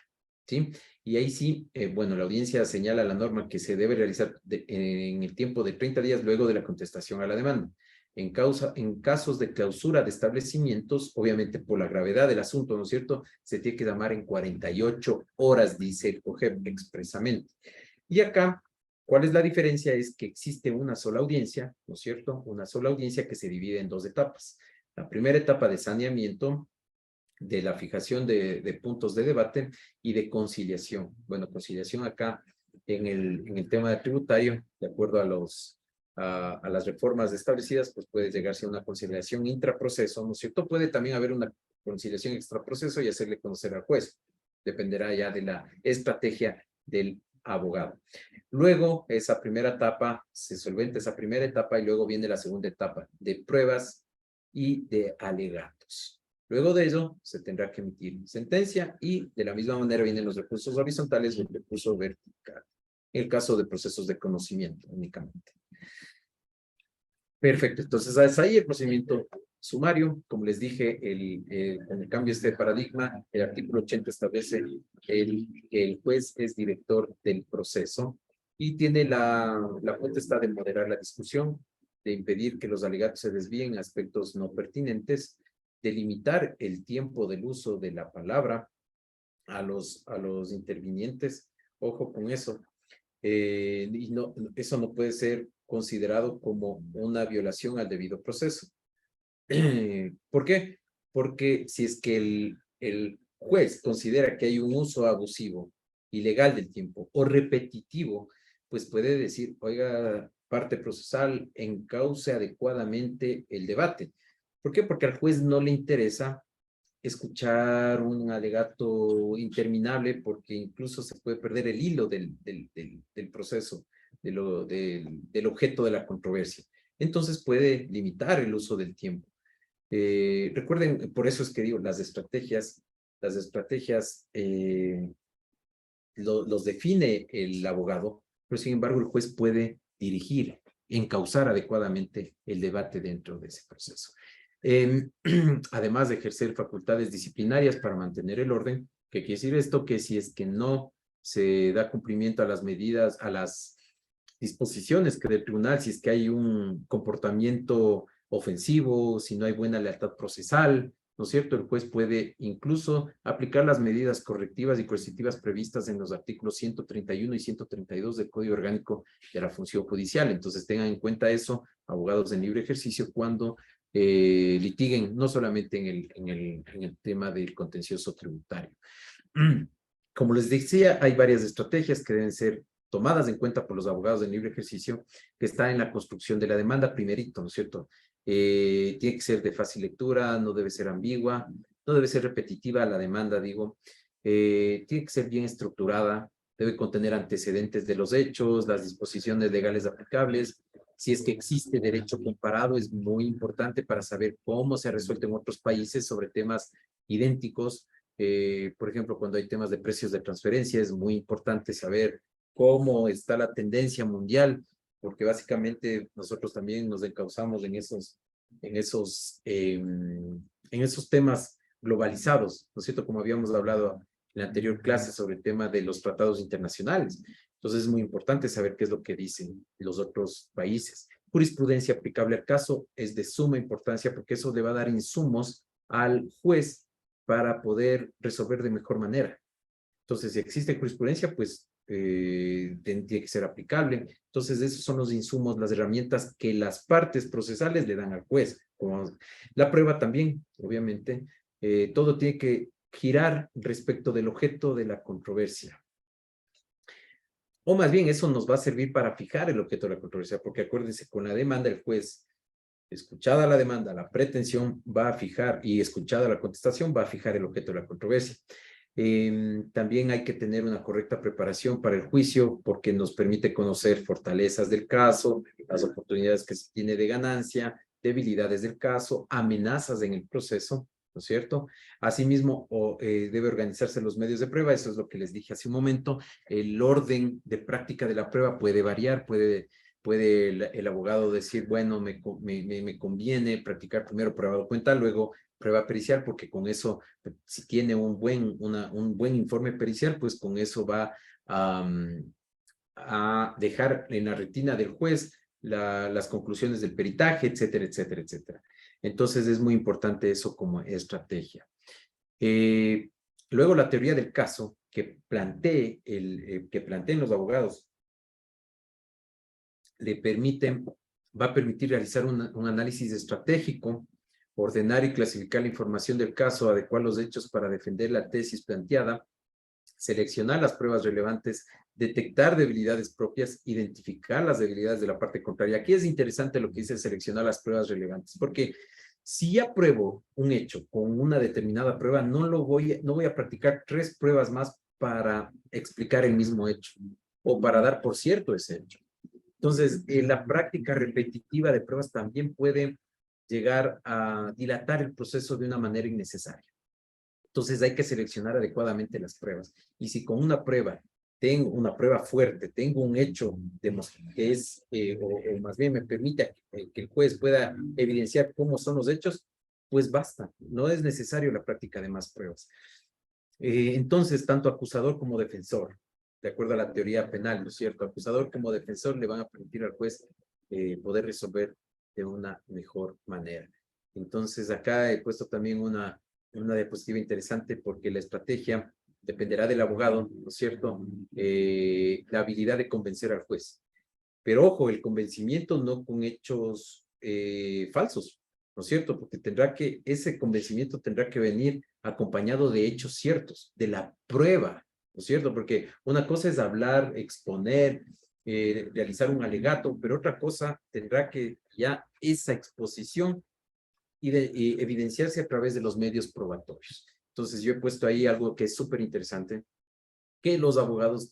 ¿sí? Y ahí sí, bueno, la audiencia señala la norma que se debe realizar en el tiempo de 30 días luego de la contestación a la demanda. En casos de clausura de establecimientos, obviamente por la gravedad del asunto, ¿no es cierto? Se tiene que llamar en 48 horas, dice el COGEP expresamente. Y acá, ¿cuál es la diferencia? Es que existe una sola audiencia, ¿no es cierto? Una sola audiencia que se divide en dos etapas. La primera etapa de saneamiento, de la fijación de puntos de debate y de conciliación. Bueno, conciliación acá en el tema tributario, de acuerdo a las reformas establecidas, pues puede llegarse a una conciliación intraproceso, ¿no es cierto? Puede también haber una conciliación extraproceso y hacerle conocer al juez. Dependerá ya de la estrategia del abogado. Luego, esa primera etapa, se solventa esa primera etapa y luego viene la segunda etapa de pruebas y de alegatos. Luego de ello, se tendrá que emitir sentencia y de la misma manera vienen los recursos horizontales y el recurso vertical. En el caso de procesos de conocimiento únicamente. Perfecto, entonces es ahí el procedimiento sumario. Como les dije, con el cambio de paradigma, el artículo 80 establece que el juez es director del proceso y tiene la potestad de moderar la discusión, de impedir que los alegatos se desvíen a aspectos no pertinentes, de limitar el tiempo del uso de la palabra a los intervinientes. Ojo con eso. y eso no puede ser considerado como una violación al debido proceso. ¿Por qué? Porque si es que el juez considera que hay un uso abusivo, ilegal del tiempo o repetitivo, pues puede decir, oiga, parte procesal, encauce adecuadamente el debate. ¿Por qué? Porque al juez no le interesa escuchar un alegato interminable porque incluso se puede perder el hilo del proceso, del objeto de la controversia. Entonces puede limitar el uso del tiempo. Recuerden, por eso es que digo, las estrategias los define el abogado, pero sin embargo el juez puede dirigir, encauzar adecuadamente el debate dentro de ese proceso. Además de ejercer facultades disciplinarias para mantener el orden, ¿qué quiere decir esto? Que si es que no se da cumplimiento a las medidas, a las disposiciones que del tribunal, si es que hay un comportamiento ofensivo, si no hay buena lealtad procesal, ¿no es cierto? El juez puede incluso aplicar las medidas correctivas y coercitivas previstas en los artículos 131 y 132 del Código Orgánico de la Función Judicial. Entonces tengan en cuenta eso, abogados en libre ejercicio, cuando litiguen no solamente en el tema del contencioso tributario. Como les decía, hay varias estrategias que deben ser tomadas en cuenta por los abogados en libre ejercicio, que está en la construcción de la demanda primerito, ¿no es cierto? Tiene que ser de fácil lectura, no debe ser ambigua, no debe ser repetitiva la demanda, digo, tiene que ser bien estructurada, debe contener antecedentes de los hechos, las disposiciones legales aplicables. Si es que existe derecho comparado, es muy importante para saber cómo se ha resuelto en otros países sobre temas idénticos. Por ejemplo, cuando hay temas de precios de transferencia, es muy importante saber cómo está la tendencia mundial, porque básicamente nosotros también nos encauzamos en esos temas globalizados, ¿no es cierto? Como habíamos hablado en la anterior clase sobre el tema de los tratados internacionales. Entonces es muy importante saber qué es lo que dicen los otros países. Jurisprudencia aplicable al caso es de suma importancia porque eso le va a dar insumos al juez para poder resolver de mejor manera. Entonces, si existe jurisprudencia, pues tiene que ser aplicable. Entonces, esos son los insumos, las herramientas que las partes procesales le dan al juez. Como la prueba también, obviamente, todo tiene que girar respecto del objeto de la controversia. O más bien, eso nos va a servir para fijar el objeto de la controversia, porque acuérdense, con la demanda el juez, escuchada la demanda, la pretensión va a fijar, y escuchada la contestación, va a fijar el objeto de la controversia. También hay que tener una correcta preparación para el juicio porque nos permite conocer fortalezas del caso, las oportunidades que se tiene de ganancia, debilidades del caso, amenazas en el proceso, ¿no es cierto? Asimismo, debe organizarse los medios de prueba, eso es lo que les dije hace un momento. El orden de práctica de la prueba puede variar, puede el abogado decir, bueno, me conviene practicar primero prueba de cuenta, luego prueba pericial, porque con eso, si tiene un buen informe pericial, pues con eso va a dejar en la retina del juez las conclusiones del peritaje, etcétera, etcétera, etcétera. Entonces es muy importante eso como estrategia. Luego la teoría del caso que planteen los abogados va a permitir realizar un análisis estratégico, ordenar y clasificar la información del caso, adecuar los hechos para defender la tesis planteada, seleccionar las pruebas relevantes, detectar debilidades propias, identificar las debilidades de la parte contraria. Aquí es interesante lo que dice seleccionar las pruebas relevantes, porque si ya pruebo un hecho con una determinada prueba, no voy a practicar 3 pruebas más para explicar el mismo hecho o para dar por cierto ese hecho. Entonces, la práctica repetitiva de pruebas también puede llegar a dilatar el proceso de una manera innecesaria. Entonces, hay que seleccionar adecuadamente las pruebas. Y si con una prueba, tengo una prueba fuerte, tengo un hecho que es, o más bien me permite que el juez pueda evidenciar cómo son los hechos, pues basta. No es necesario la práctica de más pruebas. Entonces, tanto acusador como defensor, de acuerdo a la teoría penal, ¿no es cierto? Acusador como defensor le van a permitir al juez poder resolver de una mejor manera. Entonces, acá he puesto también una diapositiva interesante porque la estrategia dependerá del abogado, ¿no es cierto? La habilidad de convencer al juez. Pero ojo, el convencimiento no con hechos falsos, ¿no es cierto? Porque ese convencimiento tendrá que venir acompañado de hechos ciertos, de la prueba, ¿no es cierto? Porque una cosa es hablar, exponer, realizar un alegato, pero otra cosa tendrá que ya esa exposición y evidenciarse a través de los medios probatorios. Entonces yo he puesto ahí algo que es súper interesante, que los abogados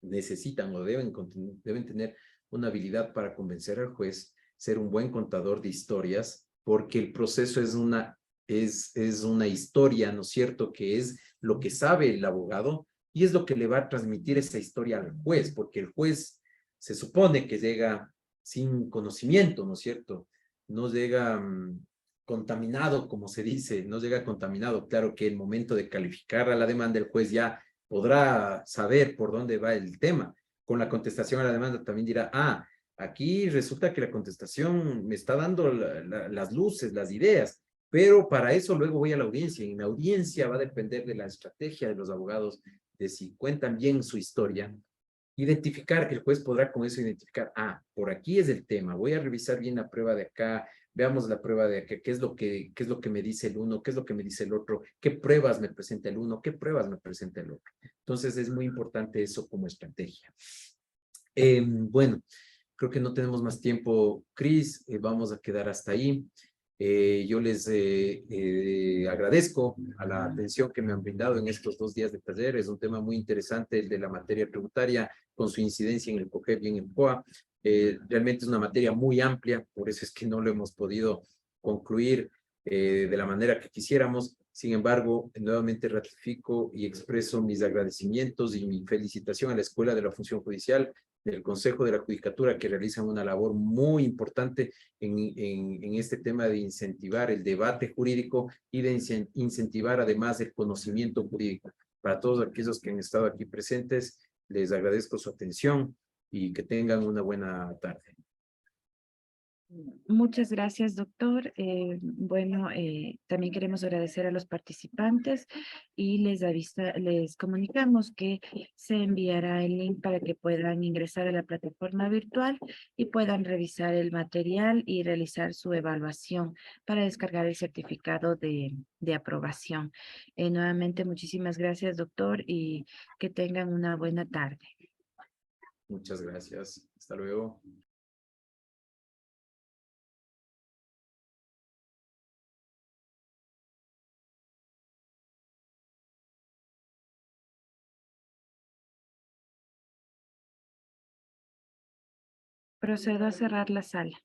necesitan o deben tener una habilidad para convencer al juez, ser un buen contador de historias, porque el proceso es una historia, ¿no es cierto?, que es lo que sabe el abogado y es lo que le va a transmitir esa historia al juez, porque el juez se supone que llega sin conocimiento, ¿no es cierto? No llega contaminado, como se dice, no llega contaminado. Claro que el momento de calificar a la demanda, el juez ya podrá saber por dónde va el tema. Con la contestación a la demanda también dirá, aquí resulta que la contestación me está dando las luces, las ideas, pero para eso luego voy a la audiencia y en la audiencia va a depender de la estrategia de los abogados, de si cuentan bien su historia. Identificar, el juez podrá con eso identificar, por aquí es el tema, voy a revisar bien la prueba de acá, veamos la prueba de acá, qué es lo que me dice el uno, qué es lo que me dice el otro, qué pruebas me presenta el uno, qué pruebas me presenta el otro. Entonces es muy importante eso como estrategia. Bueno, creo que no tenemos más tiempo, Cris, vamos a quedar hasta ahí. Yo les agradezco a la atención que me han brindado en estos 2 días de taller. Es un tema muy interesante el de la materia tributaria con su incidencia en el COGEB y en el COA. Realmente es una materia muy amplia, por eso es que no lo hemos podido concluir de la manera que quisiéramos. Sin embargo, nuevamente ratifico y expreso mis agradecimientos y mi felicitación a la Escuela de la Función Judicial, del Consejo de la Judicatura, que realizan una labor muy importante en este tema de incentivar el debate jurídico y de incentivar además el conocimiento jurídico. Para todos aquellos que han estado aquí presentes, les agradezco su atención y que tengan una buena tarde. Muchas gracias, doctor. Bueno, también queremos agradecer a los participantes y les comunicamos que se enviará el link para que puedan ingresar a la plataforma virtual y puedan revisar el material y realizar su evaluación para descargar el certificado de aprobación. Nuevamente, muchísimas gracias, doctor, y que tengan una buena tarde. Muchas gracias. Hasta luego. Procedo a cerrar la sala.